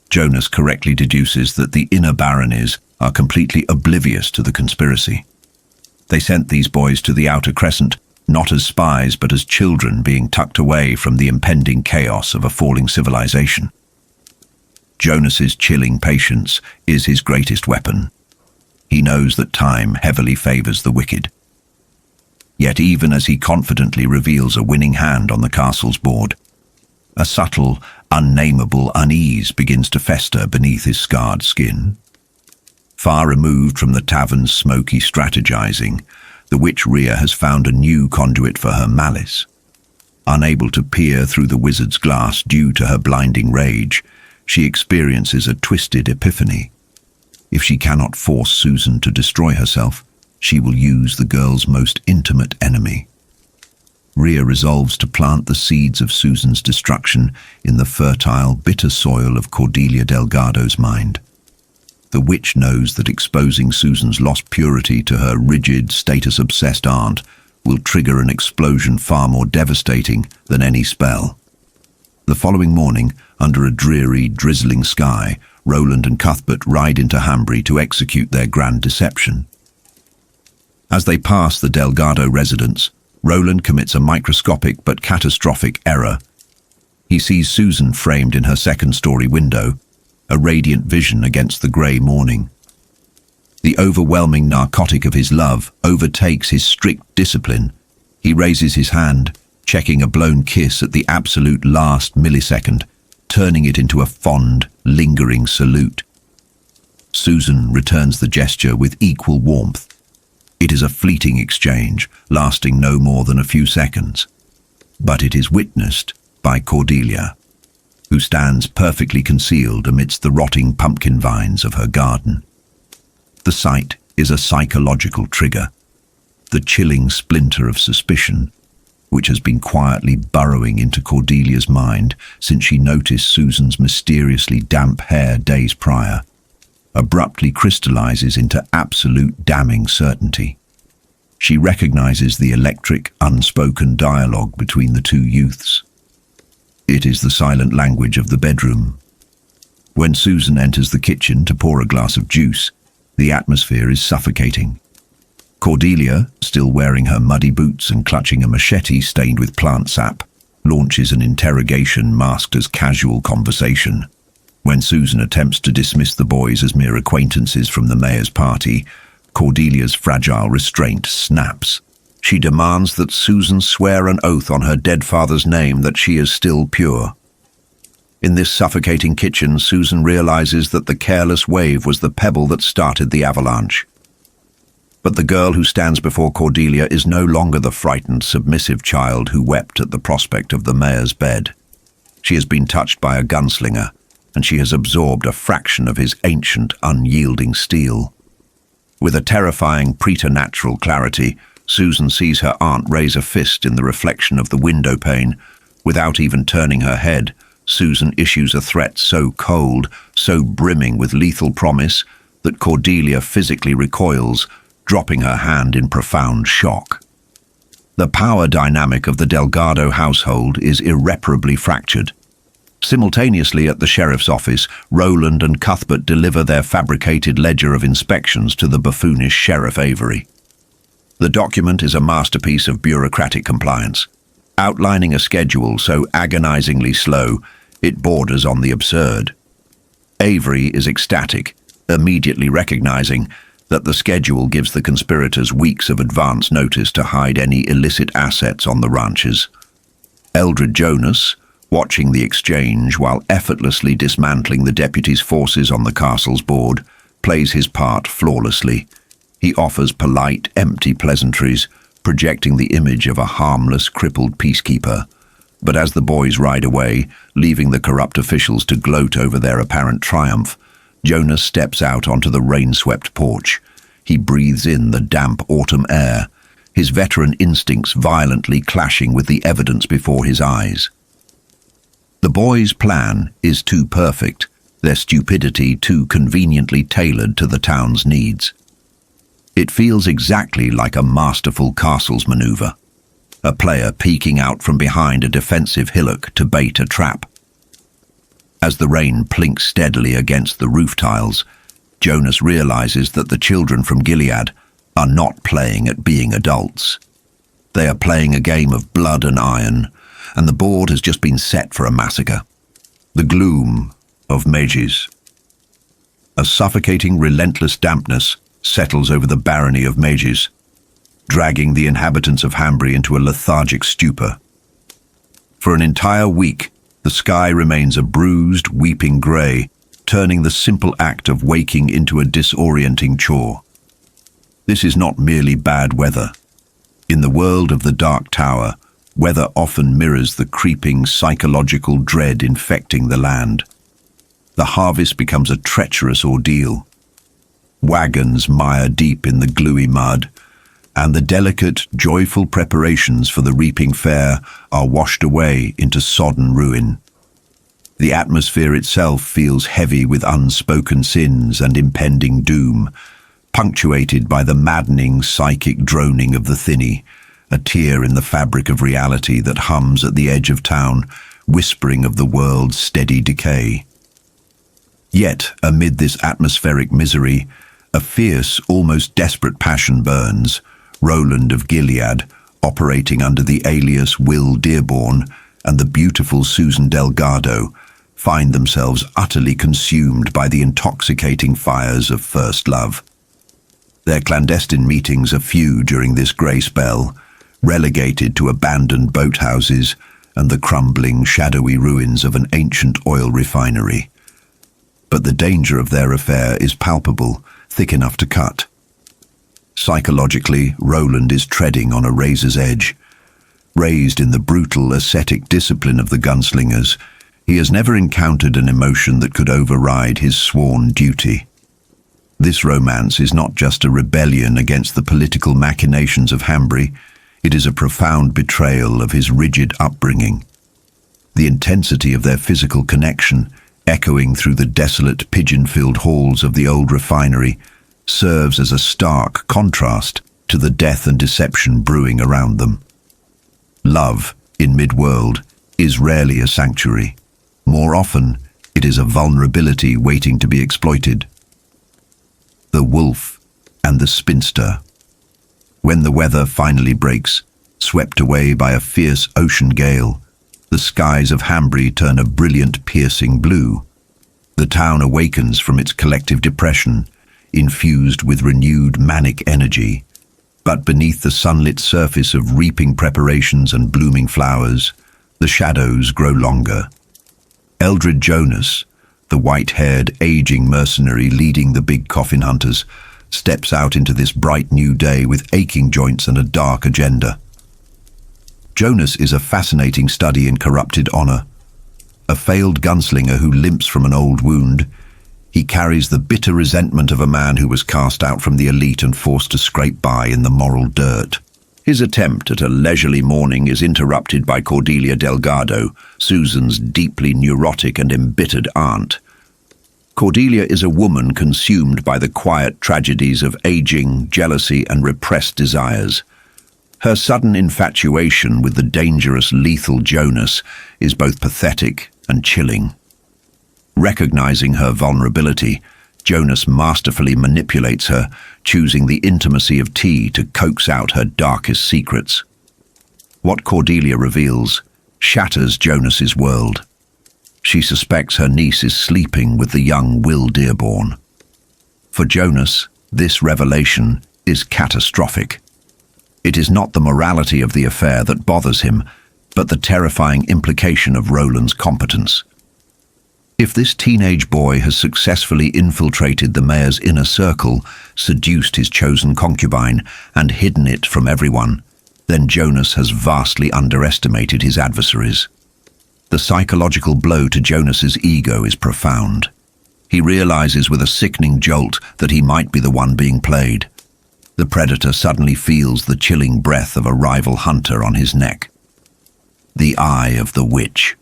Jonas correctly deduces that the inner baronies are completely oblivious to the conspiracy. They sent these boys to the Outer Crescent, not as spies but as children being tucked away from the impending chaos of a falling civilization. Jonas's chilling patience is his greatest weapon. He knows that time heavily favors the wicked. Yet even as he confidently reveals a winning hand on the castle's board, a subtle, unnameable unease begins to fester beneath his scarred skin. Far removed from the tavern's smoky strategizing, the witch Rhea has found a new conduit for her malice. Unable to peer through the wizard's glass due to her blinding rage, she experiences a twisted epiphany. If she cannot force Susan to destroy herself, she will use the girl's most intimate enemy. Rhea resolves to plant the seeds of Susan's destruction in the fertile, bitter soil of Cordelia Delgado's mind. The witch knows that exposing Susan's lost purity to her rigid, status-obsessed aunt will trigger an explosion far more devastating than any spell. The following morning, under a dreary, drizzling sky, Roland and Cuthbert ride into Hambry to execute their grand deception. As they pass the Delgado residence, Roland commits a microscopic but catastrophic error. He sees Susan framed in her second-story window, a radiant vision against the grey morning. The overwhelming narcotic of his love overtakes his strict discipline. He raises his hand, checking a blown kiss at the absolute last millisecond, turning it into a fond, lingering salute. Susan returns the gesture with equal warmth. It is a fleeting exchange, lasting no more than a few seconds. But it is witnessed by Cordelia, who stands perfectly concealed amidst the rotting pumpkin vines of her garden. The sight is a psychological trigger, the chilling splinter of suspicion, which has been quietly burrowing into Cordelia's mind since she noticed Susan's mysteriously damp hair days prior, abruptly crystallizes into absolute damning certainty. She recognizes the electric, unspoken dialogue between the two youths. It is the silent language of the bedroom. When Susan enters the kitchen to pour a glass of juice, the atmosphere is suffocating. Cordelia, still wearing her muddy boots and clutching a machete stained with plant sap, launches an interrogation masked as casual conversation. When Susan attempts to dismiss the boys as mere acquaintances from the mayor's party, Cordelia's fragile restraint snaps. She demands that Susan swear an oath on her dead father's name that she is still pure. In this suffocating kitchen, Susan realizes that the careless wave was the pebble that started the avalanche. But the girl who stands before Cordelia is no longer the frightened, submissive child who wept at the prospect of the mayor's bed. She has been touched by a gunslinger, and she has absorbed a fraction of his ancient, unyielding steel. With a terrifying preternatural clarity, Susan sees her aunt raise a fist in the reflection of the window pane. Without even turning her head, Susan issues a threat so cold, so brimming with lethal promise, that Cordelia physically recoils, dropping her hand in profound shock. The power dynamic of the Delgado household is irreparably fractured. Simultaneously at the sheriff's office, Roland and Cuthbert deliver their fabricated ledger of inspections to the buffoonish Sheriff Avery. The document is a masterpiece of bureaucratic compliance, outlining a schedule so agonizingly slow it borders on the absurd. Avery is ecstatic, immediately recognizing that the schedule gives the conspirators weeks of advance notice to hide any illicit assets on the ranches. Eldred Jonas, watching the exchange while effortlessly dismantling the deputy's forces on the castle's board, plays his part flawlessly. He offers polite, empty pleasantries, projecting the image of a harmless, crippled peacekeeper. But as the boys ride away, leaving the corrupt officials to gloat over their apparent triumph, Jonas steps out onto the rain-swept porch. He breathes in the damp autumn air, his veteran instincts violently clashing with the evidence before his eyes. The boys' plan is too perfect, their stupidity too conveniently tailored to the town's needs. It feels exactly like a masterful castle's maneuver, a player peeking out from behind a defensive hillock to bait a trap. As the rain plinks steadily against the roof tiles, Jonas realizes that the children from Gilead are not playing at being adults. They are playing a game of blood and iron, and the board has just been set for a massacre. The gloom of Mejis. A suffocating, relentless dampness settles over the barony of Mejis, dragging the inhabitants of Hambry into a lethargic stupor. For an entire week, the sky remains a bruised, weeping grey, turning the simple act of waking into a disorienting chore. This is not merely bad weather. In the world of the Dark Tower, weather often mirrors the creeping psychological dread infecting the land. The harvest becomes a treacherous ordeal. Wagons mire deep in the gluey mud, and the delicate, joyful preparations for the reaping fair are washed away into sodden ruin. The atmosphere itself feels heavy with unspoken sins and impending doom, punctuated by the maddening psychic droning of the thinny, a tear in the fabric of reality that hums at the edge of town, whispering of the world's steady decay. Yet, amid this atmospheric misery, a fierce, almost desperate passion burns. Roland of Gilead, operating under the alias Will Dearborn, and the beautiful Susan Delgado, find themselves utterly consumed by the intoxicating fires of first love. Their clandestine meetings are few during this grey spell, relegated to abandoned boathouses and the crumbling, shadowy ruins of an ancient oil refinery. But the danger of their affair is palpable, thick enough to cut. Psychologically, Roland is treading on a razor's edge. Raised in the brutal, ascetic discipline of the gunslingers, he has never encountered an emotion that could override his sworn duty. This romance is not just a rebellion against the political machinations of Hambry, it is a profound betrayal of his rigid upbringing. The intensity of their physical connection, echoing through the desolate, pigeon-filled halls of the old refinery, serves as a stark contrast to the death and deception brewing around them. Love, in mid-world, is rarely a sanctuary. More often, it is a vulnerability waiting to be exploited. The wolf and the spinster. When the weather finally breaks, swept away by a fierce ocean gale, the skies of Hambry turn a brilliant, piercing blue. The town awakens from its collective depression, infused with renewed manic energy. But beneath the sunlit surface of reaping preparations and blooming flowers, the shadows grow longer. Eldred Jonas, the white-haired, aging mercenary leading the Big Coffin Hunters, steps out into this bright new day with aching joints and a dark agenda. Jonas is a fascinating study in corrupted honor. A failed gunslinger who limps from an old wound, he carries the bitter resentment of a man who was cast out from the elite and forced to scrape by in the moral dirt. His attempt at a leisurely morning is interrupted by Cordelia Delgado, Susan's deeply neurotic and embittered aunt. Cordelia is a woman consumed by the quiet tragedies of aging, jealousy, and repressed desires. Her sudden infatuation with the dangerous, lethal Jonas is both pathetic and chilling. Recognizing her vulnerability, Jonas masterfully manipulates her, choosing the intimacy of tea to coax out her darkest secrets. What Cordelia reveals shatters Jonas's world. She suspects her niece is sleeping with the young Will Dearborn. For Jonas, this revelation is catastrophic. It is not the morality of the affair that bothers him, but the terrifying implication of Roland's competence. If this teenage boy has successfully infiltrated the mayor's inner circle, seduced his chosen concubine, and hidden it from everyone, then Jonas has vastly underestimated his adversaries. The psychological blow to Jonas's ego is profound. He realizes with a sickening jolt that he might be the one being played. The predator suddenly feels the chilling breath of a rival hunter on his neck. The Eye of the Witch.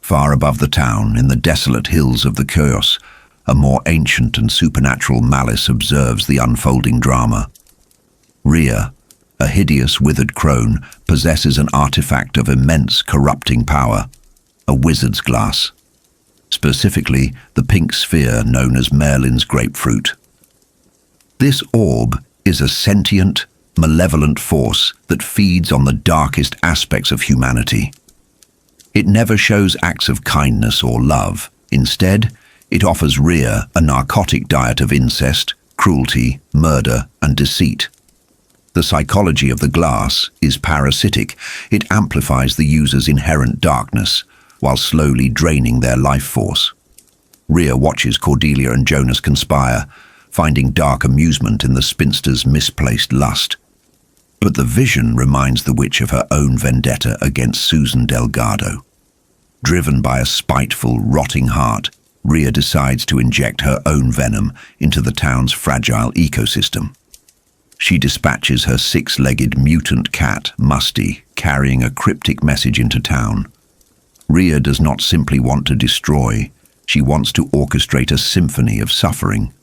Far above the town, in the desolate hills of the Chaos, a more ancient and supernatural malice observes the unfolding drama. Rhea, a hideous withered crone, possesses an artifact of immense corrupting power, a wizard's glass. Specifically, the pink sphere known as Maerlyn's grapefruit. This orb is a sentient, malevolent force that feeds on the darkest aspects of humanity. It never shows acts of kindness or love. Instead, it offers Rhea a narcotic diet of incest, cruelty, murder, and deceit. The psychology of the glass is parasitic. It amplifies the user's inherent darkness, while slowly draining their life force. Rhea watches Cordelia and Jonas conspire, finding dark amusement in the spinster's misplaced lust. But the vision reminds the witch of her own vendetta against Susan Delgado. Driven by a spiteful, rotting heart, Rhea decides to inject her own venom into the town's fragile ecosystem. She dispatches her six-legged mutant cat, Musty, carrying a cryptic message into town. Rhea does not simply want to destroy, she wants to orchestrate a symphony of suffering.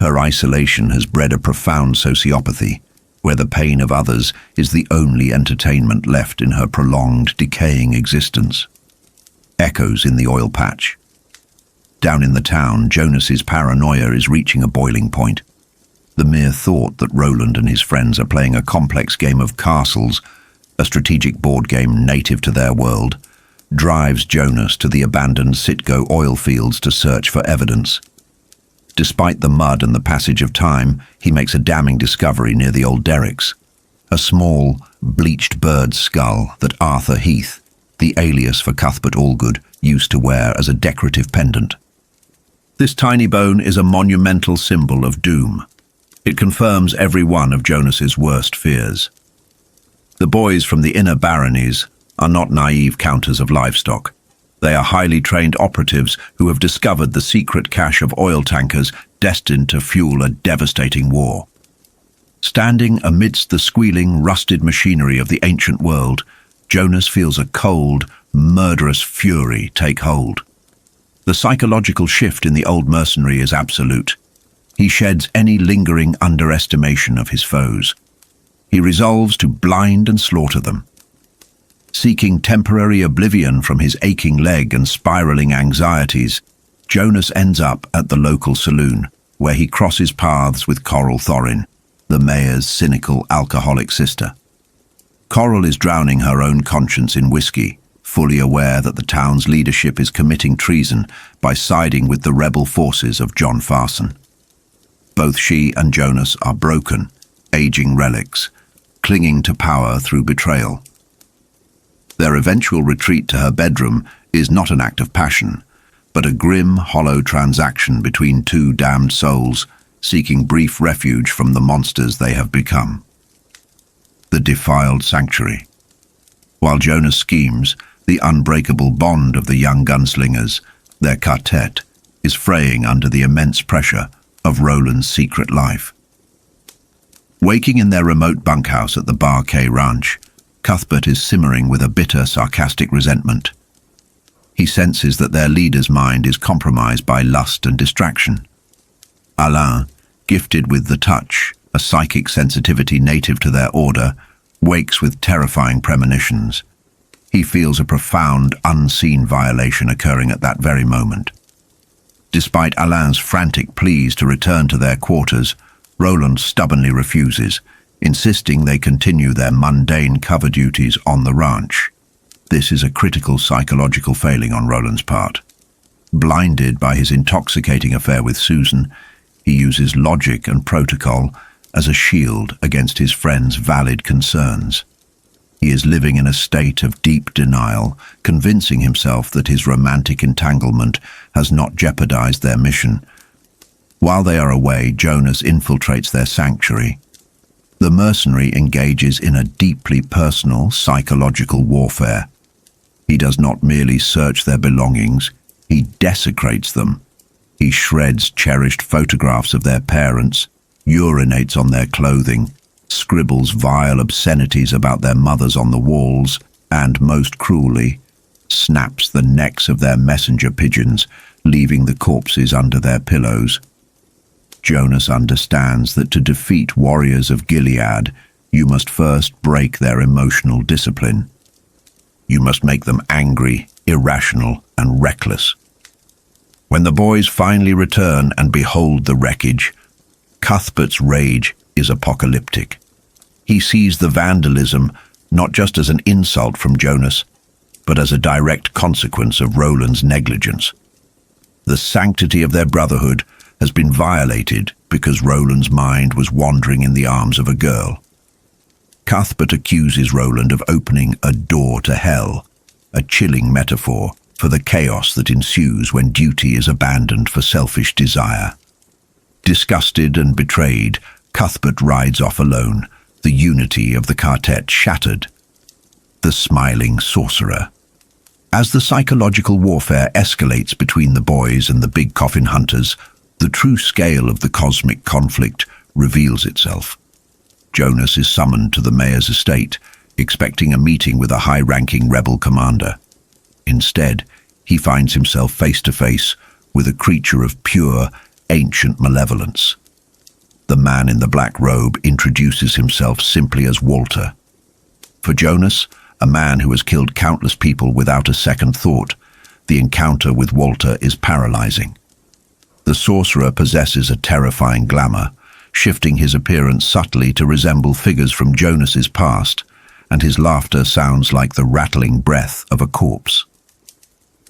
Her isolation has bred a profound sociopathy, where the pain of others is the only entertainment left in her prolonged, decaying existence. Echoes in the oil patch. Down in the town, Jonas's paranoia is reaching a boiling point. The mere thought that Roland and his friends are playing a complex game of castles, a strategic board game native to their world, drives Jonas to the abandoned Citgo oil fields to search for evidence. Despite the mud and the passage of time, he makes a damning discovery near the old derricks. A small, bleached bird's skull that Arthur Heath, the alias for Cuthbert Allgood, used to wear as a decorative pendant. This tiny bone is a monumental symbol of doom. It confirms every one of Jonas's worst fears. The boys from the inner baronies are not naive counters of livestock. They are highly trained operatives who have discovered the secret cache of oil tankers destined to fuel a devastating war. Standing amidst the squealing, rusted machinery of the ancient world, Jonas feels a cold, murderous fury take hold. The psychological shift in the old mercenary is absolute. He sheds any lingering underestimation of his foes. He resolves to blind and slaughter them. Seeking temporary oblivion from his aching leg and spiraling anxieties, Jonas ends up at the local saloon, where he crosses paths with Coral Thorin, the mayor's cynical alcoholic sister. Coral is drowning her own conscience in whiskey, fully aware that the town's leadership is committing treason by siding with the rebel forces of John Farson. Both she and Jonas are broken, aging relics, clinging to power through betrayal. Their eventual retreat to her bedroom is not an act of passion, but a grim, hollow transaction between two damned souls seeking brief refuge from the monsters they have become. The defiled sanctuary. While Jonas schemes, the unbreakable bond of the young gunslingers, their Ka-tet, is fraying under the immense pressure of Roland's secret life. Waking in their remote bunkhouse at the Barony ranch, Cuthbert is simmering with a bitter, sarcastic resentment. He senses that their leader's mind is compromised by lust and distraction. Alain, gifted with the touch, a psychic sensitivity native to their order, wakes with terrifying premonitions. He feels a profound, unseen violation occurring at that very moment. Despite Alain's frantic pleas to return to their quarters, Roland stubbornly refuses, insisting they continue their mundane cover duties on the ranch. This is a critical psychological failing on Roland's part. Blinded by his intoxicating affair with Susan, he uses logic and protocol as a shield against his friend's valid concerns. He is living in a state of deep denial, convincing himself that his romantic entanglement has not jeopardized their mission. While they are away, Jonas infiltrates their sanctuary. The mercenary engages in a deeply personal, psychological warfare. He does not merely search their belongings, he desecrates them. He shreds cherished photographs of their parents, urinates on their clothing, scribbles vile obscenities about their mothers on the walls, and, most cruelly, snaps the necks of their messenger pigeons, leaving the corpses under their pillows. Jonas understands that to defeat warriors of Gilead, you must first break their emotional discipline. You must make them angry, irrational, and reckless. When the boys finally return and behold the wreckage, Cuthbert's rage is apocalyptic. He sees the vandalism not just as an insult from Jonas, but as a direct consequence of Roland's negligence. The sanctity of their brotherhood has been violated because Roland's mind was wandering in the arms of a girl. Cuthbert accuses Roland of opening a door to hell, a chilling metaphor for the chaos that ensues when duty is abandoned for selfish desire. Disgusted and betrayed, Cuthbert rides off alone, the unity of the Ka-tet shattered. The smiling sorcerer. As the psychological warfare escalates between the boys and the Big Coffin Hunters, the true scale of the cosmic conflict reveals itself. Jonas is summoned to the mayor's estate, expecting a meeting with a high-ranking rebel commander. Instead, he finds himself face-to-face with a creature of pure, ancient malevolence. The man in the black robe introduces himself simply as Walter. For Jonas, a man who has killed countless people without a second thought, the encounter with Walter is paralyzing. The sorcerer possesses a terrifying glamour, shifting his appearance subtly to resemble figures from Jonas's past, and his laughter sounds like the rattling breath of a corpse.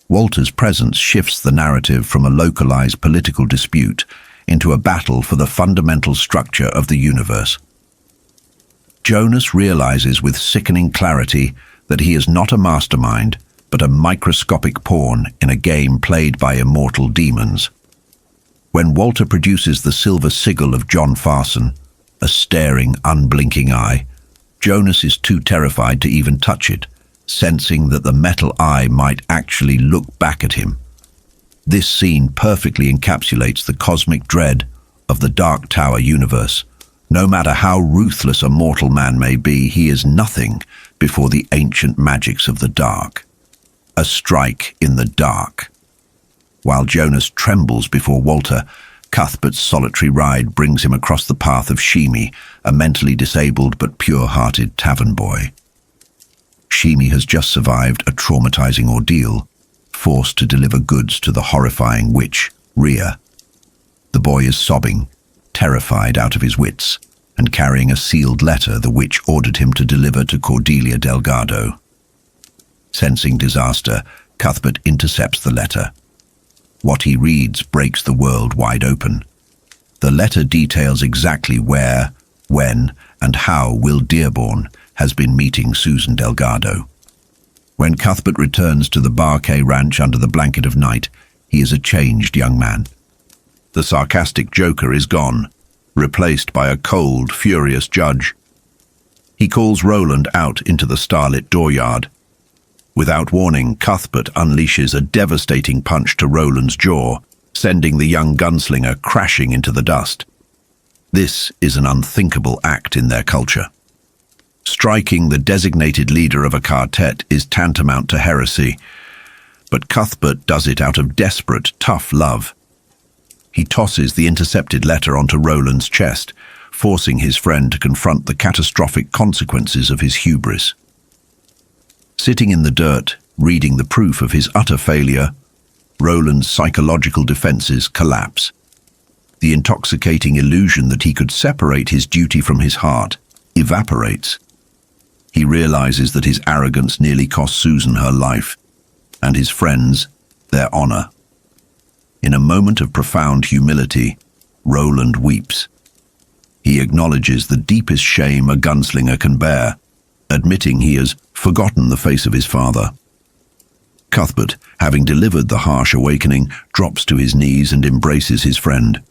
Walter's presence shifts the narrative from a localized political dispute into a battle for the fundamental structure of the universe. Jonas realizes with sickening clarity that he is not a mastermind, but a microscopic pawn in a game played by immortal demons. When Walter produces the silver sigil of John Farson, a staring, unblinking eye, Jonas is too terrified to even touch it, sensing that the metal eye might actually look back at him. This scene perfectly encapsulates the cosmic dread of the Dark Tower universe. No matter how ruthless a mortal man may be, he is nothing before the ancient magics of the dark. A strike in the dark. While Jonas trembles before Walter, Cuthbert's solitary ride brings him across the path of Shimi, a mentally disabled but pure-hearted tavern boy. Shimi has just survived a traumatizing ordeal, forced to deliver goods to the horrifying witch, Rhea. The boy is sobbing, terrified out of his wits, and carrying a sealed letter the witch ordered him to deliver to Cordelia Delgado. Sensing disaster, Cuthbert intercepts the letter. What he reads breaks the world wide open. The letter details exactly where, when, and how Will Dearborn has been meeting Susan Delgado. When Cuthbert returns to the Barkay ranch under the blanket of night, he is a changed young man. The sarcastic joker is gone, replaced by a cold, furious judge. He calls Roland out into the starlit dooryard. Without warning, Cuthbert unleashes a devastating punch to Roland's jaw, sending the young gunslinger crashing into the dust. This is an unthinkable act in their culture. Striking the designated leader of a Ka-tet is tantamount to heresy, but Cuthbert does it out of desperate, tough love. He tosses the intercepted letter onto Roland's chest, forcing his friend to confront the catastrophic consequences of his hubris. Sitting in the dirt, reading the proof of his utter failure, Roland's psychological defenses collapse. The intoxicating illusion that he could separate his duty from his heart evaporates. He realizes that his arrogance nearly cost Susan her life, and his friends their honor. In a moment of profound humility, Roland weeps. He acknowledges the deepest shame a gunslinger can bear, admitting he has forgotten the face of his father. Cuthbert, having delivered the harsh awakening, drops to his knees and embraces his friend.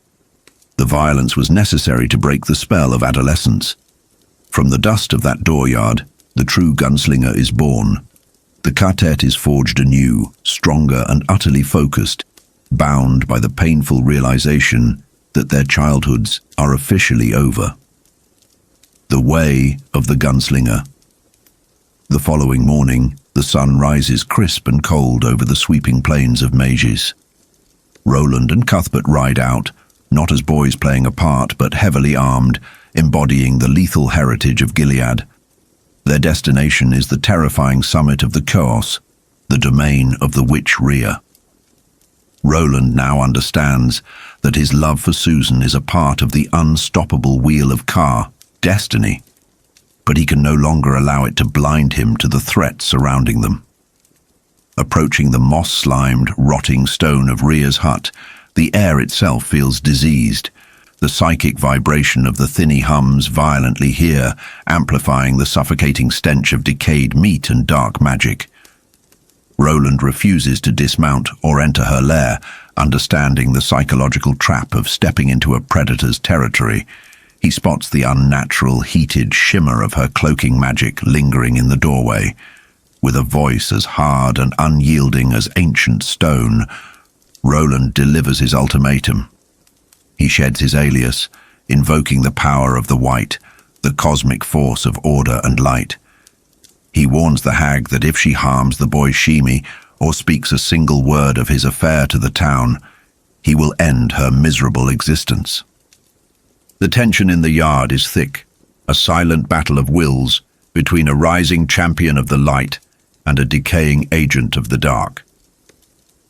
The violence was necessary to break the spell of adolescence. From the dust of that dooryard, the true gunslinger is born. The Ka-tet is forged anew, stronger and utterly focused, bound by the painful realization that their childhoods are officially over. The way of the gunslinger. The following morning, the sun rises crisp and cold over the sweeping plains of Mejis. Roland and Cuthbert ride out, not as boys playing a part, but heavily armed, embodying the lethal heritage of Gilead. Their destination is the terrifying summit of the Chaos, the domain of the witch Rhea. Roland now understands that his love for Susan is a part of the unstoppable wheel of Ka, destiny, but he can no longer allow it to blind him to the threats surrounding them. Approaching the moss-slimed, rotting stone of Rhea's hut, the air itself feels diseased. The psychic vibration of the thinny hums violently here, amplifying the suffocating stench of decayed meat and dark magic. Roland refuses to dismount or enter her lair, understanding the psychological trap of stepping into a predator's territory. He spots the unnatural, heated shimmer of her cloaking magic lingering in the doorway. With a voice as hard and unyielding as ancient stone, Roland delivers his ultimatum. He sheds his alias, invoking the power of the white, the cosmic force of order and light. He warns the hag that if she harms the boy Shimi or speaks a single word of his affair to the town, he will end her miserable existence. The tension in the yard is thick, a silent battle of wills between a rising champion of the light and a decaying agent of the dark.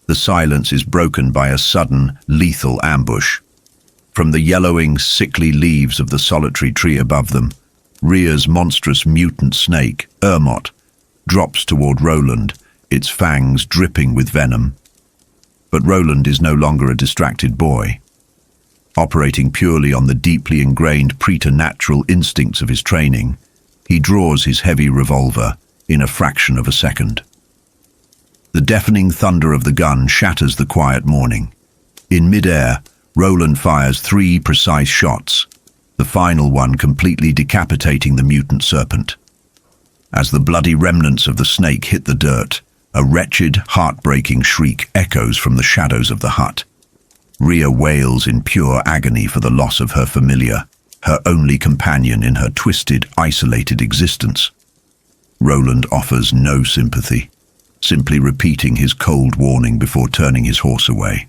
The silence is broken by a sudden, lethal ambush. From the yellowing, sickly leaves of the solitary tree above them, Rhea's monstrous mutant snake, Ermot, drops toward Roland, its fangs dripping with venom. But Roland is no longer a distracted boy. Operating purely on the deeply ingrained preternatural instincts of his training, he draws his heavy revolver in a fraction of a second. The deafening thunder of the gun shatters the quiet morning. In midair, Roland fires 3 precise shots, the final one completely decapitating the mutant serpent. As the bloody remnants of the snake hit the dirt, a wretched, heartbreaking shriek echoes from the shadows of the hut. Rhea wails in pure agony for the loss of her familiar, her only companion in her twisted, isolated existence. Roland offers no sympathy, simply repeating his cold warning before turning his horse away.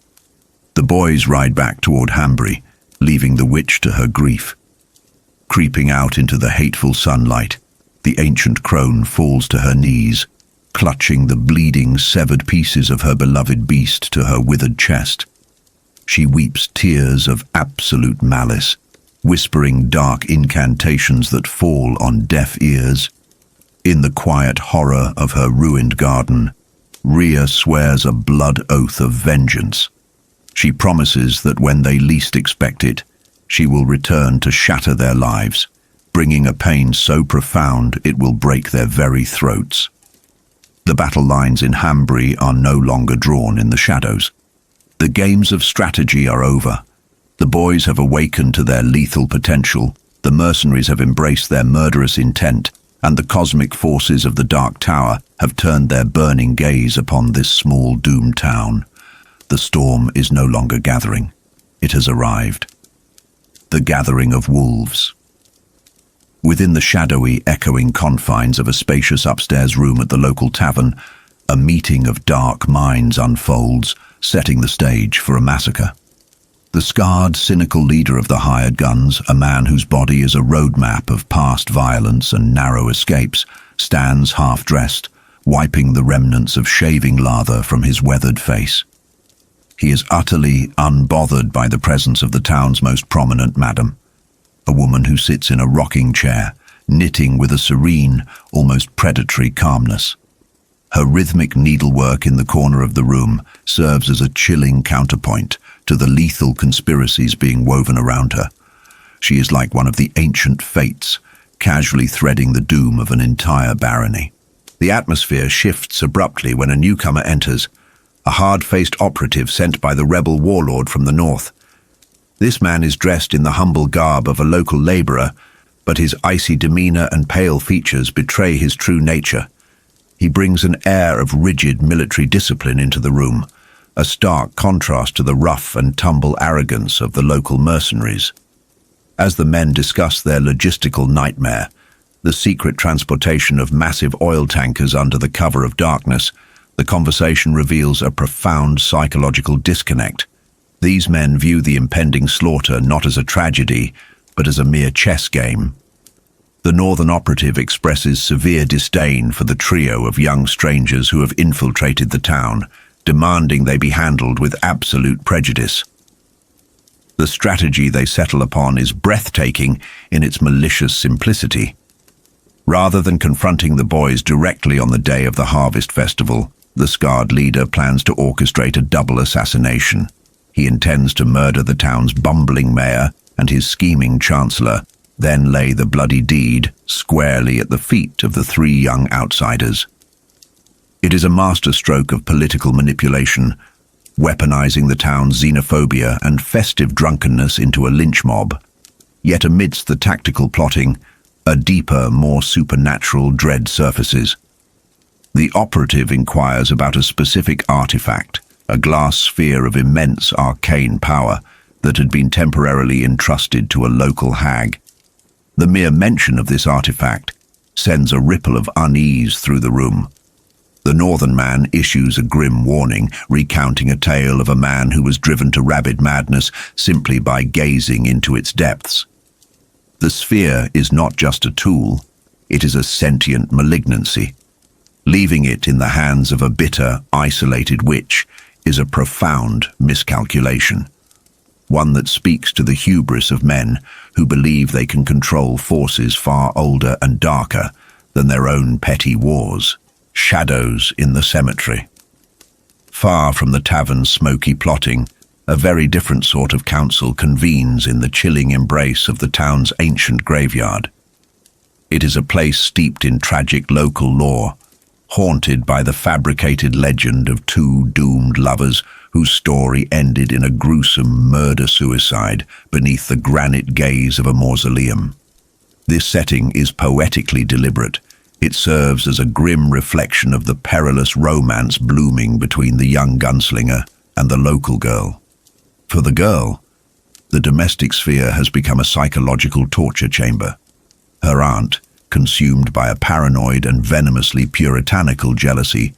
The boys ride back toward Hanbury, leaving the witch to her grief. Creeping out into the hateful sunlight, the ancient crone falls to her knees, clutching the bleeding, severed pieces of her beloved beast to her withered chest. She weeps tears of absolute malice, whispering dark incantations that fall on deaf ears. In the quiet horror of her ruined garden, Rhea swears a blood oath of vengeance. She promises that when they least expect it, she will return to shatter their lives, bringing a pain so profound it will break their very throats. The battle lines in Hambry are no longer drawn in the shadows. The games of strategy are over. The boys have awakened to their lethal potential, the mercenaries have embraced their murderous intent, and the cosmic forces of the Dark Tower have turned their burning gaze upon this small doomed town. The storm is no longer gathering. It has arrived. The gathering of wolves. Within the shadowy, echoing confines of a spacious upstairs room at the local tavern, a meeting of dark minds unfolds, setting the stage for a massacre. The scarred, cynical leader of the hired guns, a man whose body is a roadmap of past violence and narrow escapes, stands half-dressed, wiping the remnants of shaving lather from his weathered face. He is utterly unbothered by the presence of the town's most prominent madam, a woman who sits in a rocking chair, knitting with a serene, almost predatory calmness. Her rhythmic needlework in the corner of the room serves as a chilling counterpoint to the lethal conspiracies being woven around her. She is like one of the ancient fates, casually threading the doom of an entire barony. The atmosphere shifts abruptly when a newcomer enters, a hard-faced operative sent by the rebel warlord from the north. This man is dressed in the humble garb of a local laborer, but his icy demeanor and pale features betray his true nature. He brings an air of rigid military discipline into the room, a stark contrast to the rough and tumble arrogance of the local mercenaries. As the men discuss their logistical nightmare, the secret transportation of massive oil tankers under the cover of darkness, the conversation reveals a profound psychological disconnect. These men view the impending slaughter not as a tragedy, but as a mere chess game. The northern operative expresses severe disdain for the trio of young strangers who have infiltrated the town, demanding they be handled with absolute prejudice. The strategy they settle upon is breathtaking in its malicious simplicity. Rather than confronting the boys directly on the day of the harvest festival, the scarred leader plans to orchestrate a double assassination. He intends to murder the town's bumbling mayor and his scheming chancellor, then lay the bloody deed squarely at the feet of the three young outsiders. It is a masterstroke of political manipulation, weaponizing the town's xenophobia and festive drunkenness into a lynch mob. Yet amidst the tactical plotting, a deeper, more supernatural dread surfaces. The operative inquires about a specific artifact, a glass sphere of immense arcane power that had been temporarily entrusted to a local hag. The mere mention of this artifact sends a ripple of unease through the room. The northern man issues a grim warning, recounting a tale of a man who was driven to rabid madness simply by gazing into its depths. The sphere is not just a tool, it is a sentient malignancy. Leaving it in the hands of a bitter, isolated witch is a profound miscalculation. One that speaks to the hubris of men who believe they can control forces far older and darker than their own petty wars. Shadows in the cemetery. Far from the tavern's smoky plotting, a very different sort of council convenes in the chilling embrace of the town's ancient graveyard. It is a place steeped in tragic local lore, haunted by the fabricated legend of two doomed lovers whose story ended in a gruesome murder-suicide beneath the granite gaze of a mausoleum. This setting is poetically deliberate. It serves as a grim reflection of the perilous romance blooming between the young gunslinger and the local girl. For the girl, the domestic sphere has become a psychological torture chamber. Her aunt, consumed by a paranoid and venomously puritanical jealousy,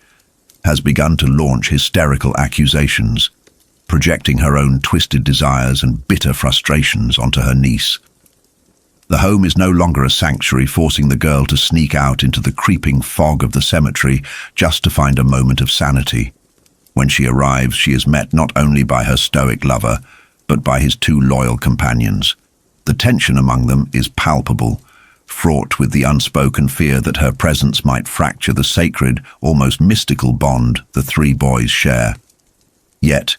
has begun to launch hysterical accusations, projecting her own twisted desires and bitter frustrations onto her niece. The home is no longer a sanctuary, forcing the girl to sneak out into the creeping fog of the cemetery just to find a moment of sanity. When she arrives, she is met not only by her stoic lover, but by his two loyal companions. The tension among them is palpable, fraught with the unspoken fear that her presence might fracture the sacred, almost mystical bond the three boys share. Yet,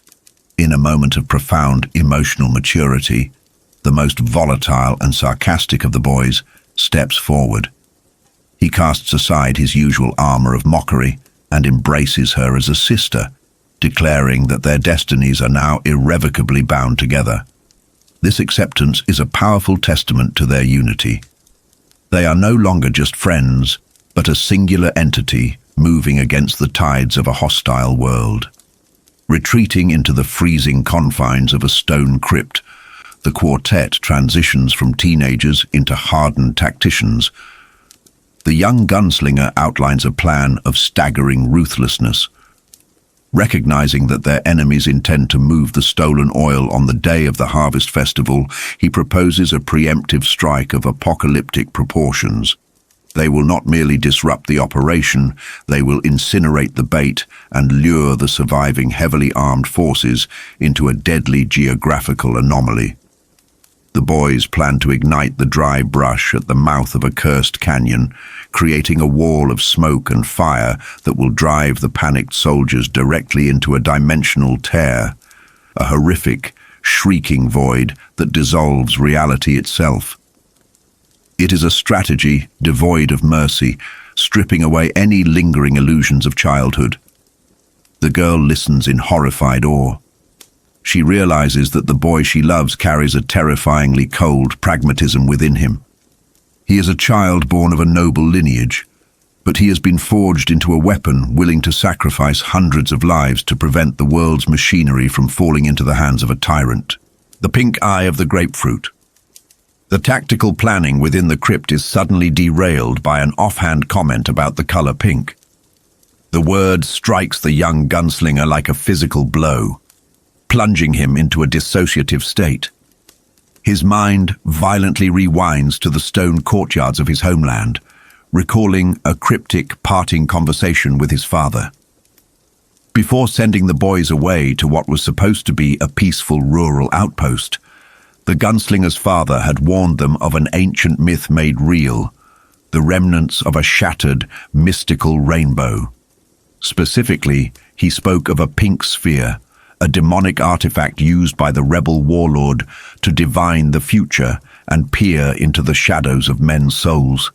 in a moment of profound emotional maturity, the most volatile and sarcastic of the boys steps forward. He casts aside his usual armor of mockery and embraces her as a sister, declaring that their destinies are now irrevocably bound together. This acceptance is a powerful testament to their unity. They are no longer just friends, but a singular entity moving against the tides of a hostile world. Retreating into the freezing confines of a stone crypt, the quartet transitions from teenagers into hardened tacticians. The young gunslinger outlines a plan of staggering ruthlessness. Recognizing that their enemies intend to move the stolen oil on the day of the harvest festival, he proposes a preemptive strike of apocalyptic proportions. They will not merely disrupt the operation, they will incinerate the bait and lure the surviving heavily armed forces into a deadly geographical anomaly. The boys plan to ignite the dry brush at the mouth of a cursed canyon, creating a wall of smoke and fire that will drive the panicked soldiers directly into a dimensional tear, a horrific, shrieking void that dissolves reality itself. It is a strategy devoid of mercy, stripping away any lingering illusions of childhood. The girl listens in horrified awe. She realizes that the boy she loves carries a terrifyingly cold pragmatism within him. He is a child born of a noble lineage, but he has been forged into a weapon willing to sacrifice hundreds of lives to prevent the world's machinery from falling into the hands of a tyrant. The pink eye of the grapefruit. The tactical planning within the crypt is suddenly derailed by an offhand comment about the color pink. The word strikes the young gunslinger like a physical blow, plunging him into a dissociative state. His mind violently rewinds to the stone courtyards of his homeland, recalling a cryptic parting conversation with his father. Before sending the boys away to what was supposed to be a peaceful rural outpost, the gunslinger's father had warned them of an ancient myth made real, the remnants of a shattered, mystical rainbow. Specifically, he spoke of a pink sphere, a demonic artifact used by the rebel warlord to divine the future and peer into the shadows of men's souls.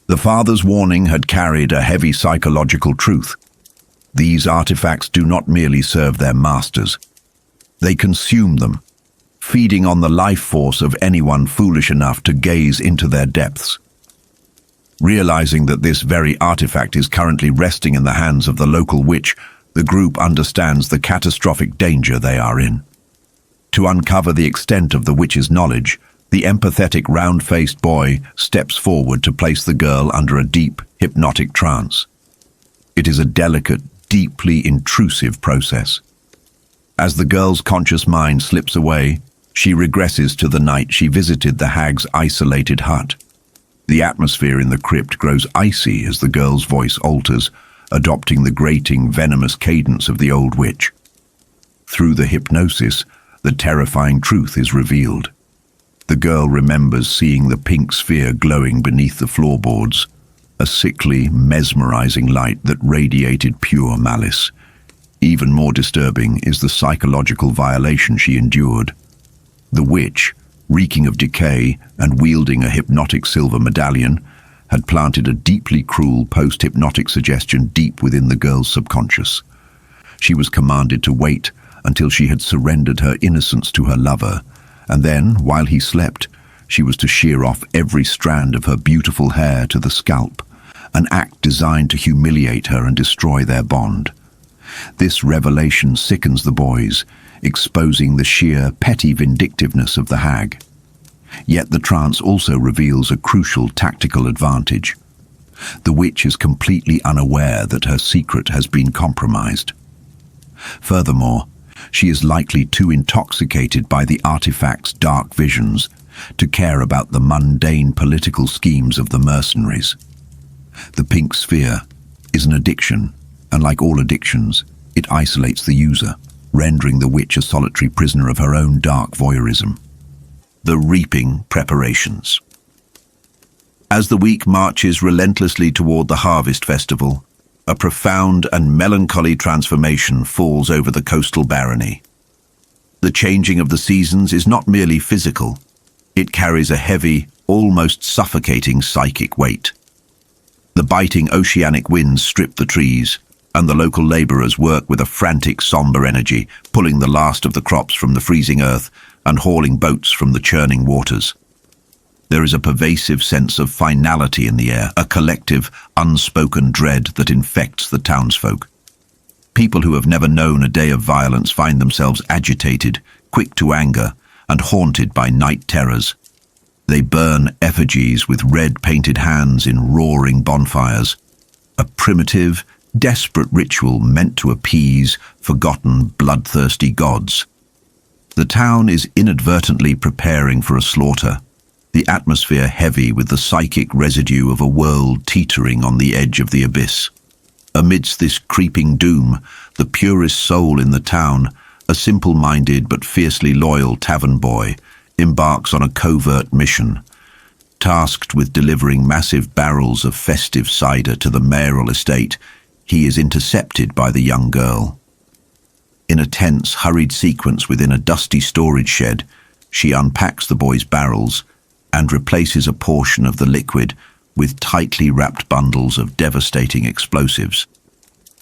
The father's warning had carried a heavy psychological truth. These artifacts do not merely serve their masters. They consume them, feeding on the life force of anyone foolish enough to gaze into their depths. Realizing that this very artifact is currently resting in the hands of the local witch, the group understands the catastrophic danger they are in. To uncover the extent of the witch's knowledge, the empathetic round-faced boy steps forward to place the girl under a deep, hypnotic trance. It is a delicate, deeply intrusive process. As the girl's conscious mind slips away, she regresses to the night she visited the hag's isolated hut. The atmosphere in the crypt grows icy as the girl's voice alters, adopting the grating, venomous cadence of the old witch. Through the hypnosis, the terrifying truth is revealed. The girl remembers seeing the pink sphere glowing beneath the floorboards, a sickly, mesmerizing light that radiated pure malice. Even more disturbing is the psychological violation she endured. The witch, reeking of decay and wielding a hypnotic silver medallion, had planted a deeply cruel post-hypnotic suggestion deep within the girl's subconscious. She was commanded to wait until she had surrendered her innocence to her lover, and then, while he slept, she was to shear off every strand of her beautiful hair to the scalp, an act designed to humiliate her and destroy their bond. This revelation sickens the boys, exposing the sheer, petty vindictiveness of the hag. Yet the trance also reveals a crucial tactical advantage. The witch is completely unaware that her secret has been compromised. Furthermore, she is likely too intoxicated by the artifact's dark visions to care about the mundane political schemes of the mercenaries. The pink sphere is an addiction, and like all addictions, it isolates the user, rendering the witch a solitary prisoner of her own dark voyeurism. The reaping preparations. As the week marches relentlessly toward the harvest festival, a profound and melancholy transformation falls over the coastal barony. The changing of the seasons is not merely physical, it carries a heavy, almost suffocating psychic weight. The biting oceanic winds strip the trees, and the local labourers work with a frantic, sombre energy, pulling the last of the crops from the freezing earth and hauling boats from the churning waters. There is a pervasive sense of finality in the air, a collective, unspoken dread that infects the townsfolk. People who have never known a day of violence find themselves agitated, quick to anger, and haunted by night terrors. They burn effigies with red-painted hands in roaring bonfires, a primitive, desperate ritual meant to appease forgotten, bloodthirsty gods. The town is inadvertently preparing for a slaughter, the atmosphere heavy with the psychic residue of a world teetering on the edge of the abyss. Amidst this creeping doom, the purest soul in the town, a simple-minded but fiercely loyal tavern boy, embarks on a covert mission. Tasked with delivering massive barrels of festive cider to the mayoral estate, he is intercepted by the young girl. In a tense, hurried sequence within a dusty storage shed, she unpacks the boy's barrels and replaces a portion of the liquid with tightly wrapped bundles of devastating explosives.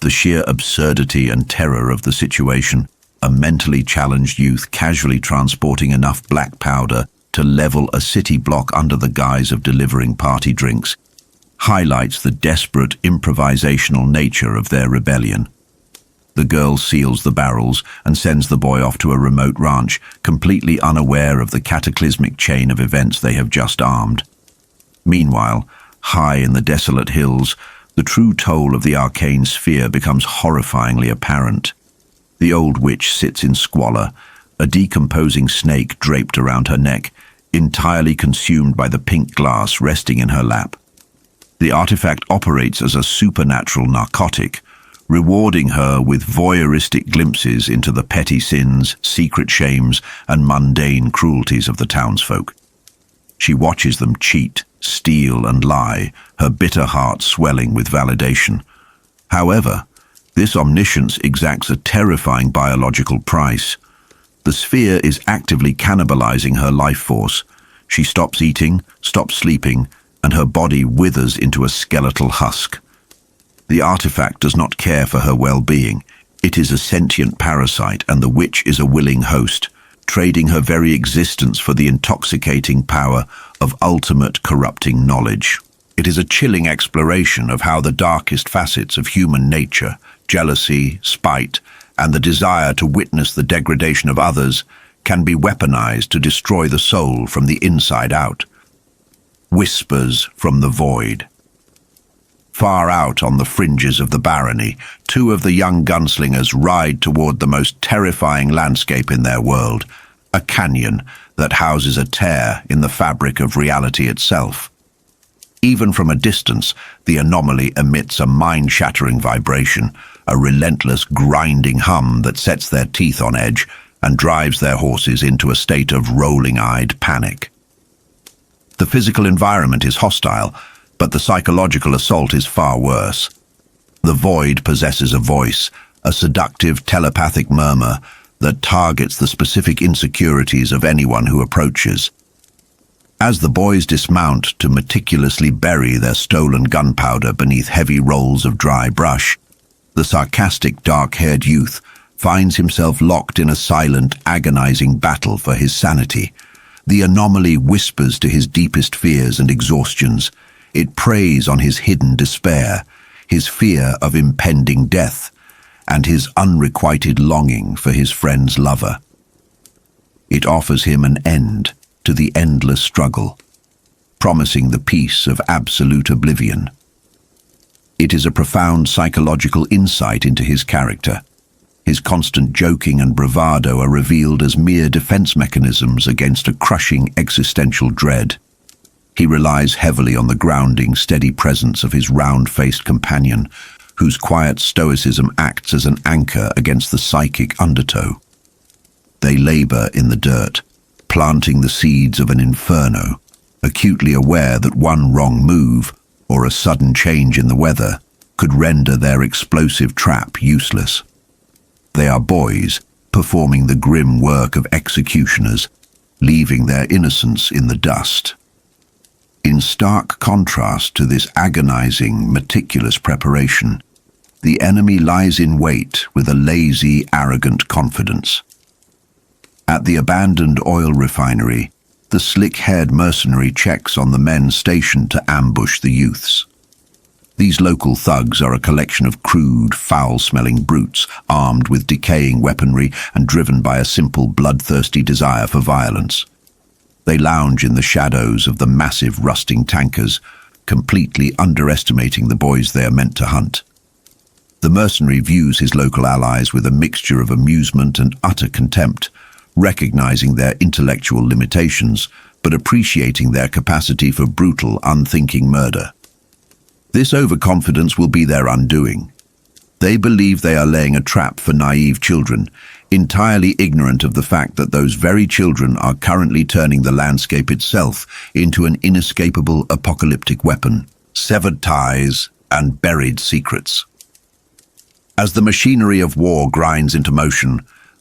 The sheer absurdity and terror of the situation, a mentally challenged youth casually transporting enough black powder to level a city block under the guise of delivering party drinks, highlights the desperate improvisational nature of their rebellion. The girl seals the barrels and sends the boy off to a remote ranch, completely unaware of the cataclysmic chain of events they have just armed. Meanwhile, high in the desolate hills, the true toll of the arcane sphere becomes horrifyingly apparent. The old witch sits in squalor, a decomposing snake draped around her neck, entirely consumed by the pink glass resting in her lap. The artifact operates as a supernatural narcotic, rewarding her with voyeuristic glimpses into the petty sins, secret shames, and mundane cruelties of the townsfolk. She watches them cheat, steal, and lie, her bitter heart swelling with validation. However, this omniscience exacts a terrifying biological price. The sphere is actively cannibalizing her life force. She stops eating, stops sleeping, and her body withers into a skeletal husk. The artifact does not care for her well-being. It is a sentient parasite, and the witch is a willing host, trading her very existence for the intoxicating power of ultimate corrupting knowledge. It is a chilling exploration of how the darkest facets of human nature, jealousy, spite, and the desire to witness the degradation of others, can be weaponized to destroy the soul from the inside out. Whispers from the void. Far out on the fringes of the barony, two of the young gunslingers ride toward the most terrifying landscape in their world, a canyon that houses a tear in the fabric of reality itself. Even from a distance, the anomaly emits a mind-shattering vibration, a relentless grinding hum that sets their teeth on edge and drives their horses into a state of rolling-eyed panic. The physical environment is hostile, but the psychological assault is far worse. The void possesses a voice, a seductive telepathic murmur that targets the specific insecurities of anyone who approaches. As the boys dismount to meticulously bury their stolen gunpowder beneath heavy rolls of dry brush, the sarcastic, dark-haired youth finds himself locked in a silent, agonizing battle for his sanity. The anomaly whispers to his deepest fears and exhaustions. It preys on his hidden despair, his fear of impending death, and his unrequited longing for his friend's lover. It offers him an end to the endless struggle, promising the peace of absolute oblivion. It is a profound psychological insight into his character. His constant joking and bravado are revealed as mere defense mechanisms against a crushing existential dread. He relies heavily on the grounding, steady presence of his round-faced companion, whose quiet stoicism acts as an anchor against the psychic undertow. They labor in the dirt, planting the seeds of an inferno, acutely aware that one wrong move or a sudden change in the weather could render their explosive trap useless. They are boys, performing the grim work of executioners, leaving their innocence in the dust. In stark contrast to this agonizing, meticulous preparation, the enemy lies in wait with a lazy, arrogant confidence. At the abandoned oil refinery, the slick-haired mercenary checks on the men stationed to ambush the youths. These local thugs are a collection of crude, foul-smelling brutes, armed with decaying weaponry and driven by a simple, bloodthirsty desire for violence. They lounge in the shadows of the massive, rusting tankers, completely underestimating the boys they are meant to hunt. The mercenary views his local allies with a mixture of amusement and utter contempt, recognizing their intellectual limitations, but appreciating their capacity for brutal, unthinking murder. This overconfidence will be their undoing. They believe they are laying a trap for naive children, entirely ignorant of the fact that those very children are currently turning the landscape itself into an inescapable apocalyptic weapon, severed ties and buried secrets. As the machinery of war grinds into motion,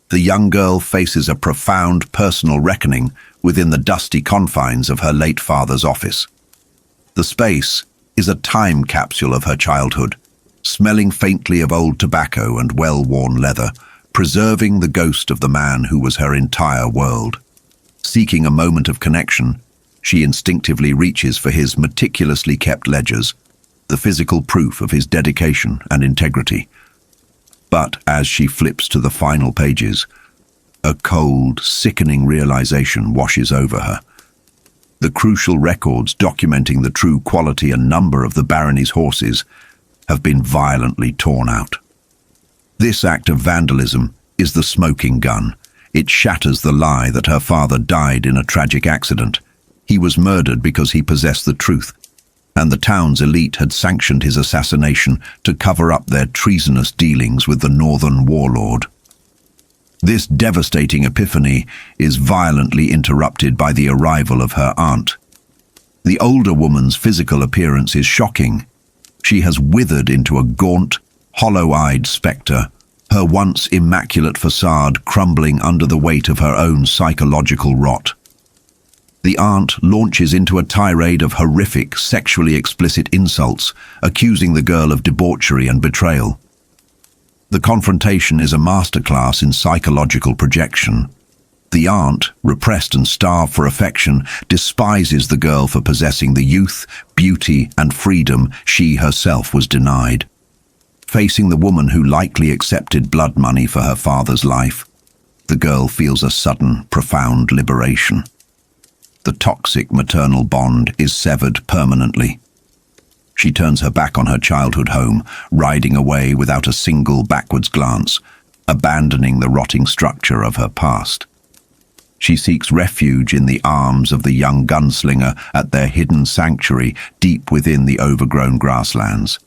the young girl faces a profound personal reckoning within the dusty confines of her late father's office. The space is a time capsule of her childhood, smelling faintly of old tobacco and well-worn leather, preserving the ghost of the man who was her entire world. Seeking a moment of connection, she instinctively reaches for his meticulously kept ledgers, the physical proof of his dedication and integrity. But as she flips to the final pages, a cold, sickening realization washes over her. The crucial records documenting the true quality and number of the barony's horses have been violently torn out. This act of vandalism is the smoking gun. It shatters the lie that her father died in a tragic accident. He was murdered because he possessed the truth, and the town's elite had sanctioned his assassination to cover up their treasonous dealings with the northern warlord. This devastating epiphany is violently interrupted by the arrival of her aunt. The older woman's physical appearance is shocking. She has withered into a gaunt, hollow-eyed spectre, her once immaculate facade crumbling under the weight of her own psychological rot. The aunt launches into a tirade of horrific, sexually explicit insults, accusing the girl of debauchery and betrayal. The confrontation is a masterclass in psychological projection. The aunt, repressed and starved for affection, despises the girl for possessing the youth, beauty, and freedom she herself was denied. Facing the woman who likely accepted blood money for her father's life, the girl feels a sudden, profound liberation. The toxic maternal bond is severed permanently. She turns her back on her childhood home, riding away without a single backwards glance, abandoning the rotting structure of her past. She seeks refuge in the arms of the young gunslinger at their hidden sanctuary deep within the overgrown grasslands.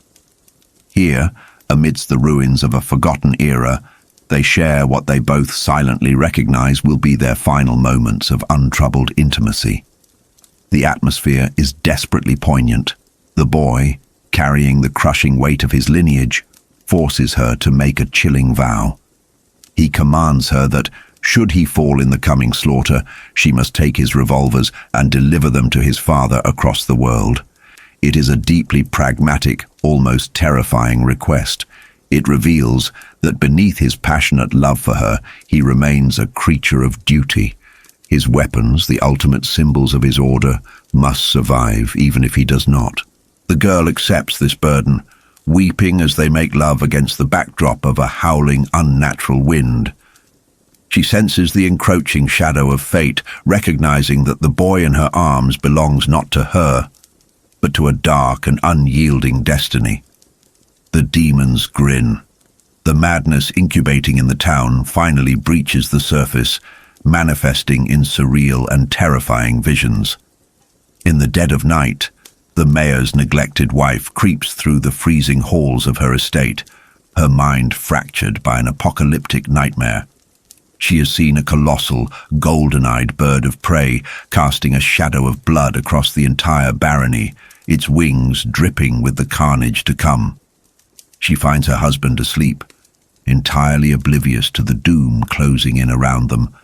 Here, amidst the ruins of a forgotten era, they share what they both silently recognize will be their final moments of untroubled intimacy. The atmosphere is desperately poignant. The boy, carrying the crushing weight of his lineage, forces her to make a chilling vow. He commands her that, should he fall in the coming slaughter, she must take his revolvers and deliver them to his father across the world. It is a deeply pragmatic, almost terrifying request. It reveals that beneath his passionate love for her, he remains a creature of duty. His weapons, the ultimate symbols of his order, must survive even if he does not. The girl accepts this burden, weeping as they make love against the backdrop of a howling, unnatural wind. She senses the encroaching shadow of fate, recognizing that the boy in her arms belongs not to her, but to a dark and unyielding destiny. The demons grin. The madness incubating in the town finally breaches the surface, manifesting in surreal and terrifying visions. In the dead of night, the mayor's neglected wife creeps through the freezing halls of her estate, her mind fractured by an apocalyptic nightmare. She has seen a colossal, golden-eyed bird of prey casting a shadow of blood across the entire barony, its wings dripping with the carnage to come. She finds her husband asleep, entirely oblivious to the doom closing in around them,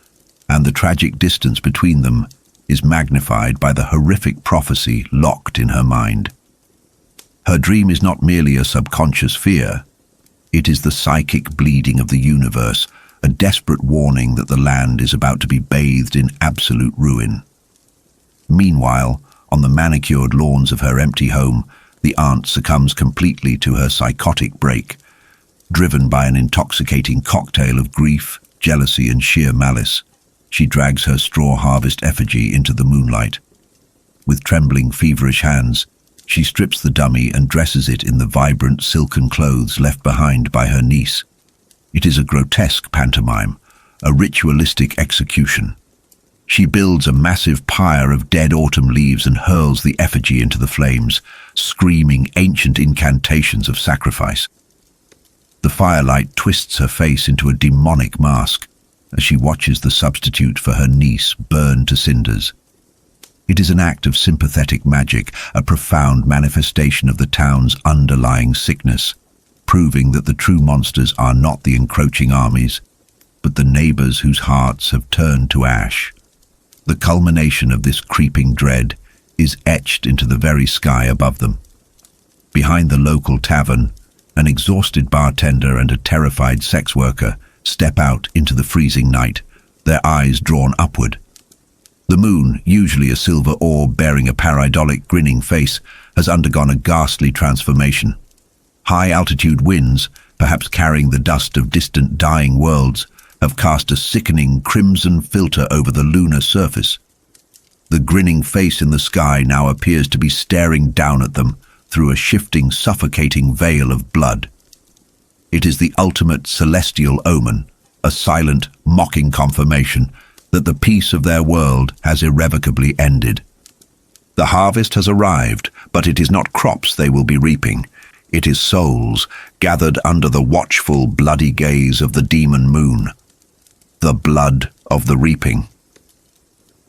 and the tragic distance between them is magnified by the horrific prophecy locked in her mind. Her dream is not merely a subconscious fear. It is the psychic bleeding of the universe, a desperate warning that the land is about to be bathed in absolute ruin. Meanwhile, on the manicured lawns of her empty home, the aunt succumbs completely to her psychotic break, driven by an intoxicating cocktail of grief, jealousy, and sheer malice. She drags her straw harvest effigy into the moonlight. With trembling, feverish hands, she strips the dummy and dresses it in the vibrant silken clothes left behind by her niece. It is a grotesque pantomime, a ritualistic execution. She builds a massive pyre of dead autumn leaves and hurls the effigy into the flames, screaming ancient incantations of sacrifice. The firelight twists her face into a demonic mask as she watches the substitute for her niece burn to cinders. It is an act of sympathetic magic, a profound manifestation of the town's underlying sickness, proving that the true monsters are not the encroaching armies, but the neighbors whose hearts have turned to ash. The culmination of this creeping dread is etched into the very sky above them. Behind the local tavern, an exhausted bartender and a terrified sex worker step out into the freezing night, their eyes drawn upward. The moon, usually a silver orb bearing a pareidotic grinning face, has undergone a ghastly transformation. High-altitude winds, perhaps carrying the dust of distant dying worlds, have cast a sickening crimson filter over the lunar surface. The grinning face in the sky now appears to be staring down at them through a shifting, suffocating veil of blood. It is the ultimate celestial omen, a silent, mocking confirmation that the peace of their world has irrevocably ended. The harvest has arrived, but it is not crops they will be reaping. It is souls gathered under the watchful, bloody gaze of the demon moon. The blood of the reaping.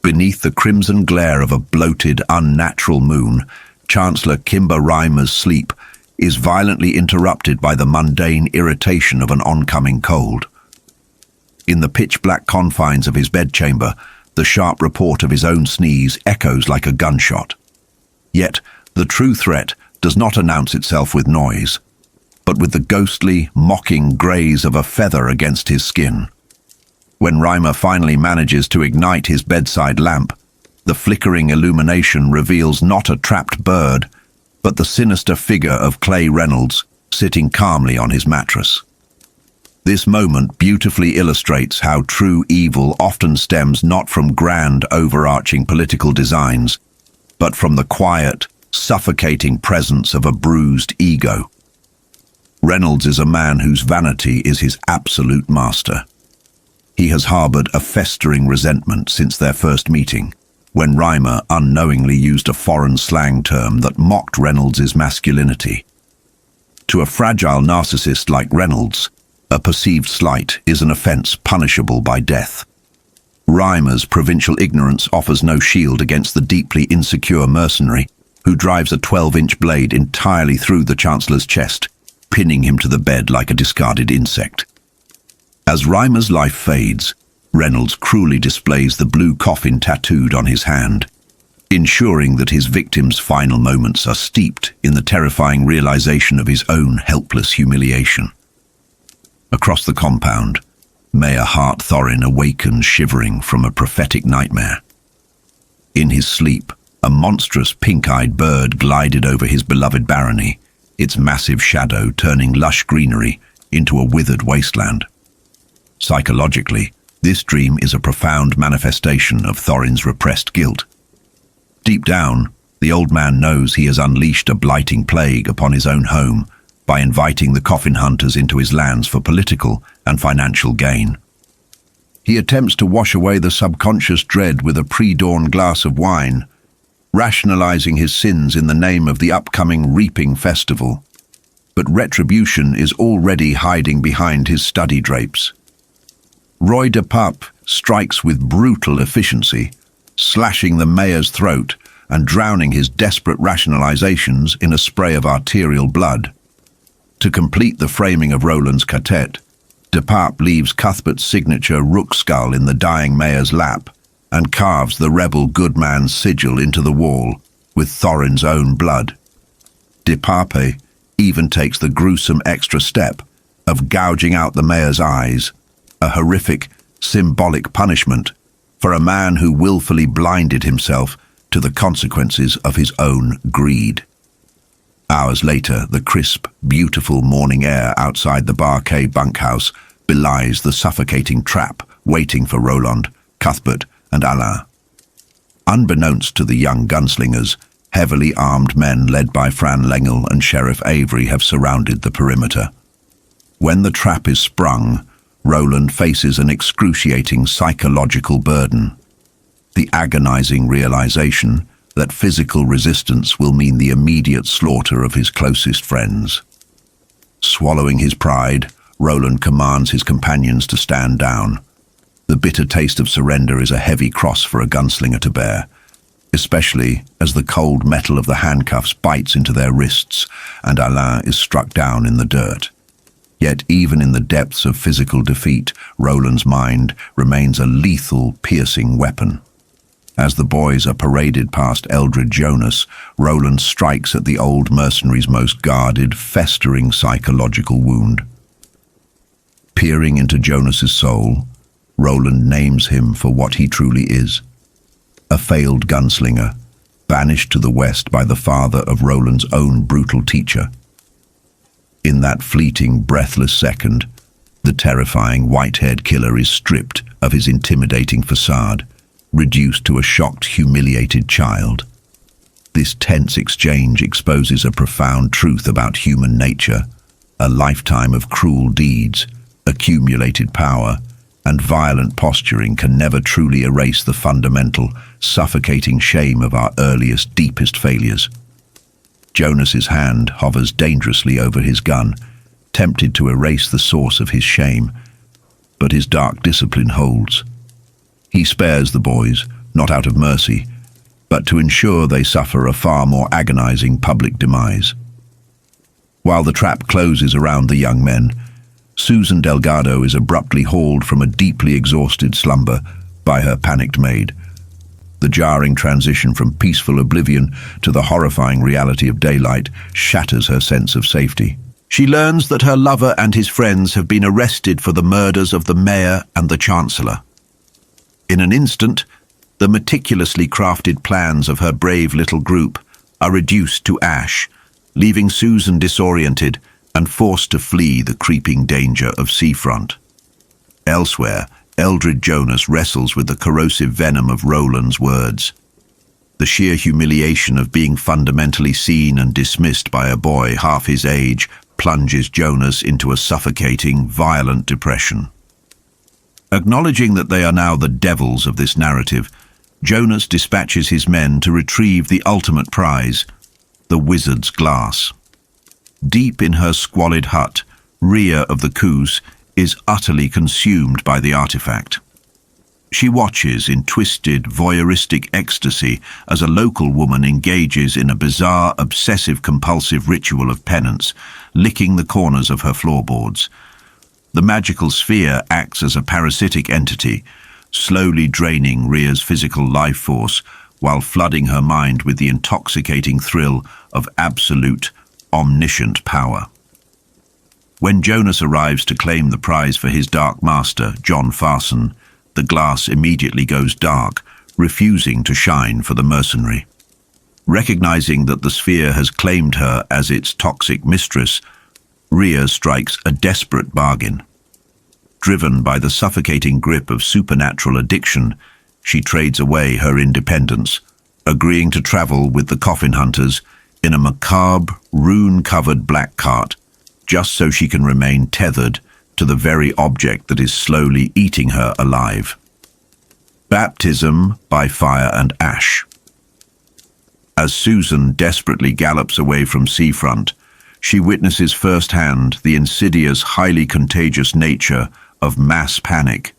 Beneath the crimson glare of a bloated, unnatural moon, Chancellor Kimber Reimer's sleep is violently interrupted by the mundane irritation of an oncoming cold. In the pitch-black confines of his bedchamber, the sharp report of his own sneeze echoes like a gunshot. Yet, the true threat does not announce itself with noise, but with the ghostly, mocking graze of a feather against his skin. When Reimer finally manages to ignite his bedside lamp, the flickering illumination reveals not a trapped bird, but the sinister figure of Clay Reynolds sitting calmly on his mattress. This moment beautifully illustrates how true evil often stems not from grand, overarching political designs, but from the quiet, suffocating presence of a bruised ego. Reynolds is a man whose vanity is his absolute master. He has harbored a festering resentment since their first meeting, when Reimer unknowingly used a foreign slang term that mocked Reynolds' masculinity. To a fragile narcissist like Reynolds, a perceived slight is an offense punishable by death. Reimer's provincial ignorance offers no shield against the deeply insecure mercenary who drives a 12-inch blade entirely through the Chancellor's chest, pinning him to the bed like a discarded insect. As Reimer's life fades, Reynolds cruelly displays the blue coffin tattooed on his hand, ensuring that his victim's final moments are steeped in the terrifying realization of his own helpless humiliation. Across the compound, Mayor Hart Thorin awakens shivering from a prophetic nightmare. In his sleep, a monstrous pink-eyed bird glided over his beloved barony, its massive shadow turning lush greenery into a withered wasteland. Psychologically, this dream is a profound manifestation of Thorin's repressed guilt. Deep down, the old man knows he has unleashed a blighting plague upon his own home by inviting the Coffin Hunters into his lands for political and financial gain. He attempts to wash away the subconscious dread with a pre-dawn glass of wine, rationalizing his sins in the name of the upcoming reaping festival. But retribution is already hiding behind his study drapes. Roy de Pup strikes with brutal efficiency, slashing the mayor's throat and drowning his desperate rationalizations in a spray of arterial blood. To complete the framing of Roland's Ka-tet, de Pup leaves Cuthbert's signature rook skull in the dying mayor's lap, and carves the rebel good man's sigil into the wall with Thorin's own blood. De Pape even takes the gruesome extra step of gouging out the mayor's eyes, a horrific, symbolic punishment for a man who willfully blinded himself to the consequences of his own greed. Hours later, the crisp, beautiful morning air outside the Barquet bunkhouse belies the suffocating trap waiting for Roland, Cuthbert, and Alain. Unbeknownst to the young gunslingers, heavily armed men led by Fran Lengel and Sheriff Avery have surrounded the perimeter. When the trap is sprung, Roland faces an excruciating psychological burden. The agonizing realization that physical resistance will mean the immediate slaughter of his closest friends. Swallowing his pride, Roland commands his companions to stand down. The bitter taste of surrender is a heavy cross for a gunslinger to bear, especially as the cold metal of the handcuffs bites into their wrists and Alain is struck down in the dirt. Yet even in the depths of physical defeat, Roland's mind remains a lethal, piercing weapon. As the boys are paraded past Eldritch Jonas, Roland strikes at the old mercenary's most guarded, festering psychological wound. Peering into Jonas's soul, Roland names him for what he truly is: a failed gunslinger, banished to the west by the father of Roland's own brutal teacher. In that fleeting, breathless second, the terrifying white-haired killer is stripped of his intimidating facade, reduced to a shocked, humiliated child. This tense exchange exposes a profound truth about human nature: a lifetime of cruel deeds, accumulated power, and violent posturing can never truly erase the fundamental, suffocating shame of our earliest, deepest failures. Jonas's hand hovers dangerously over his gun, tempted to erase the source of his shame, but his dark discipline holds. He spares the boys, not out of mercy, but to ensure they suffer a far more agonizing public demise. While the trap closes around the young men, Susan Delgado is abruptly hauled from a deeply exhausted slumber by her panicked maid. The jarring transition from peaceful oblivion to the horrifying reality of daylight shatters her sense of safety. She learns that her lover and his friends have been arrested for the murders of the mayor and the chancellor. In an instant, the meticulously crafted plans of her brave little group are reduced to ash, leaving Susan disoriented and forced to flee the creeping danger of seafront. Elsewhere, Eldritch Jonas wrestles with the corrosive venom of Roland's words. The sheer humiliation of being fundamentally seen and dismissed by a boy half his age plunges Jonas into a suffocating, violent depression. Acknowledging that they are now the devils of this narrative, Jonas dispatches his men to retrieve the ultimate prize, the wizard's glass. Deep in her squalid hut, Rhea of the Coos is utterly consumed by the artifact. She watches in twisted, voyeuristic ecstasy as a local woman engages in a bizarre, obsessive-compulsive ritual of penance, licking the corners of her floorboards. The magical sphere acts as a parasitic entity, slowly draining Rhea's physical life force while flooding her mind with the intoxicating thrill of absolute, omniscient power. When Jonas arrives to claim the prize for his dark master, John Farson, the glass immediately goes dark, refusing to shine for the mercenary. Recognizing that the sphere has claimed her as its toxic mistress, Rhea strikes a desperate bargain. Driven by the suffocating grip of supernatural addiction, she trades away her independence, agreeing to travel with the Coffin Hunters in a macabre, rune-covered black cart, just so she can remain tethered to the very object that is slowly eating her alive. Baptism by fire and ash. As Susan desperately gallops away from seafront, she witnesses firsthand the insidious, highly contagious nature of mass panic.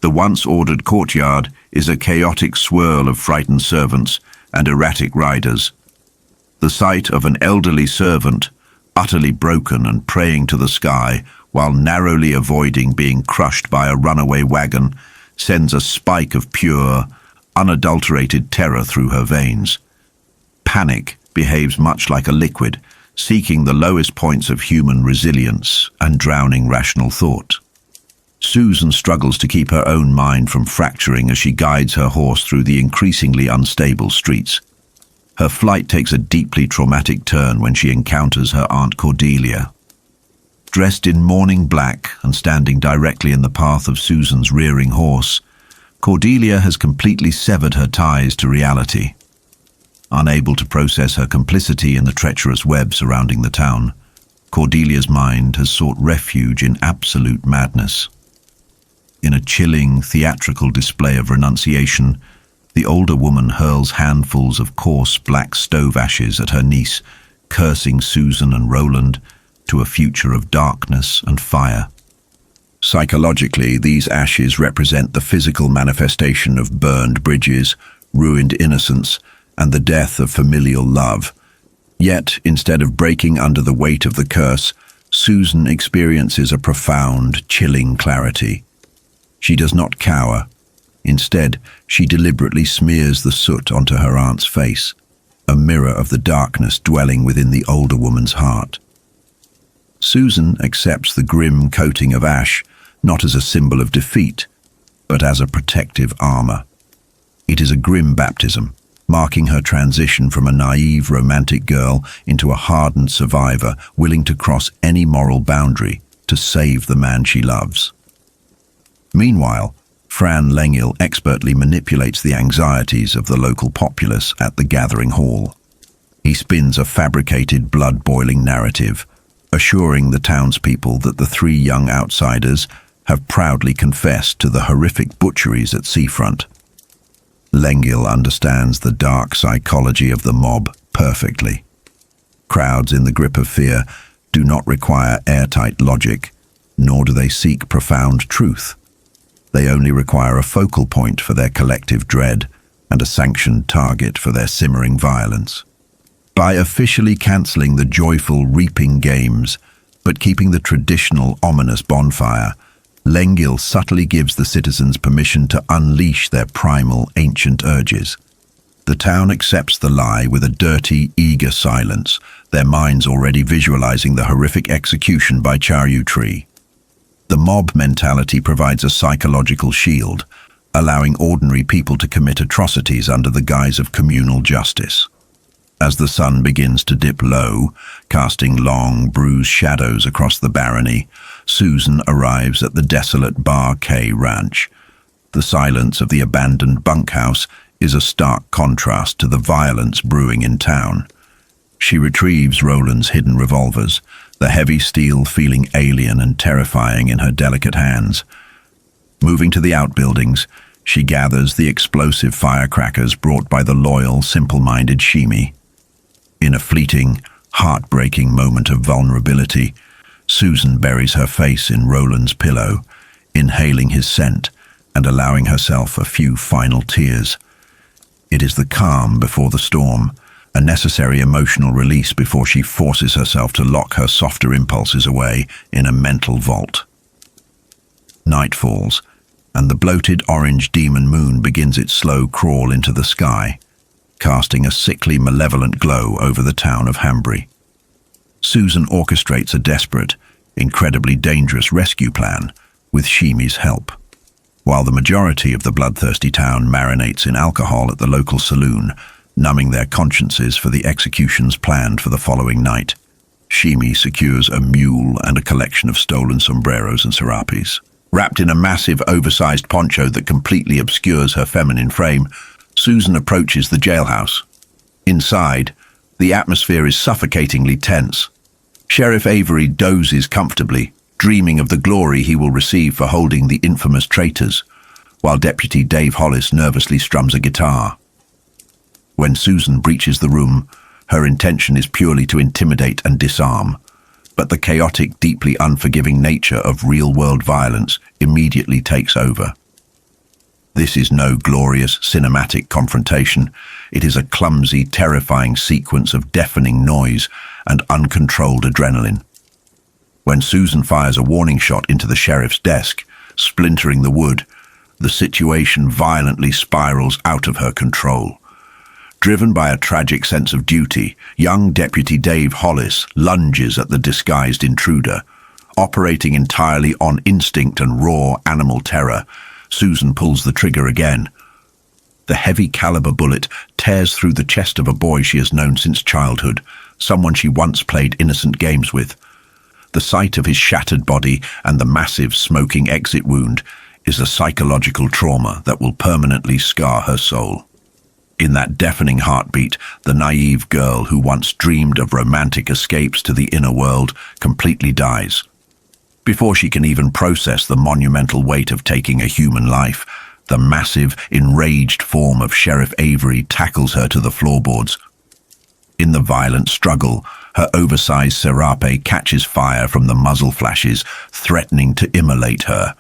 The once-ordered courtyard is a chaotic swirl of frightened servants and erratic riders. The sight of an elderly servant, utterly broken and praying to the sky while narrowly avoiding being crushed by a runaway wagon, sends a spike of pure, unadulterated terror through her veins. Panic behaves much like a liquid, seeking the lowest points of human resilience and drowning rational thought. Susan struggles to keep her own mind from fracturing as she guides her horse through the increasingly unstable streets. Her flight takes a deeply traumatic turn when she encounters her Aunt Cordelia. Dressed in mourning black and standing directly in the path of Susan's rearing horse, Cordelia has completely severed her ties to reality. Unable to process her complicity in the treacherous web surrounding the town, Cordelia's mind has sought refuge in absolute madness. In a chilling, theatrical display of renunciation, the older woman hurls handfuls of coarse black stove ashes at her niece, cursing Susan and Roland to a future of darkness and fire. Psychologically, these ashes represent the physical manifestation of burned bridges, ruined innocence, and the death of familial love. Yet, instead of breaking under the weight of the curse, Susan experiences a profound, chilling clarity. She does not cower. Instead, she deliberately smears the soot onto her aunt's face, a mirror of the darkness dwelling within the older woman's heart. Susan accepts the grim coating of ash not as a symbol of defeat, but as a protective armor. It is a grim baptism, marking her transition from a naive romantic girl into a hardened survivor willing to cross any moral boundary to save the man she loves. Meanwhile, Fran Lengil expertly manipulates the anxieties of the local populace at the gathering hall. He spins a fabricated, blood-boiling narrative, assuring the townspeople that the three young outsiders have proudly confessed to the horrific butcheries at seafront. Lengil understands the dark psychology of the mob perfectly. Crowds in the grip of fear do not require airtight logic, nor do they seek profound truth. They only require a focal point for their collective dread and a sanctioned target for their simmering violence. By officially cancelling the joyful reaping games, but keeping the traditional ominous bonfire, Lengil subtly gives the citizens permission to unleash their primal ancient urges. The town accepts the lie with a dirty, eager silence, their minds already visualizing the horrific execution by Charyu Tree. The mob mentality provides a psychological shield, allowing ordinary people to commit atrocities under the guise of communal justice. As the sun begins to dip low, casting long, bruised shadows across the barony, Susan arrives at the desolate Bar K Ranch. The silence of the abandoned bunkhouse is a stark contrast to the violence brewing in town. She retrieves Roland's hidden revolvers, the heavy steel feeling alien and terrifying in her delicate hands. Moving to the outbuildings, she gathers the explosive firecrackers brought by the loyal, simple-minded Shimi. In a fleeting, heartbreaking moment of vulnerability, Susan buries her face in Roland's pillow, inhaling his scent and allowing herself a few final tears. It is the calm before the storm, a necessary emotional release before she forces herself to lock her softer impulses away in a mental vault. Night falls, and the bloated orange demon moon begins its slow crawl into the sky, casting a sickly, malevolent glow over the town of Hambry. Susan orchestrates a desperate, incredibly dangerous rescue plan with Shimi's help. While the majority of the bloodthirsty town marinates in alcohol at the local saloon, numbing their consciences for the executions planned for the following night, Shimi secures a mule and a collection of stolen sombreros and serapes. Wrapped in a massive, oversized poncho that completely obscures her feminine frame, Susan approaches the jailhouse. Inside, the atmosphere is suffocatingly tense. Sheriff Avery dozes comfortably, dreaming of the glory he will receive for holding the infamous traitors, while Deputy Dave Hollis nervously strums a guitar. When Susan breaches the room, her intention is purely to intimidate and disarm, but the chaotic, deeply unforgiving nature of real-world violence immediately takes over. This is no glorious, cinematic confrontation. It is a clumsy, terrifying sequence of deafening noise and uncontrolled adrenaline. When Susan fires a warning shot into the sheriff's desk, splintering the wood, the situation violently spirals out of her control. Driven by a tragic sense of duty, young Deputy Dave Hollis lunges at the disguised intruder. Operating entirely on instinct and raw animal terror, Susan pulls the trigger again. The heavy caliber bullet tears through the chest of a boy she has known since childhood, someone she once played innocent games with. The sight of his shattered body and the massive smoking exit wound is a psychological trauma that will permanently scar her soul. In that deafening heartbeat, the naive girl who once dreamed of romantic escapes to the inner world completely dies. Before she can even process the monumental weight of taking a human life, the massive, enraged form of Sheriff Avery tackles her to the floorboards. In the violent struggle, her oversized serape catches fire from the muzzle flashes, threatening to immolate her.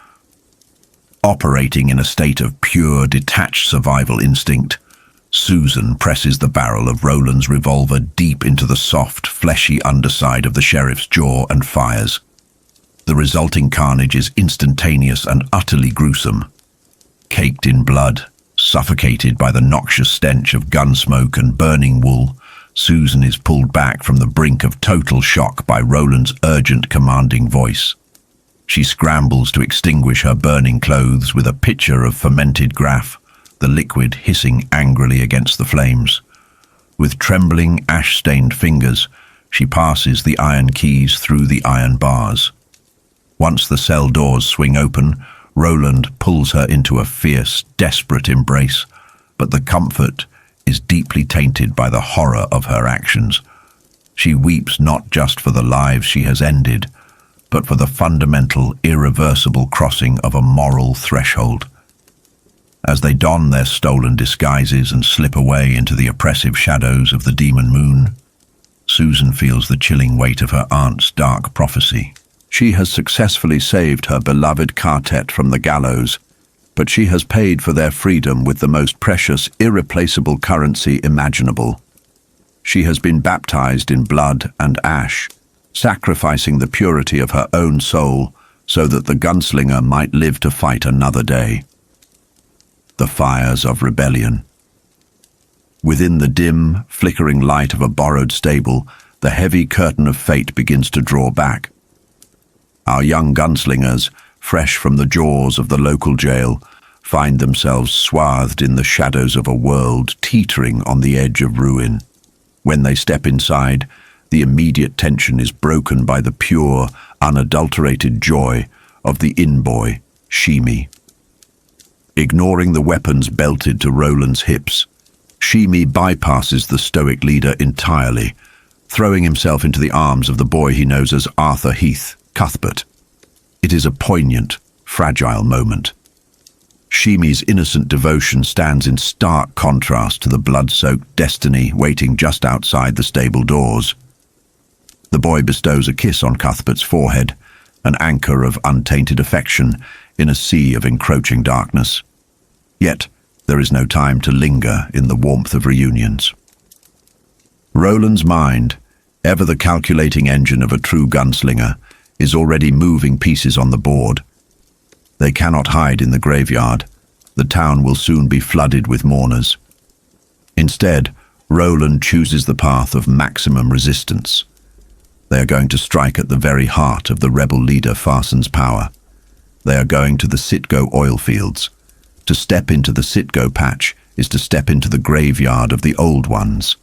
Operating in a state of pure, detached survival instinct, Susan presses the barrel of Roland's revolver deep into the soft, fleshy underside of the sheriff's jaw and fires. The resulting carnage is instantaneous and utterly gruesome. Caked in blood, suffocated by the noxious stench of gun smoke and burning wool, Susan is pulled back from the brink of total shock by Roland's urgent, commanding voice. She scrambles to extinguish her burning clothes with a pitcher of fermented graff, the liquid hissing angrily against the flames. With trembling, ash-stained fingers, she passes the iron keys through the iron bars. Once the cell doors swing open, Roland pulls her into a fierce, desperate embrace, but the comfort is deeply tainted by the horror of her actions. She weeps not just for the lives she has ended, but for the fundamental, irreversible crossing of a moral threshold. As they don their stolen disguises and slip away into the oppressive shadows of the demon moon, Susan feels the chilling weight of her aunt's dark prophecy. She has successfully saved her beloved Ka-tet from the gallows, but she has paid for their freedom with the most precious, irreplaceable currency imaginable. She has been baptized in blood and ash, sacrificing the purity of her own soul so that the gunslinger might live to fight another day. The fires of rebellion. Within the dim, flickering light of a borrowed stable, the heavy curtain of fate begins to draw back. Our young gunslingers, fresh from the jaws of the local jail, find themselves swathed in the shadows of a world teetering on the edge of ruin. When they step inside, the immediate tension is broken by the pure, unadulterated joy of the in-boy, Shimi. Ignoring the weapons belted to Roland's hips, Shimi bypasses the stoic leader entirely, throwing himself into the arms of the boy he knows as Arthur Heath, Cuthbert. It is a poignant, fragile moment. Shimi's innocent devotion stands in stark contrast to the blood-soaked destiny waiting just outside the stable doors. The boy bestows a kiss on Cuthbert's forehead, an anchor of untainted affection in a sea of encroaching darkness. Yet, there is no time to linger in the warmth of reunions. Roland's mind, ever the calculating engine of a true gunslinger, is already moving pieces on the board. They cannot hide in the graveyard. The town will soon be flooded with mourners. Instead, Roland chooses the path of maximum resistance. They are going to strike at the very heart of the rebel leader Farson's power. They are going to the Citgo oil fields. To step into the Citgo patch is to step into the graveyard of the old ones.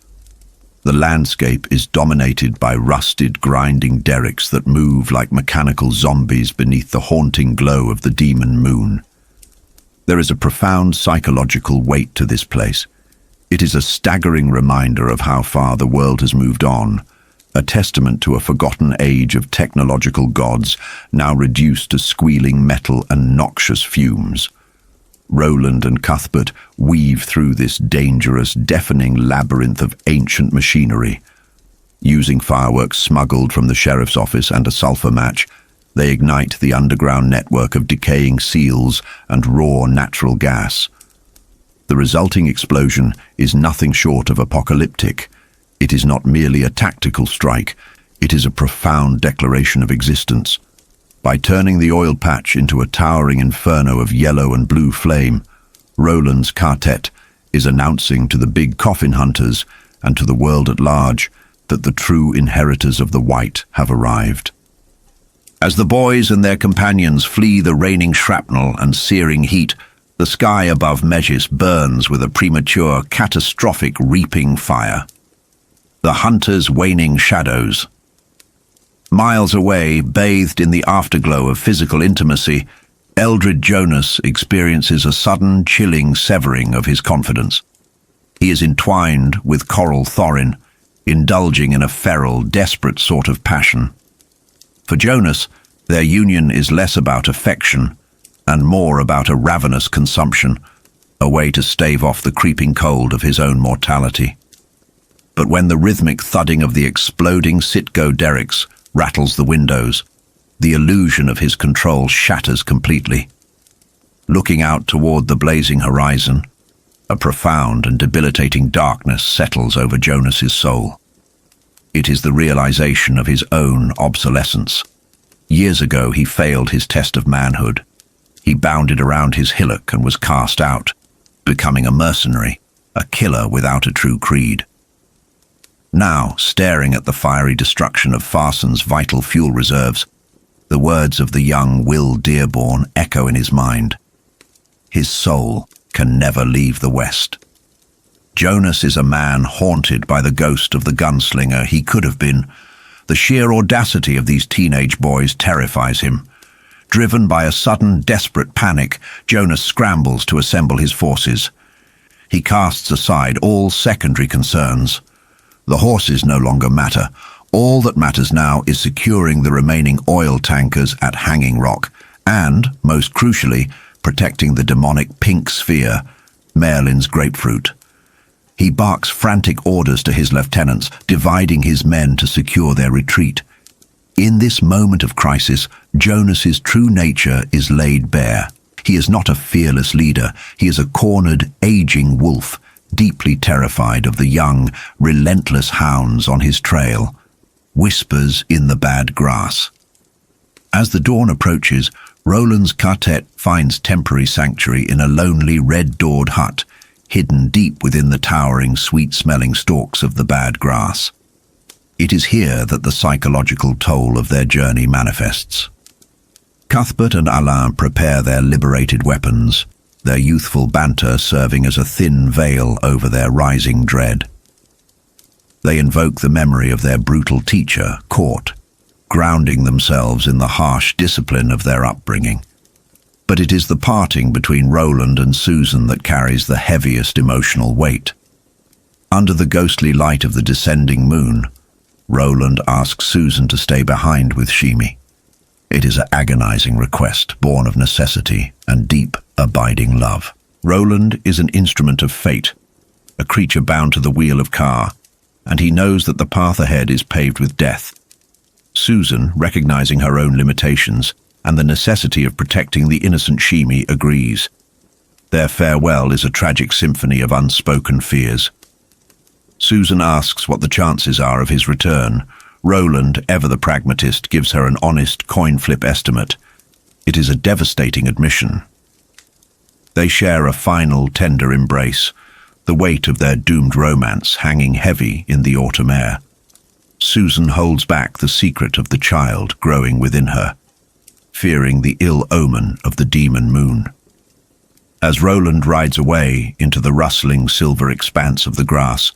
The landscape is dominated by rusted, grinding derricks that move like mechanical zombies beneath the haunting glow of the demon moon. There is a profound psychological weight to this place. It is a staggering reminder of how far the world has moved on, a testament to a forgotten age of technological gods now reduced to squealing metal and noxious fumes. Roland and Cuthbert weave through this dangerous, deafening labyrinth of ancient machinery. Using fireworks smuggled from the sheriff's office and a sulfur match, they ignite the underground network of decaying seals and raw natural gas. The resulting explosion is nothing short of apocalyptic. It is not merely a tactical strike, it is a profound declaration of existence. By turning the oil patch into a towering inferno of yellow and blue flame, Roland's Ka-tet is announcing to the Big Coffin Hunters and to the world at large that the true inheritors of the white have arrived. As the boys and their companions flee the raining shrapnel and searing heat, the sky above Mejis burns with a premature, catastrophic reaping fire. The hunters' waning shadows. Miles away, bathed in the afterglow of physical intimacy, Eldritch Jonas experiences a sudden, chilling severing of his confidence. He is entwined with Coral Thorin, indulging in a feral, desperate sort of passion. For Jonas, their union is less about affection and more about a ravenous consumption, a way to stave off the creeping cold of his own mortality. But when the rhythmic thudding of the exploding Citgo derricks rattles the windows, the illusion of his control shatters completely. Looking out toward the blazing horizon, a profound and debilitating darkness settles over Jonas's soul. It is the realization of his own obsolescence. Years ago he failed his test of manhood. He bounded around his hillock and was cast out, becoming a mercenary, a killer without a true creed. Now, staring at the fiery destruction of Farson's vital fuel reserves, the words of the young Will Dearborn echo in his mind. His soul can never leave the West. Jonas is a man haunted by the ghost of the gunslinger he could have been. The sheer audacity of these teenage boys terrifies him. Driven by a sudden, desperate panic, Jonas scrambles to assemble his forces. He casts aside all secondary concerns. The horses no longer matter. All that matters now is securing the remaining oil tankers at Hanging Rock and, most crucially, protecting the demonic pink sphere, Maerlyn's grapefruit. He barks frantic orders to his lieutenants, dividing his men to secure their retreat. In this moment of crisis, Jonas's true nature is laid bare. He is not a fearless leader. He is a cornered, aging wolf, deeply terrified of the young, relentless hounds on his trail. Whispers in the bad grass. As the dawn approaches, Roland's Ka-tet finds temporary sanctuary in a lonely, red-doored hut, hidden deep within the towering, sweet-smelling stalks of the bad grass. It is here that the psychological toll of their journey manifests. Cuthbert and Alain prepare their liberated weapons, their youthful banter serving as a thin veil over their rising dread. They invoke the memory of their brutal teacher, Court, grounding themselves in the harsh discipline of their upbringing. But it is the parting between Roland and Susan that carries the heaviest emotional weight. Under the ghostly light of the descending moon, Roland asks Susan to stay behind with Shimi. It is an agonizing request, born of necessity and deep, abiding love. Roland is an instrument of fate, a creature bound to the wheel of Ka, and he knows that the path ahead is paved with death. Susan, recognizing her own limitations and the necessity of protecting the innocent Shimi, agrees. Their farewell is a tragic symphony of unspoken fears. Susan asks what the chances are of his return. Roland, ever the pragmatist, gives her an honest coin-flip estimate. It is a devastating admission. They share a final, tender embrace, the weight of their doomed romance hanging heavy in the autumn air. Susan holds back the secret of the child growing within her, fearing the ill omen of the demon moon. As Roland rides away into the rustling silver expanse of the grass,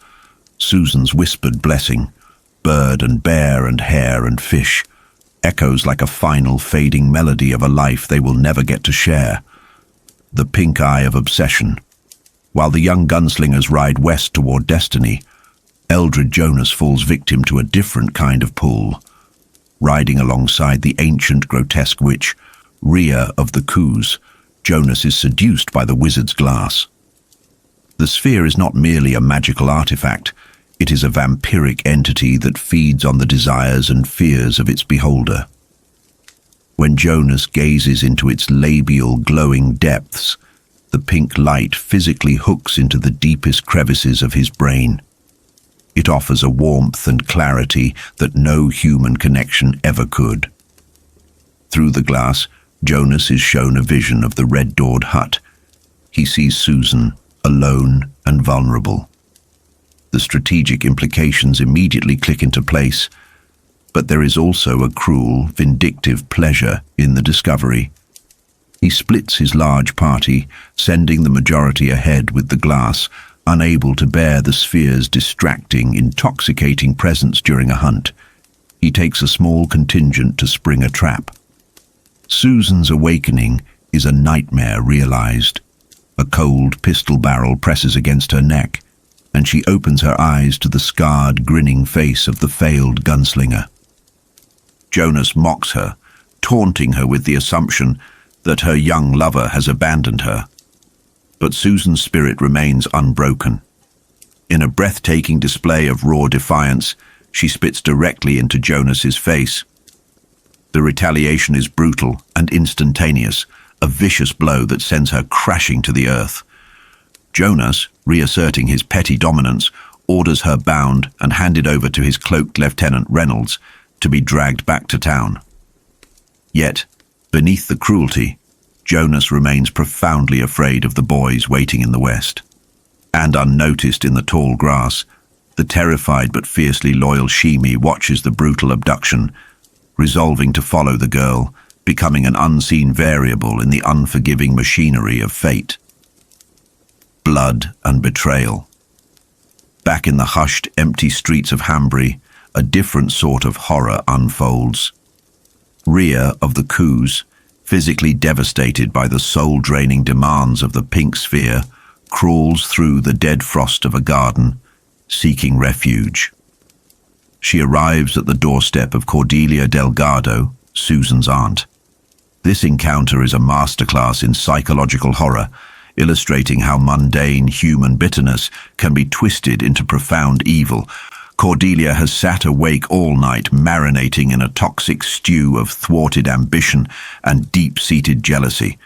Susan's whispered blessing, bird and bear and hare and fish, echoes like a final fading melody of a life they will never get to share. The pink eye of obsession. While the young gunslingers ride west toward destiny, Eldritch Jonas falls victim to a different kind of pull. Riding alongside the ancient grotesque witch, Rhea of the Coups, Jonas is seduced by the wizard's glass. The sphere is not merely a magical artifact, it is a vampiric entity that feeds on the desires and fears of its beholder. When Jonas gazes into its labial glowing depths, the pink light physically hooks into the deepest crevices of his brain. It offers a warmth and clarity that no human connection ever could. Through the glass, Jonas is shown a vision of the red-doored hut. He sees Susan, alone and vulnerable. The strategic implications immediately click into place, but there is also a cruel, vindictive pleasure in the discovery. He splits his large party, sending the majority ahead with the glass, unable to bear the sphere's distracting, intoxicating presence during a hunt. He takes a small contingent to spring a trap. Susan's awakening is a nightmare realized. A cold pistol barrel presses against her neck, and she opens her eyes to the scarred, grinning face of the failed gunslinger. Jonas mocks her, taunting her with the assumption that her young lover has abandoned her. But Susan's spirit remains unbroken. In a breathtaking display of raw defiance, she spits directly into Jonas's face. The retaliation is brutal and instantaneous, a vicious blow that sends her crashing to the earth. Jonas, reasserting his petty dominance, orders her bound and handed over to his cloaked Lieutenant Reynolds to be dragged back to town. Yet, beneath the cruelty, Jonas remains profoundly afraid of the boys waiting in the west. And unnoticed in the tall grass, the terrified but fiercely loyal Shimi watches the brutal abduction, resolving to follow the girl, becoming an unseen variable in the unforgiving machinery of fate. Blood and betrayal. Back in the hushed, empty streets of Hambry, a different sort of horror unfolds. Rhea of the Coos, physically devastated by the soul-draining demands of the pink sphere, crawls through the dead frost of a garden, seeking refuge. She arrives at the doorstep of Cordelia Delgado, Susan's aunt. This encounter is a masterclass in psychological horror, illustrating how mundane human bitterness can be twisted into profound evil. Cordelia has sat awake all night, marinating in a toxic stew of thwarted ambition and deep-seated jealousy.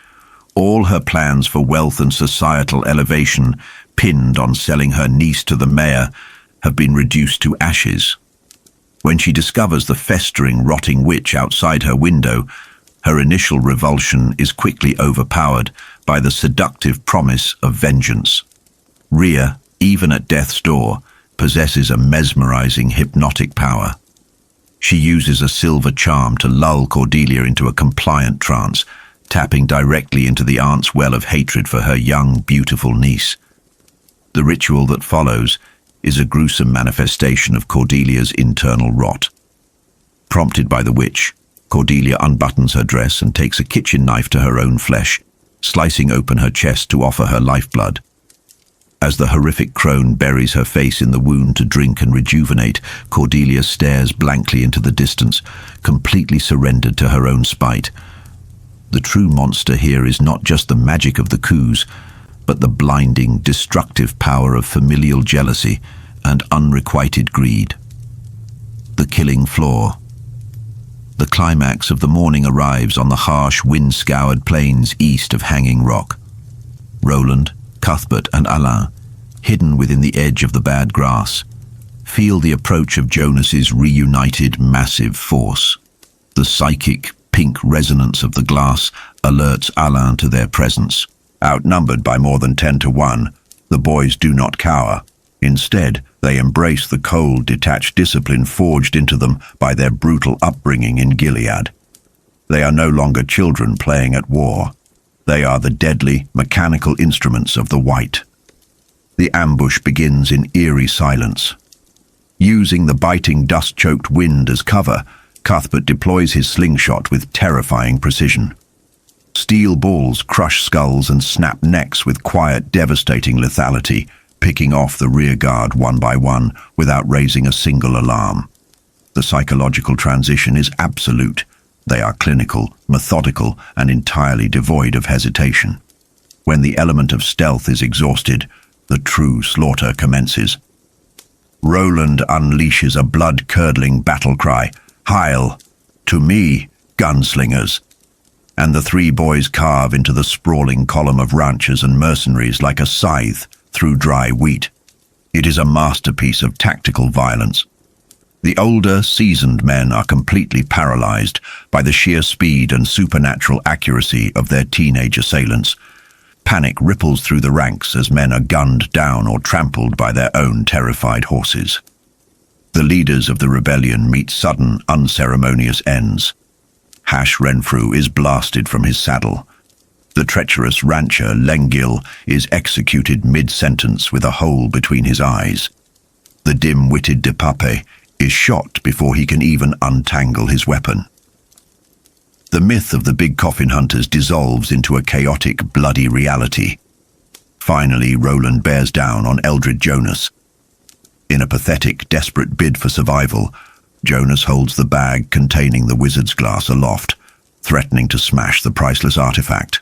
All her plans for wealth and societal elevation, pinned on selling her niece to the mayor, have been reduced to ashes. When she discovers the festering, rotting witch outside her window, her initial revulsion is quickly overpowered by the seductive promise of vengeance. Rhea, even at death's door, possesses a mesmerizing hypnotic power. She uses a silver charm to lull Cordelia into a compliant trance, tapping directly into the aunt's well of hatred for her young, beautiful niece. The ritual that follows is a gruesome manifestation of Cordelia's internal rot. Prompted by the witch, Cordelia unbuttons her dress and takes a kitchen knife to her own flesh, slicing open her chest to offer her lifeblood. As the horrific crone buries her face in the wound to drink and rejuvenate, Cordelia stares blankly into the distance, completely surrendered to her own spite. The true monster here is not just the magic of the Coos, but the blinding, destructive power of familial jealousy and unrequited greed. The killing floor. The climax of the morning arrives on the harsh, wind-scoured plains east of Hanging Rock. Roland, Cuthbert and Alain, hidden within the edge of the bad grass, feel the approach of Jonas's reunited massive force. The psychic, pink resonance of the glass alerts Alain to their presence. Outnumbered by more than 10 to 1, the boys do not cower. Instead, they embrace the cold, detached discipline forged into them by their brutal upbringing in Gilead. They are no longer children playing at war. They are the deadly, mechanical instruments of the White. The ambush begins in eerie silence. Using the biting, dust-choked wind as cover, Cuthbert deploys his slingshot with terrifying precision. Steel balls crush skulls and snap necks with quiet, devastating lethality, picking off the rear guard one by one without raising a single alarm. The psychological transition is absolute. They are clinical, methodical, and entirely devoid of hesitation. When the element of stealth is exhausted, the true slaughter commences. Roland unleashes a blood-curdling battle cry, "Heil! To me, gunslingers!" And the three boys carve into the sprawling column of ranchers and mercenaries like a scythe through dry wheat. It is a masterpiece of tactical violence. The older, seasoned men are completely paralyzed by the sheer speed and supernatural accuracy of their teenage assailants. Panic ripples through the ranks as men are gunned down or trampled by their own terrified horses. The leaders of the rebellion meet sudden, unceremonious ends. Hash Renfrew is blasted from his saddle. The treacherous rancher Lengil is executed mid-sentence with a hole between his eyes. The dim-witted De Pape is shot before he can even untangle his weapon. The myth of the Big Coffin Hunters dissolves into a chaotic, bloody reality. Finally, Roland bears down on Eldred Jonas. In a pathetic, desperate bid for survival, Jonas holds the bag containing the wizard's glass aloft, threatening to smash the priceless artifact.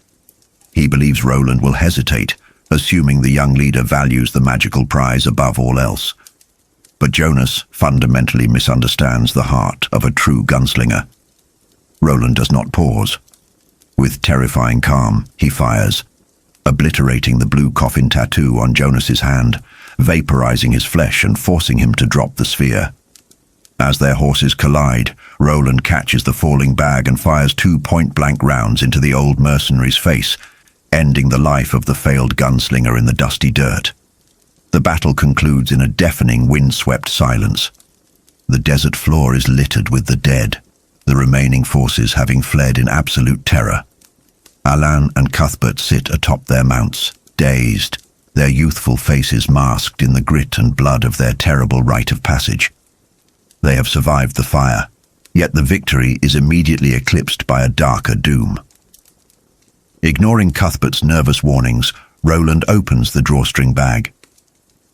He believes Roland will hesitate, assuming the young leader values the magical prize above all else. But Jonas fundamentally misunderstands the heart of a true gunslinger. Roland does not pause. With terrifying calm, he fires, obliterating the blue coffin tattoo on Jonas's hand, vaporizing his flesh and forcing him to drop the sphere. As their horses collide, Roland catches the falling bag and fires 2 point-blank rounds into the old mercenary's face, ending the life of the failed gunslinger in the dusty dirt. The battle concludes in a deafening, wind-swept silence. The desert floor is littered with the dead, the remaining forces having fled in absolute terror. Alain and Cuthbert sit atop their mounts, dazed, their youthful faces masked in the grit and blood of their terrible rite of passage. They have survived the fire, yet the victory is immediately eclipsed by a darker doom. Ignoring Cuthbert's nervous warnings, Roland opens the drawstring bag.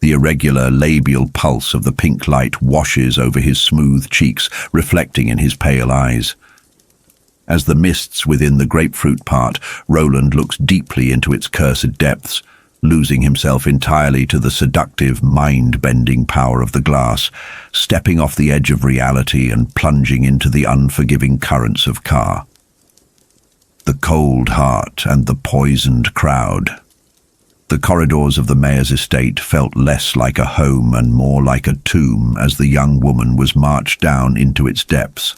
The irregular labial pulse of the pink light washes over his smooth cheeks, reflecting in his pale eyes. As the mists within the grapefruit part, Roland looks deeply into its cursed depths, losing himself entirely to the seductive, mind-bending power of the glass, stepping off the edge of reality and plunging into the unforgiving currents of Ka. The cold heart and the poisoned crowd. The corridors of the mayor's estate felt less like a home and more like a tomb as the young woman was marched down into its depths.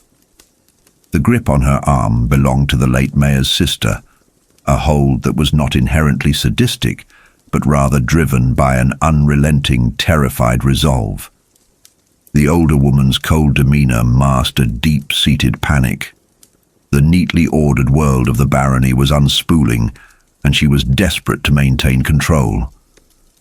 The grip on her arm belonged to the late mayor's sister, a hold that was not inherently sadistic, but rather driven by an unrelenting, terrified resolve. The older woman's cold demeanor masked a deep-seated panic. The neatly ordered world of the barony was unspooling, and she was desperate to maintain control.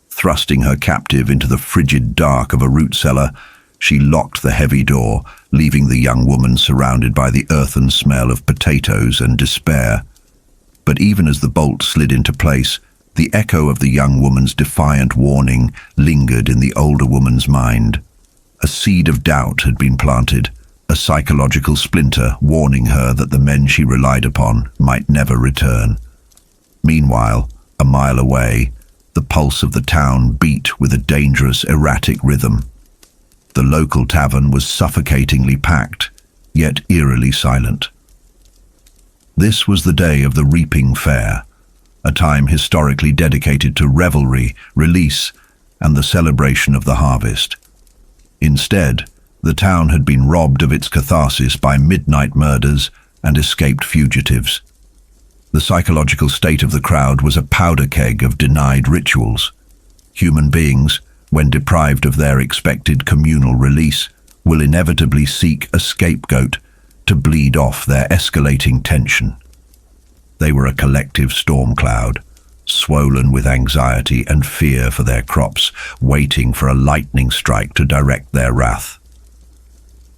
Thrusting her captive into the frigid dark of a root cellar, she locked the heavy door, leaving the young woman surrounded by the earthen smell of potatoes and despair. But even as the bolt slid into place, the echo of the young woman's defiant warning lingered in the older woman's mind. A seed of doubt had been planted, a psychological splinter warning her that the men she relied upon might never return. Meanwhile, a mile away, the pulse of the town beat with a dangerous, erratic rhythm. The local tavern was suffocatingly packed, yet eerily silent. This was the day of the reaping fair, a time historically dedicated to revelry, release, and the celebration of the harvest. Instead, the town had been robbed of its catharsis by midnight murders and escaped fugitives. The psychological state of the crowd was a powder keg of denied rituals. Human beings, when deprived of their expected communal release, will inevitably seek a scapegoat to bleed off their escalating tension. They were a collective storm cloud, swollen with anxiety and fear for their crops, waiting for a lightning strike to direct their wrath.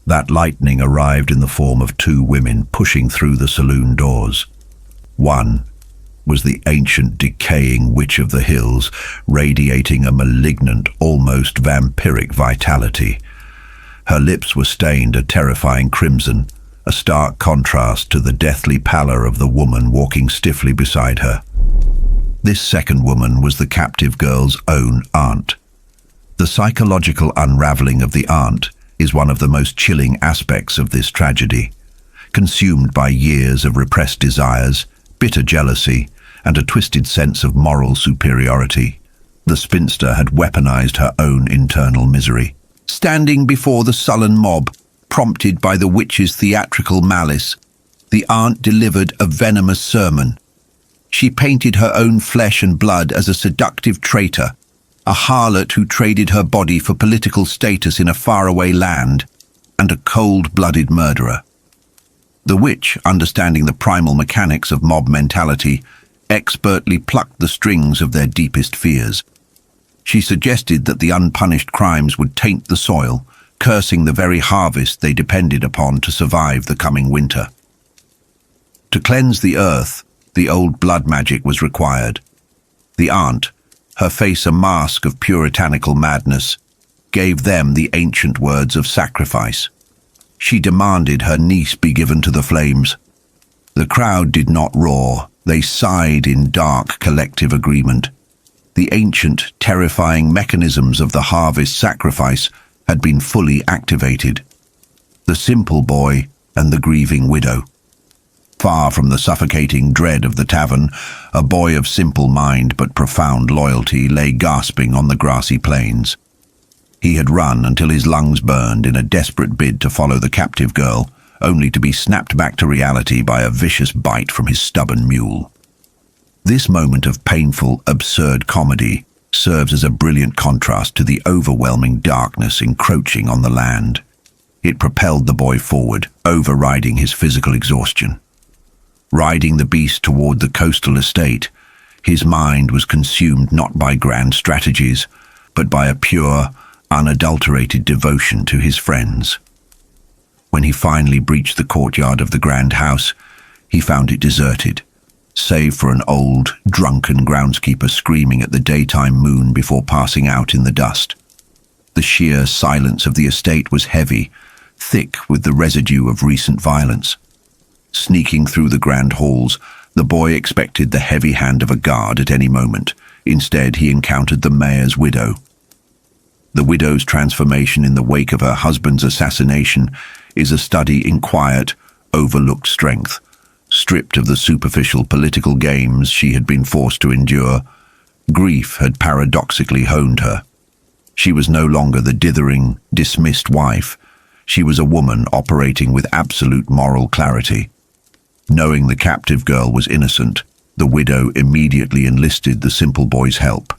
That lightning arrived in the form of 2 women pushing through the saloon doors. One was the ancient, decaying witch of the hills, radiating a malignant, almost vampiric vitality. Her lips were stained a terrifying crimson, a stark contrast to the deathly pallor of the woman walking stiffly beside her. This second woman was the captive girl's own aunt. The psychological unraveling of the aunt is one of the most chilling aspects of this tragedy. Consumed by years of repressed desires, bitter jealousy, and a twisted sense of moral superiority, the spinster had weaponized her own internal misery. Standing before the sullen mob, prompted by the witch's theatrical malice, the aunt delivered a venomous sermon. She painted her own flesh and blood as a seductive traitor, a harlot who traded her body for political status in a faraway land, and a cold-blooded murderer. The witch, understanding the primal mechanics of mob mentality, expertly plucked the strings of their deepest fears. She suggested that the unpunished crimes would taint the soil, cursing the very harvest they depended upon to survive the coming winter. To cleanse the earth, the old blood magic was required. The aunt, her face a mask of puritanical madness, gave them the ancient words of sacrifice. She demanded her niece be given to the flames. The crowd did not roar, they sighed in dark collective agreement. The ancient, terrifying mechanisms of the harvest sacrifice had been fully activated. The simple boy and the grieving widow. Far from the suffocating dread of the tavern, a boy of simple mind but profound loyalty lay gasping on the grassy plains. He had run until his lungs burned in a desperate bid to follow the captive girl, only to be snapped back to reality by a vicious bite from his stubborn mule. This moment of painful, absurd comedy serves as a brilliant contrast to the overwhelming darkness encroaching on the land. It propelled the boy forward, overriding his physical exhaustion. Riding the beast toward the coastal estate, his mind was consumed not by grand strategies, but by a pure, unadulterated devotion to his friends. When he finally breached the courtyard of the grand house, he found it deserted, save for an old, drunken groundskeeper screaming at the daytime moon before passing out in the dust. The sheer silence of the estate was heavy, thick with the residue of recent violence. Sneaking through the grand halls, the boy expected the heavy hand of a guard at any moment. Instead, he encountered the mayor's widow. The widow's transformation in the wake of her husband's assassination is a study in quiet, overlooked strength. Stripped of the superficial political games she had been forced to endure, grief had paradoxically honed her. She was no longer the dithering, dismissed wife. She was a woman operating with absolute moral clarity. Knowing the captive girl was innocent, the widow immediately enlisted the simple boy's help,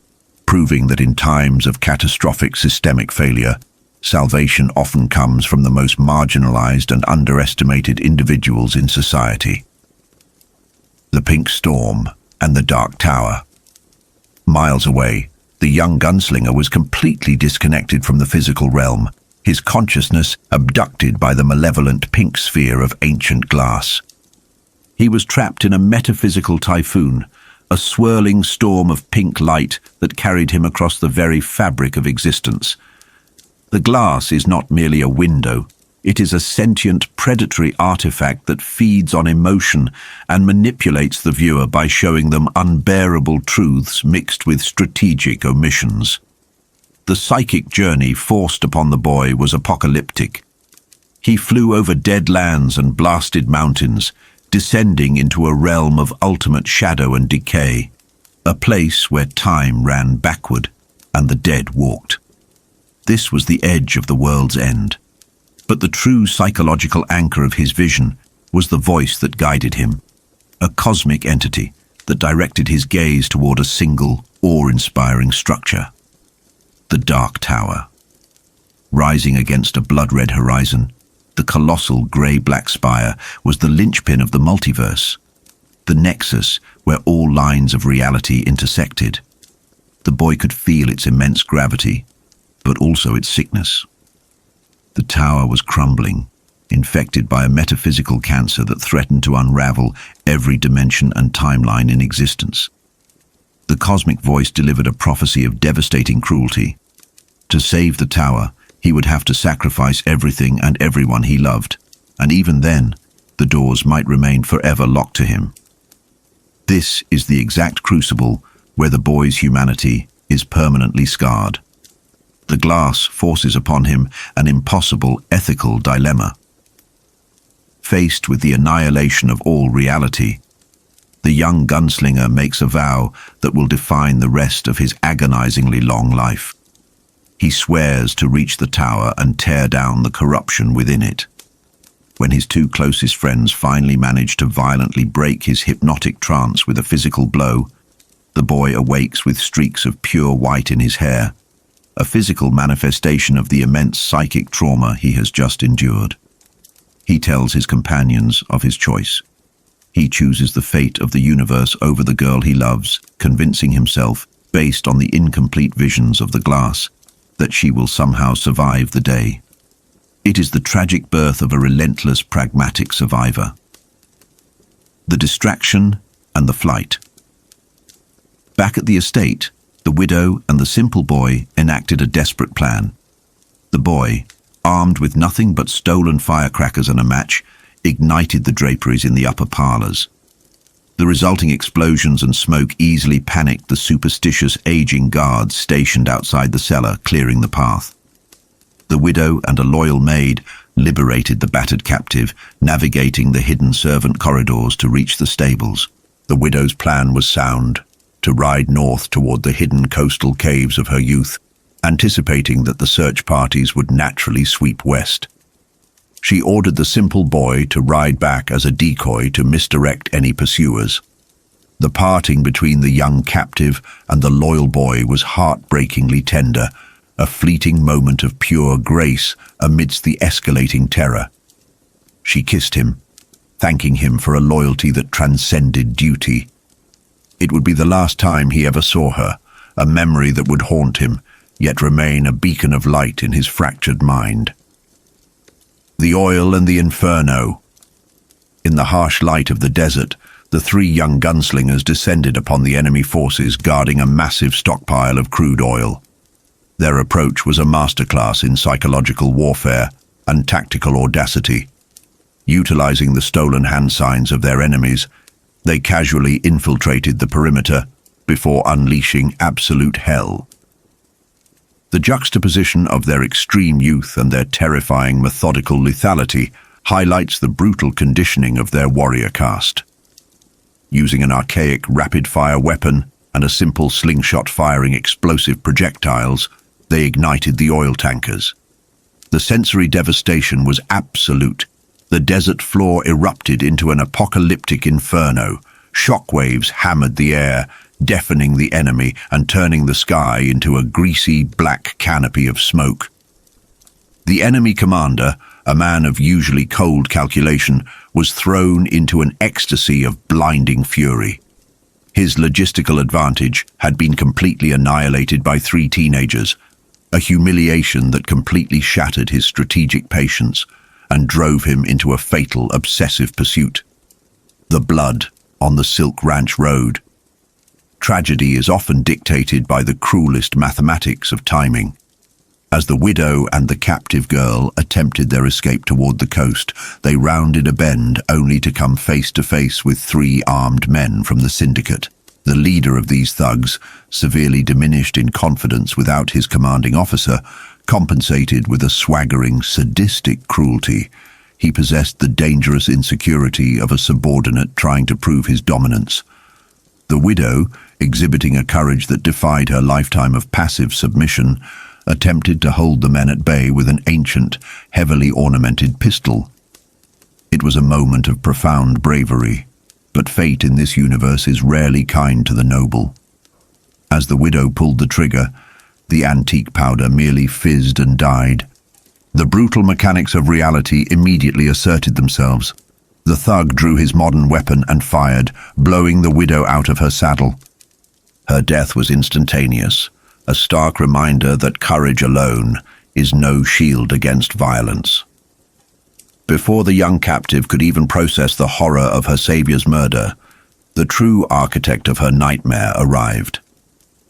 proving that in times of catastrophic systemic failure, salvation often comes from the most marginalized and underestimated individuals in society. The Pink Storm and the Dark Tower. Miles away, the young gunslinger was completely disconnected from the physical realm, his consciousness abducted by the malevolent pink sphere of ancient glass. He was trapped in a metaphysical typhoon, a swirling storm of pink light that carried him across the very fabric of existence. The glass is not merely a window, it is a sentient predatory artifact that feeds on emotion and manipulates the viewer by showing them unbearable truths mixed with strategic omissions. The psychic journey forced upon the boy was apocalyptic. He flew over dead lands and blasted mountains, descending into a realm of ultimate shadow and decay, a place where time ran backward and the dead walked. This was the edge of the world's end. But the true psychological anchor of his vision was the voice that guided him, a cosmic entity that directed his gaze toward a single, awe-inspiring structure. The Dark Tower. Rising against a blood-red horizon, the colossal grey-black spire was the linchpin of the multiverse, the nexus where all lines of reality intersected. The boy could feel its immense gravity, but also its sickness. The tower was crumbling, infected by a metaphysical cancer that threatened to unravel every dimension and timeline in existence. The cosmic voice delivered a prophecy of devastating cruelty. To save the tower, he would have to sacrifice everything and everyone he loved, and even then, the doors might remain forever locked to him. This is the exact crucible where the boy's humanity is permanently scarred. The glass forces upon him an impossible ethical dilemma. Faced with the annihilation of all reality, the young gunslinger makes a vow that will define the rest of his agonizingly long life. He swears to reach the tower and tear down the corruption within it. When his two closest friends finally manage to violently break his hypnotic trance with a physical blow, the boy awakes with streaks of pure white in his hair, a physical manifestation of the immense psychic trauma he has just endured. He tells his companions of his choice. He chooses the fate of the universe over the girl he loves, convincing himself, based on the incomplete visions of the glass, that she will somehow survive the day. It is the tragic birth of a relentless, pragmatic survivor. The distraction and the flight. Back at the estate, the widow and the simple boy enacted a desperate plan. The boy, armed with nothing but stolen firecrackers and a match, ignited the draperies in the upper parlours. The resulting explosions and smoke easily panicked the superstitious aging guards stationed outside the cellar, clearing the path. The widow and a loyal maid liberated the battered captive, navigating the hidden servant corridors to reach the stables. The widow's plan was sound: to ride north toward the hidden coastal caves of her youth, anticipating that the search parties would naturally sweep west. She ordered the simple boy to ride back as a decoy to misdirect any pursuers. The parting between the young captive and the loyal boy was heartbreakingly tender, a fleeting moment of pure grace amidst the escalating terror. She kissed him, thanking him for a loyalty that transcended duty. It would be the last time he ever saw her, a memory that would haunt him, yet remain a beacon of light in his fractured mind. The oil and the inferno. In the harsh light of the desert, the three young gunslingers descended upon the enemy forces guarding a massive stockpile of crude oil. Their approach was a masterclass in psychological warfare and tactical audacity. Utilizing the stolen hand signs of their enemies, they casually infiltrated the perimeter before unleashing absolute hell. The juxtaposition of their extreme youth and their terrifying methodical lethality highlights the brutal conditioning of their warrior caste. Using an archaic rapid-fire weapon and a simple slingshot firing explosive projectiles, they ignited the oil tankers. The sensory devastation was absolute. The desert floor erupted into an apocalyptic inferno. Shockwaves hammered the air, deafening the enemy and turning the sky into a greasy black canopy of smoke. The enemy commander, a man of usually cold calculation, was thrown into an ecstasy of blinding fury. His logistical advantage had been completely annihilated by three teenagers, a humiliation that completely shattered his strategic patience and drove him into a fatal, obsessive pursuit. The blood on the Silk Ranch Road. Tragedy is often dictated by the cruelest mathematics of timing. As the widow and the captive girl attempted their escape toward the coast, they rounded a bend only to come face to face with three armed men from the syndicate. The leader of these thugs, severely diminished in confidence without his commanding officer, compensated with a swaggering, sadistic cruelty. He possessed the dangerous insecurity of a subordinate trying to prove his dominance. The widow, exhibiting a courage that defied her lifetime of passive submission, attempted to hold the men at bay with an ancient, heavily ornamented pistol. It was a moment of profound bravery, but fate in this universe is rarely kind to the noble. As the widow pulled the trigger, the antique powder merely fizzed and died. The brutal mechanics of reality immediately asserted themselves. The thug drew his modern weapon and fired, blowing the widow out of her saddle. Her death was instantaneous, a stark reminder that courage alone is no shield against violence. Before the young captive could even process the horror of her savior's murder, the true architect of her nightmare arrived.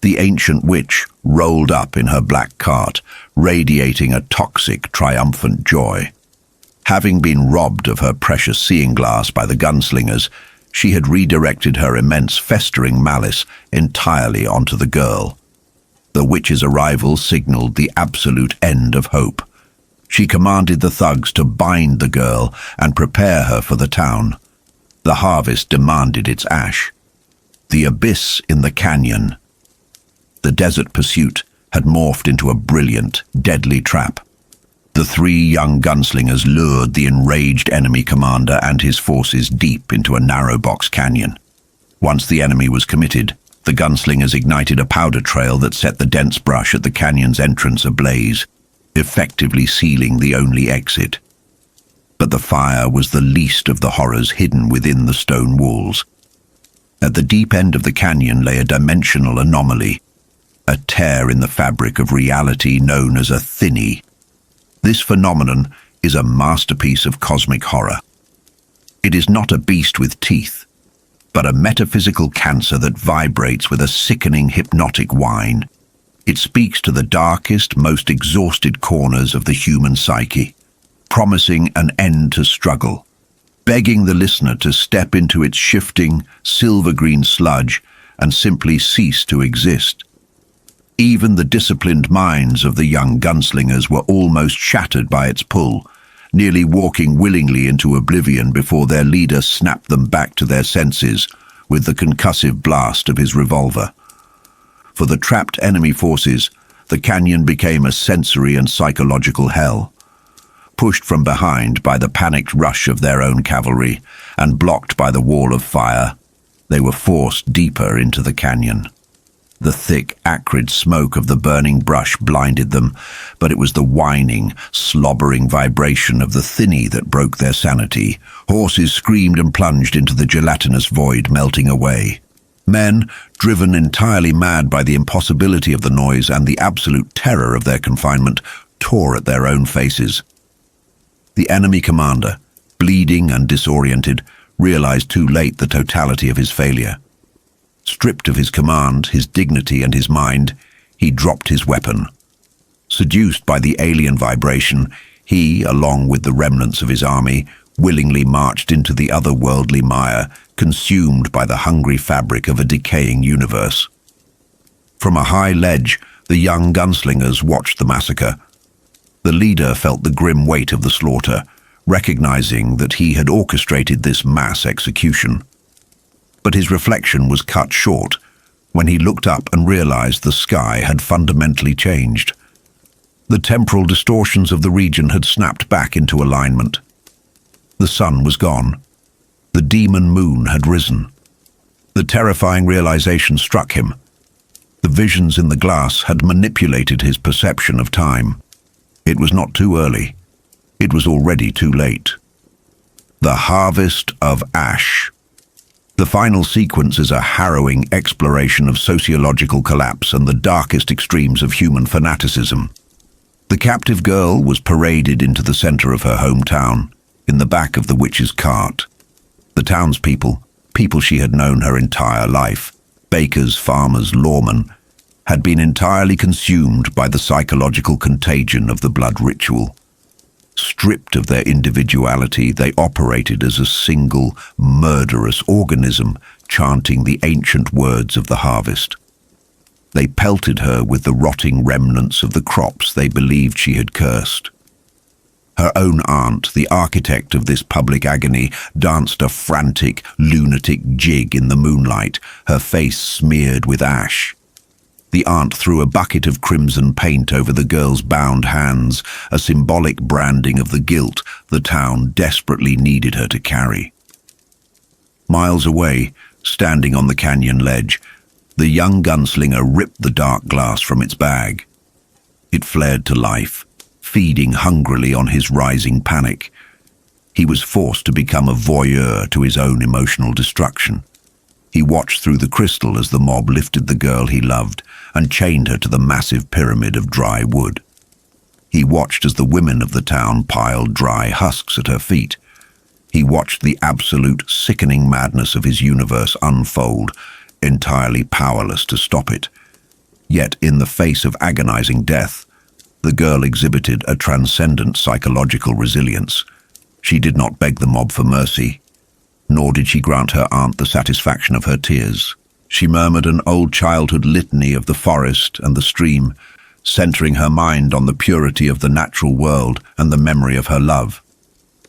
The ancient witch rolled up in her black cart, radiating a toxic, triumphant joy. Having been robbed of her precious seeing glass by the gunslingers, she had redirected her immense festering malice entirely onto the girl. The witch's arrival signaled the absolute end of hope. She commanded the thugs to bind the girl and prepare her for the town. The harvest demanded its ash. The abyss in the canyon. The desert pursuit, had morphed into a brilliant, deadly trap. The three young gunslingers lured the enraged enemy commander and his forces deep into a narrow box canyon. Once the enemy was committed, the gunslingers ignited a powder trail that set the dense brush at the canyon's entrance ablaze, effectively sealing the only exit. But the fire was the least of the horrors hidden within the stone walls. At the deep end of the canyon lay a dimensional anomaly, a tear in the fabric of reality known as a thinny. This phenomenon is a masterpiece of cosmic horror. It is not a beast with teeth, but a metaphysical cancer that vibrates with a sickening hypnotic whine. It speaks to the darkest, most exhausted corners of the human psyche, promising an end to struggle, begging the listener to step into its shifting, silver-green sludge and simply cease to exist. Even the disciplined minds of the young gunslingers were almost shattered by its pull, nearly walking willingly into oblivion before their leader snapped them back to their senses with the concussive blast of his revolver. For the trapped enemy forces, the canyon became a sensory and psychological hell. Pushed from behind by the panicked rush of their own cavalry and blocked by the wall of fire, they were forced deeper into the canyon. The thick, acrid smoke of the burning brush blinded them, but it was the whining, slobbering vibration of the thinny that broke their sanity. Horses screamed and plunged into the gelatinous void, melting away. Men, driven entirely mad by the impossibility of the noise and the absolute terror of their confinement, tore at their own faces. The enemy commander, bleeding and disoriented, realized too late the totality of his failure. Stripped of his command, his dignity and his mind, he dropped his weapon. Seduced by the alien vibration, he, along with the remnants of his army, willingly marched into the otherworldly mire, consumed by the hungry fabric of a decaying universe. From a high ledge, the young gunslingers watched the massacre. The leader felt the grim weight of the slaughter, recognizing that he had orchestrated this mass execution. But his reflection was cut short when he looked up and realized the sky had fundamentally changed. The temporal distortions of the region had snapped back into alignment. The sun was gone. The demon moon had risen. The terrifying realization struck him. The visions in the glass had manipulated his perception of time. It was not too early. It was already too late. The harvest of ash. The final sequence is a harrowing exploration of sociological collapse and the darkest extremes of human fanaticism. The captive girl was paraded into the center of her hometown, in the back of the witch's cart. The townspeople, people she had known her entire life, bakers, farmers, lawmen, had been entirely consumed by the psychological contagion of the blood ritual. Stripped of their individuality, they operated as a single, murderous organism, chanting the ancient words of the harvest. They pelted her with the rotting remnants of the crops they believed she had cursed. Her own aunt, the architect of this public agony, danced a frantic, lunatic jig in the moonlight, her face smeared with ash. The aunt threw a bucket of crimson paint over the girl's bound hands, a symbolic branding of the guilt the town desperately needed her to carry. Miles away, standing on the canyon ledge, the young gunslinger ripped the dark glass from its bag. It flared to life, feeding hungrily on his rising panic. He was forced to become a voyeur to his own emotional destruction. He watched through the crystal as the mob lifted the girl he loved and chained her to the massive pyramid of dry wood. He watched as the women of the town piled dry husks at her feet. He watched the absolute, sickening madness of his universe unfold, entirely powerless to stop it. Yet, in the face of agonizing death, the girl exhibited a transcendent psychological resilience. She did not beg the mob for mercy, nor did she grant her aunt the satisfaction of her tears. She murmured an old childhood litany of the forest and the stream, centering her mind on the purity of the natural world and the memory of her love.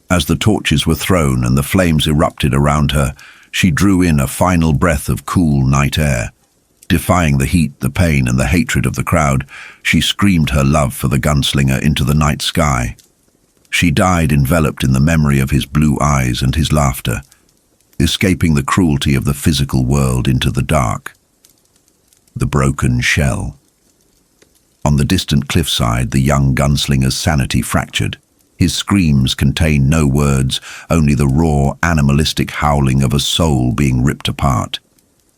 As the torches were thrown and the flames erupted around her, she drew in a final breath of cool night air. Defying the heat, the pain, and the hatred of the crowd, she screamed her love for the gunslinger into the night sky. She died enveloped in the memory of his blue eyes and his laughter, escaping the cruelty of the physical world into the dark. The broken shell. On the distant cliffside, the young gunslinger's sanity fractured. His screams contained no words, only the raw, animalistic howling of a soul being ripped apart.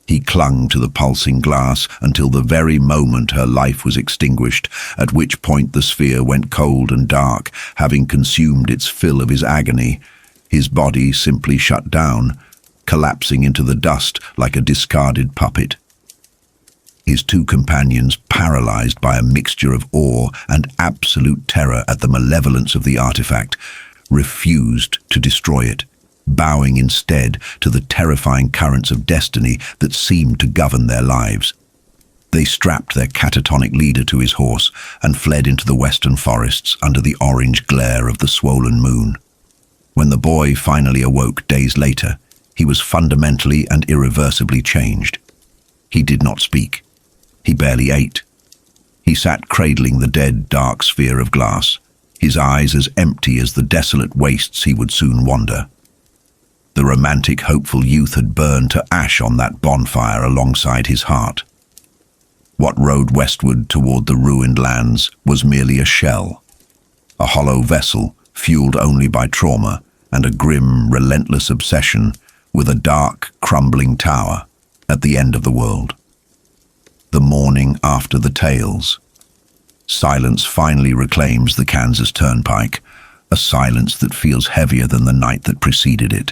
He clung to the pulsing glass until the very moment her life was extinguished, at which point the sphere went cold and dark, having consumed its fill of his agony. His body simply shut down, collapsing into the dust like a discarded puppet. His two companions, paralyzed by a mixture of awe and absolute terror at the malevolence of the artifact, refused to destroy it, bowing instead to the terrifying currents of destiny that seemed to govern their lives. They strapped their catatonic leader to his horse and fled into the western forests under the orange glare of the swollen moon. When the boy finally awoke days later, he was fundamentally and irreversibly changed. He did not speak. He barely ate. He sat cradling the dead, dark sphere of glass, his eyes as empty as the desolate wastes he would soon wander. The romantic, hopeful youth had burned to ash on that bonfire alongside his heart. What rode westward toward the ruined lands was merely a shell, a hollow vessel fueled only by trauma and a grim, relentless obsession with a dark, crumbling tower at the end of the world. The morning after the tales. Silence finally reclaims the Kansas Turnpike, a silence that feels heavier than the night that preceded it.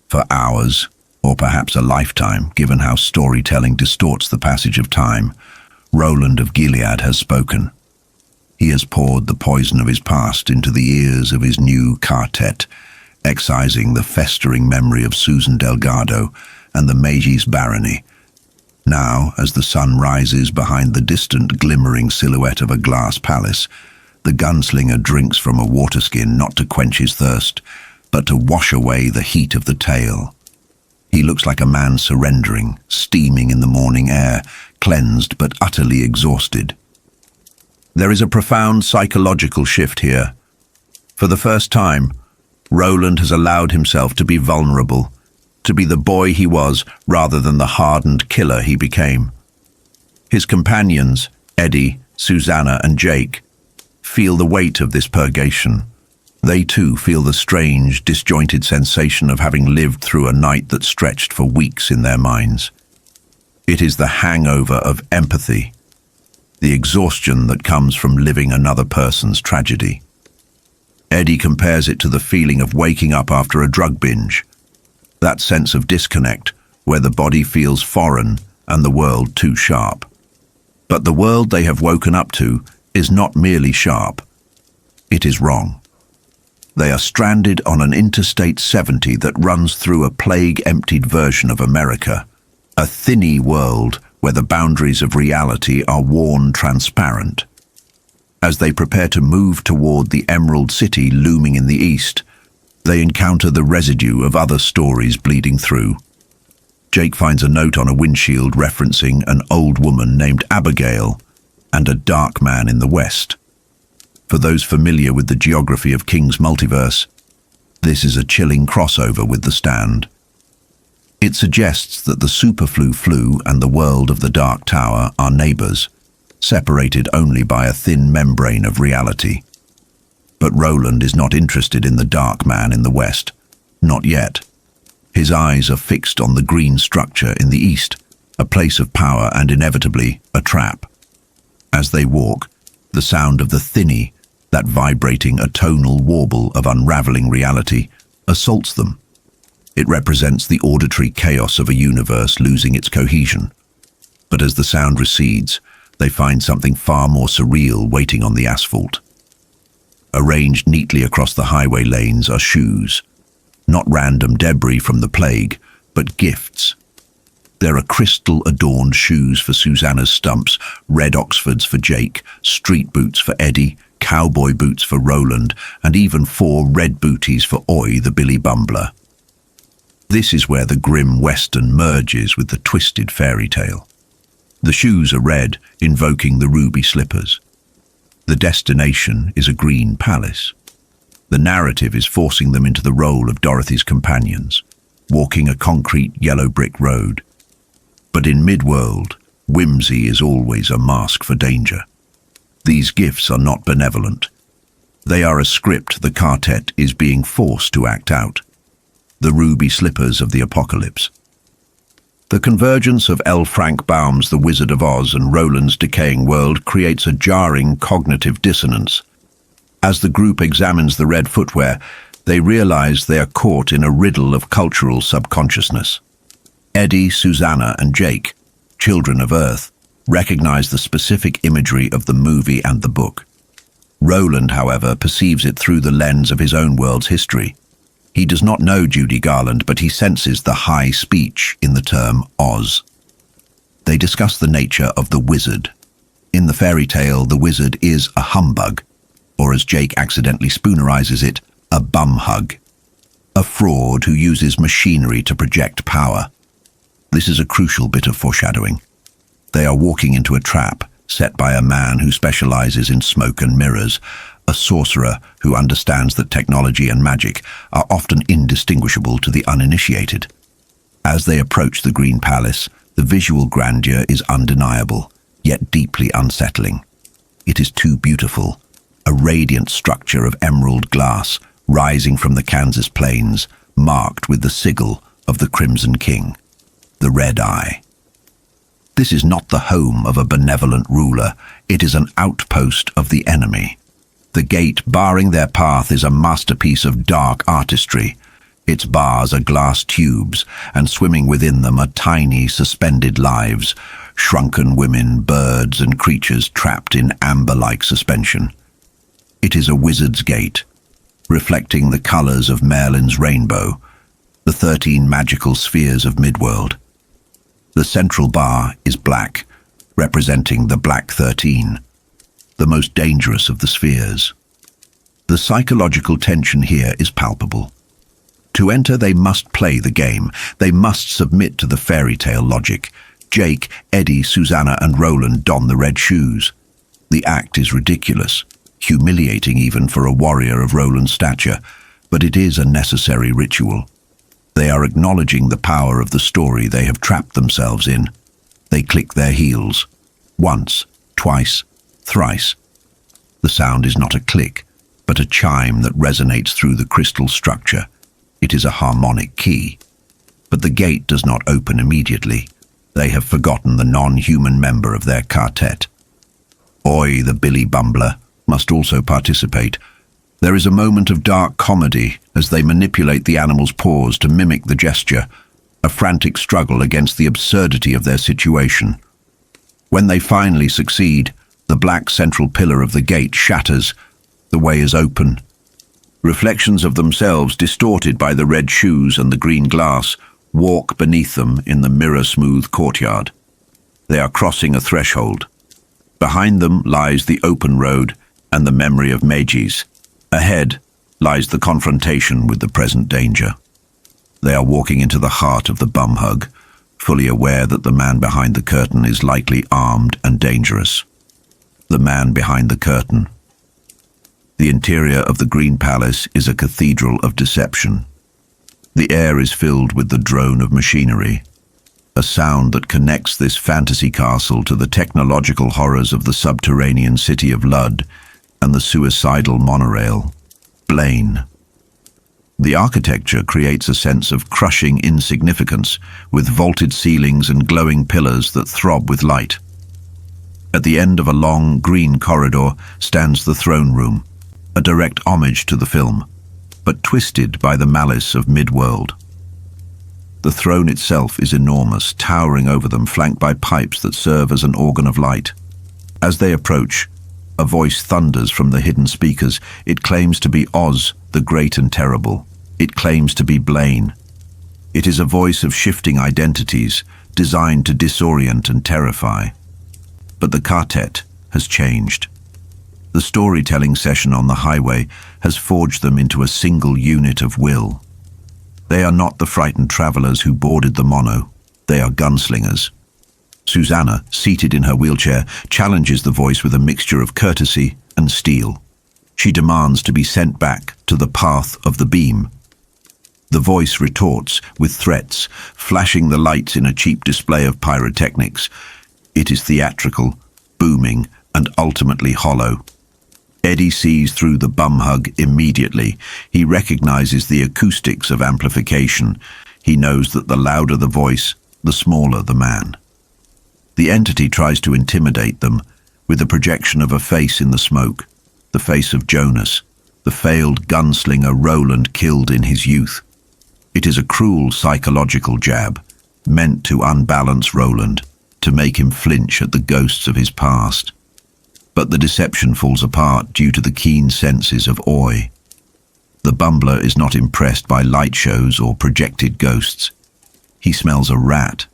For hours, or perhaps a lifetime, given how storytelling distorts the passage of time, Roland of Gilead has spoken. He has poured the poison of his past into the ears of his new Ka-tet, excising the festering memory of Susan Delgado and the Mejis barony. Now, as the sun rises behind the distant glimmering silhouette of a glass palace, the gunslinger drinks from a waterskin not to quench his thirst, but to wash away the heat of the tale. He looks like a man surrendering, steaming in the morning air, cleansed but utterly exhausted. There is a profound psychological shift here. For the first time, Roland has allowed himself to be vulnerable, to be the boy he was rather than the hardened killer he became. His companions, Eddie, Susanna, and Jake, feel the weight of this purgation. They too feel the strange, disjointed sensation of having lived through a night that stretched for weeks in their minds. It is the hangover of empathy, the exhaustion that comes from living another person's tragedy. Eddie compares it to the feeling of waking up after a drug binge, that sense of disconnect where the body feels foreign and the world too sharp. But the world they have woken up to is not merely sharp, it is wrong. They are stranded on an Interstate 70 that runs through a plague-emptied version of America, a thinny world where the boundaries of reality are worn transparent. As they prepare to move toward the Emerald City looming in the east, they encounter the residue of other stories bleeding through. Jake finds a note on a windshield referencing an old woman named Abigail and a dark man in the west. For those familiar with the geography of King's multiverse, this is a chilling crossover with The Stand. It suggests that the superflu flu and the world of the Dark Tower are neighbors, separated only by a thin membrane of reality. But Roland is not interested in the dark man in the west. Not yet. His eyes are fixed on the green structure in the east, a place of power and inevitably a trap. As they walk, the sound of the thinny, that vibrating atonal warble of unraveling reality, assaults them. It represents the auditory chaos of a universe losing its cohesion. But as the sound recedes, they find something far more surreal waiting on the asphalt. Arranged neatly across the highway lanes are shoes. Not random debris from the plague, but gifts. There are crystal-adorned shoes for Susanna's stumps, red Oxfords for Jake, street boots for Eddie, cowboy boots for Roland, and even 4 red booties for Oi the Billy Bumbler. This is where the grim western merges with the twisted fairy tale. The shoes are red, invoking the ruby slippers. The destination is a green palace. The narrative is forcing them into the role of Dorothy's companions, walking a concrete yellow brick road. But in Midworld, whimsy is always a mask for danger. These gifts are not benevolent. They are a script the Ka-tet is being forced to act out. The ruby slippers of the apocalypse. The convergence of L. Frank Baum's The Wizard of Oz and Roland's decaying world creates a jarring cognitive dissonance. As the group examines the red footwear, they realize they are caught in a riddle of cultural subconsciousness. Eddie, Susanna, and Jake, children of Earth, recognize the specific imagery of the movie and the book. Roland, however, perceives it through the lens of his own world's history. He does not know Judy Garland, but he senses the high speech in the term Oz. They discuss the nature of the wizard. In the fairy tale, the wizard is a humbug, or as Jake accidentally spoonerizes it, a bumhug. A fraud who uses machinery to project power. This is a crucial bit of foreshadowing. They are walking into a trap set by a man who specializes in smoke and mirrors, a sorcerer who understands that technology and magic are often indistinguishable to the uninitiated. As they approach the Green Palace, the visual grandeur is undeniable, yet deeply unsettling. It is too beautiful, a radiant structure of emerald glass rising from the Kansas plains, marked with the sigil of the Crimson King, the Red Eye. This is not the home of a benevolent ruler, it is an outpost of the enemy. The gate barring their path is a masterpiece of dark artistry. Its bars are glass tubes, and swimming within them are tiny, suspended lives, shrunken women, birds, and creatures trapped in amber-like suspension. It is a wizard's gate, reflecting the colors of Maerlyn's rainbow, the 13 magical spheres of Midworld. The central bar is black, representing the Black 13, the most dangerous of the spheres. The psychological tension here is palpable. To enter, they must play the game. They must submit to the fairy tale logic. Jake, Eddie, Susanna, and Roland don the red shoes. The act is ridiculous, humiliating even for a warrior of Roland's stature, but it is a necessary ritual. They are acknowledging the power of the story they have trapped themselves in. They click their heels. Once, twice, thrice. The sound is not a click, but a chime that resonates through the crystal structure. It is a harmonic key. But the gate does not open immediately. They have forgotten the non-human member of their Ka-tet. Oi, the Billy Bumbler, must also participate. There is a moment of dark comedy as they manipulate the animal's paws to mimic the gesture, a frantic struggle against the absurdity of their situation. When they finally succeed, the black central pillar of the gate shatters. The way is open. Reflections of themselves, distorted by the red shoes and the green glass, walk beneath them in the mirror-smooth courtyard. They are crossing a threshold. Behind them lies the open road and the memory of Mejis. Ahead lies the confrontation with the present danger. They are walking into the heart of the bumhug, fully aware that the man behind the curtain is likely armed and dangerous. The man behind the curtain. The interior of the Green Palace is a cathedral of deception. The air is filled with the drone of machinery, a sound that connects this fantasy castle to the technological horrors of the subterranean city of Lud and the suicidal monorail, Blaine. The architecture creates a sense of crushing insignificance, with vaulted ceilings and glowing pillars that throb with light. At the end of a long, green corridor stands the throne room, a direct homage to the film, but twisted by the malice of Midworld. The throne itself is enormous, towering over them, flanked by pipes that serve as an organ of light. As they approach, a voice thunders from the hidden speakers. It claims to be Oz, the great and terrible. It claims to be Blaine. It is a voice of shifting identities, designed to disorient and terrify. But the Ka-tet has changed. The storytelling session on the highway has forged them into a single unit of will. They are not the frightened travelers who boarded the mono. They are gunslingers. Susanna, seated in her wheelchair, challenges the voice with a mixture of courtesy and steel. She demands to be sent back to the path of the beam. The voice retorts with threats, flashing the lights in a cheap display of pyrotechnics. It is theatrical, booming, and ultimately hollow. Eddie sees through the bum hug immediately. He recognizes the acoustics of amplification. He knows that the louder the voice, the smaller the man. The entity tries to intimidate them with the projection of a face in the smoke, the face of Jonas, the failed gunslinger Roland killed in his youth. It is a cruel psychological jab, meant to unbalance Roland, to make him flinch at the ghosts of his past. But the deception falls apart due to the keen senses of Oi. The bumbler is not impressed by light shows or projected ghosts. He smells a rat.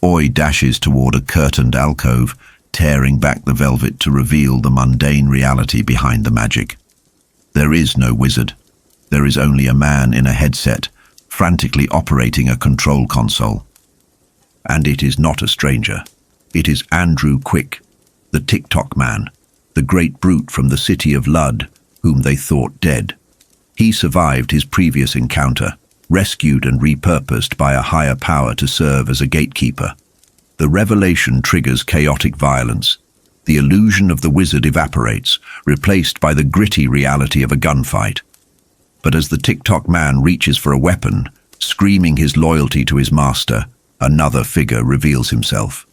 Oi dashes toward a curtained alcove, tearing back the velvet to reveal the mundane reality behind the magic. There is no wizard. There is only a man in a headset, frantically operating a control console. And it is not a stranger. It is Andrew Quick, the TikTok man, the great brute from the city of Lud, whom they thought dead. He survived his previous encounter, rescued and repurposed by a higher power to serve as a gatekeeper. The revelation triggers chaotic violence. The illusion of the wizard evaporates, replaced by the gritty reality of a gunfight. But as the TikTok man reaches for a weapon, screaming his loyalty to his master, another figure reveals himself.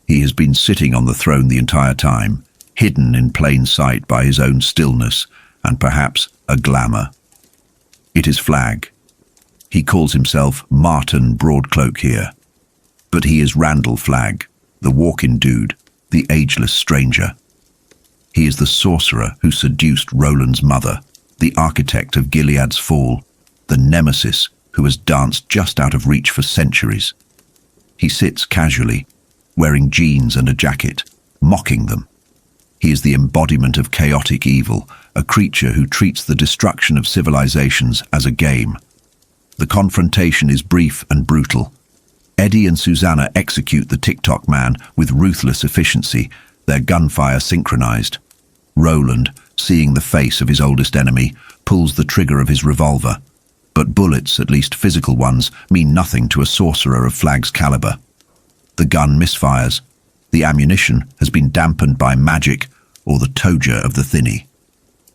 He has been sitting on the throne the entire time, hidden in plain sight by his own stillness and perhaps a glamour. It is Flag. He calls himself Martin Broadcloak here. But he is Randall Flag, the walk-in dude, the ageless stranger. He is the sorcerer who seduced Roland's mother, the architect of Gilead's fall, the nemesis who has danced just out of reach for centuries. He sits casually, wearing jeans and a jacket, mocking them. He is the embodiment of chaotic evil, a creature who treats the destruction of civilizations as a game. The confrontation is brief and brutal. Eddie and Susanna execute the TikTok man with ruthless efficiency, their gunfire synchronized. Roland, seeing the face of his oldest enemy, pulls the trigger of his revolver. But bullets, at least physical ones, mean nothing to a sorcerer of Flag's caliber. The gun misfires. The ammunition has been dampened by magic or the toja of the thinny.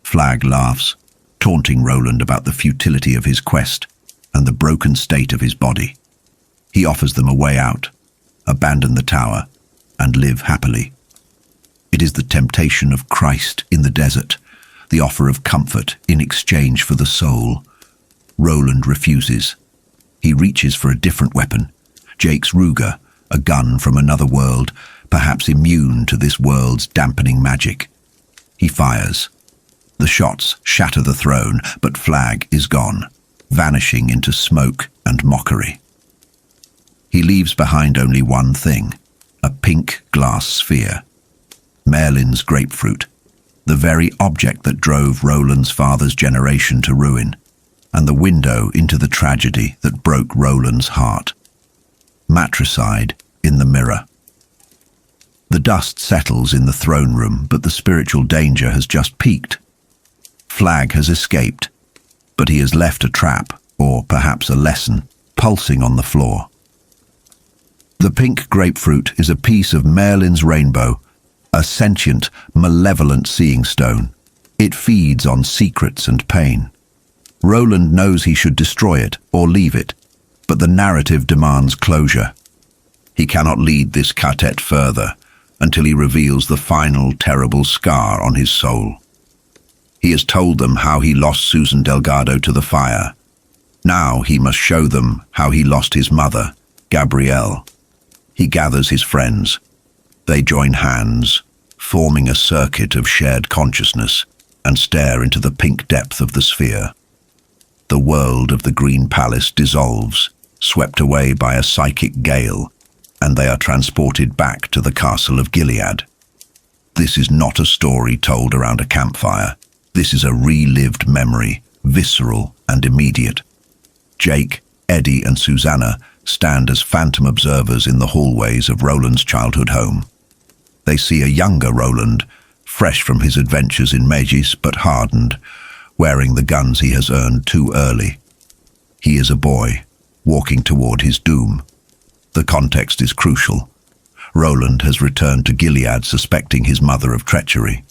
Flag laughs, taunting Roland about the futility of his quest and the broken state of his body. He offers them a way out, abandon the tower, and live happily. It is the temptation of Christ in the desert, the offer of comfort in exchange for the soul. Roland refuses. He reaches for a different weapon, Jake's Ruger, a gun from another world, perhaps immune to this world's dampening magic. He fires. The shots shatter the throne, but Flag is gone, vanishing into smoke and mockery. He leaves behind only one thing, a pink glass sphere. Maerlyn's grapefruit, the very object that drove Roland's father's generation to ruin, and the window into the tragedy that broke Roland's heart. Matricide in the mirror. The dust settles in the throne room, but the spiritual danger has just peaked. Flag has escaped, but he has left a trap, or perhaps a lesson, pulsing on the floor. The pink grapefruit is a piece of Maerlyn's rainbow, a sentient, malevolent seeing stone. It feeds on secrets and pain. Roland knows he should destroy it or leave it, but the narrative demands closure. He cannot lead this Ka-tet further until he reveals the final terrible scar on his soul. He has told them how he lost Susan Delgado to the fire. Now he must show them how he lost his mother, Gabrielle. He gathers his friends. They join hands, forming a circuit of shared consciousness, and stare into the pink depth of the sphere. The world of the Green Palace dissolves, swept away by a psychic gale, and they are transported back to the castle of Gilead. This is not a story told around a campfire. This is a relived memory, visceral and immediate. Jake, Eddie and Susanna stand as phantom observers in the hallways of Roland's childhood home. They see a younger Roland, fresh from his adventures in Mejis but hardened, wearing the guns he has earned too early. He is a boy, walking toward his doom. The context is crucial. Roland has returned to Gilead suspecting his mother of treachery.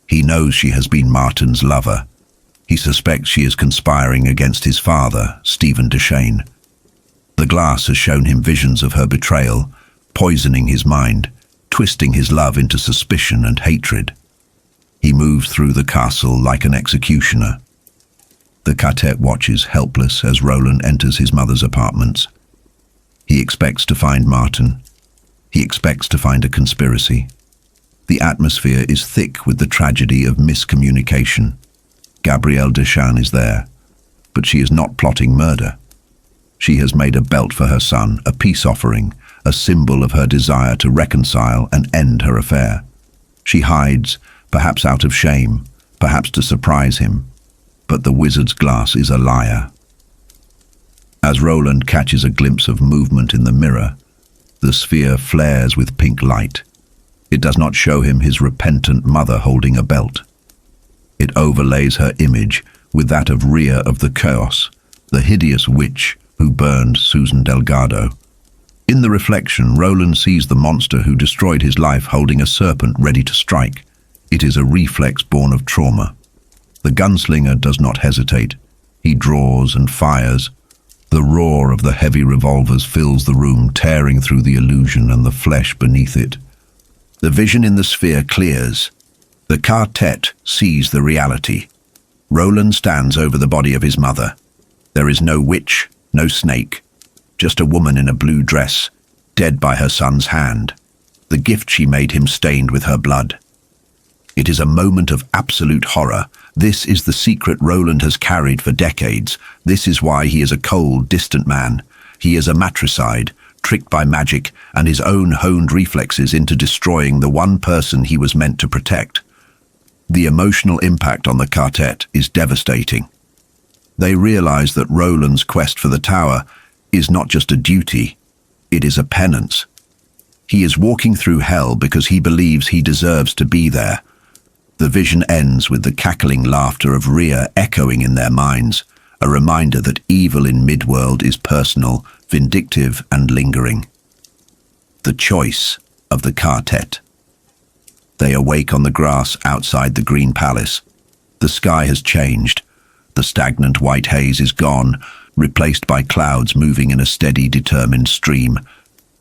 He knows she has been Martin's lover. He suspects she is conspiring against his father, Stephen Deshane. The glass has shown him visions of her betrayal, poisoning his mind, twisting his love into suspicion and hatred. He moves through the castle like an executioner. The Ka-tet watches helpless as Roland enters his mother's apartments. He expects to find Martin. He expects to find a conspiracy. The atmosphere is thick with the tragedy of miscommunication. Gabrielle Deschamps is there, but she is not plotting murder. She has made a belt for her son, a peace offering, a symbol of her desire to reconcile and end her affair. She hides, perhaps out of shame, perhaps to surprise him, but the wizard's glass is a liar. As Roland catches a glimpse of movement in the mirror, the sphere flares with pink light. It does not show him his repentant mother holding a belt. It overlays her image with that of Rhea of the Chaos, the hideous witch who burned Susan Delgado. In the reflection, Roland sees the monster who destroyed his life holding a serpent ready to strike. It is a reflex born of trauma. The gunslinger does not hesitate. He draws and fires. The roar of the heavy revolvers fills the room, tearing through the illusion and the flesh beneath it. The vision in the sphere clears. The Ka-tet sees the reality. Roland stands over the body of his mother. There is no witch, no snake, just a woman in a blue dress, dead by her son's hand. The gift she made him stained with her blood. It is a moment of absolute horror. This is the secret Roland has carried for decades. This is why he is a cold, distant man. He is a matricide, tricked by magic and his own honed reflexes into destroying the one person he was meant to protect. The emotional impact on the Ka-tet is devastating. They realize that Roland's quest for the tower is not just a duty, it is a penance. He is walking through hell because he believes he deserves to be there. The vision ends with the cackling laughter of Rhea echoing in their minds, a reminder that evil in Midworld is personal, vindictive, and lingering. The choice of the Ka-tet. They awake on the grass outside the Green Palace. The sky has changed. The stagnant white haze is gone, replaced by clouds moving in a steady, determined stream.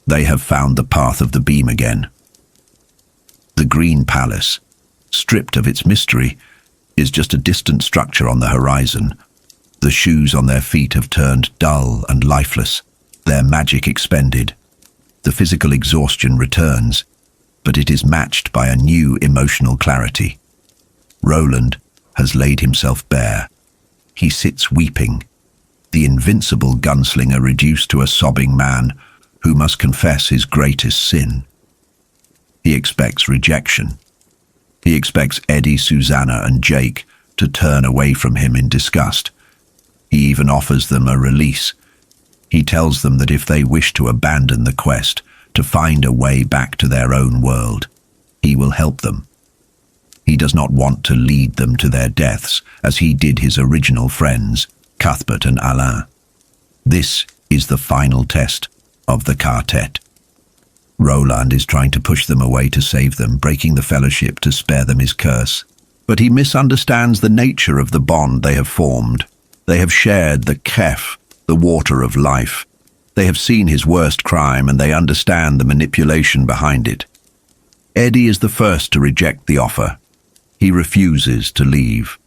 They have found the path of the beam again. The Green Palace, stripped of its mystery, is just a distant structure on the horizon. The shoes on their feet have turned dull and lifeless, their magic expended. The physical exhaustion returns, but it is matched by a new emotional clarity. Roland has laid himself bare. He sits weeping, the invincible gunslinger reduced to a sobbing man who must confess his greatest sin. He expects rejection. He expects Eddie, Susanna, and Jake to turn away from him in disgust. He even offers them a release. He tells them that if they wish to abandon the quest, to find a way back to their own world, he will help them. He does not want to lead them to their deaths, as he did his original friends, Cuthbert and Alain. This is the final test of the Ka-tet. Roland is trying to push them away to save them, breaking the fellowship to spare them his curse. But he misunderstands the nature of the bond they have formed. They have shared the kef, the water of life. They have seen his worst crime and they understand the manipulation behind it. Eddie is the first to reject the offer. He refuses to leave.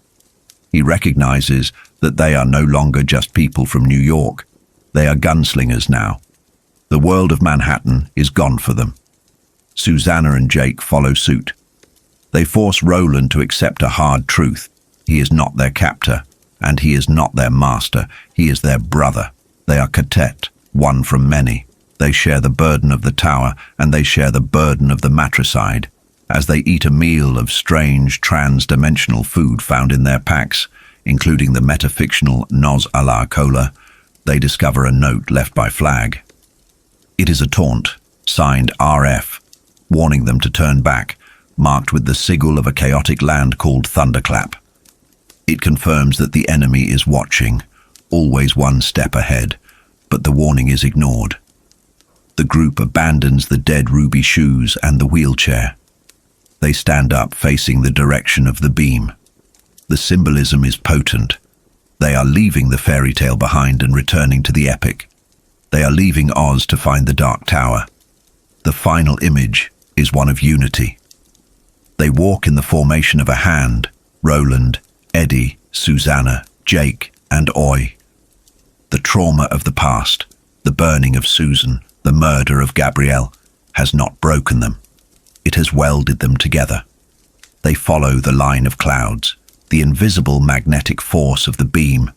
He recognizes that they are no longer just people from New York. They are gunslingers now. The world of Manhattan is gone for them. Susanna and Jake follow suit. They force Roland to accept a hard truth. He is not their captor, and he is not their master. He is their brother. They are Ka-tet, one from many. They share the burden of the tower, and they share the burden of the matricide. As they eat a meal of strange, trans-dimensional food found in their packs, including the metafictional Noz a la Cola, they discover a note left by Flag. It is a taunt, signed RF, warning them to turn back, marked with the sigil of a chaotic land called Thunderclap. It confirms that the enemy is watching, always one step ahead, but the warning is ignored. The group abandons the dead ruby shoes and the wheelchair. They stand up facing the direction of the beam. The symbolism is potent. They are leaving the fairy tale behind and returning to the epic. They are leaving Oz to find the Dark Tower. The final image is one of unity. They walk in the formation of a hand, Roland, Eddie, Susanna, Jake, and Oi. The trauma of the past, the burning of Susan, the murder of Gabrielle, has not broken them. It has welded them together. They follow the line of clouds, the invisible magnetic force of the beam,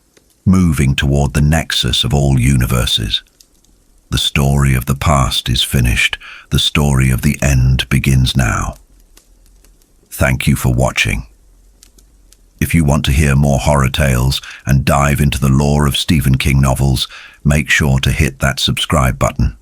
moving toward the nexus of all universes. The story of the past is finished. The story of the end begins now. Thank you for watching. If you want to hear more horror tales and dive into the lore of Stephen King novels, make sure to hit that subscribe button.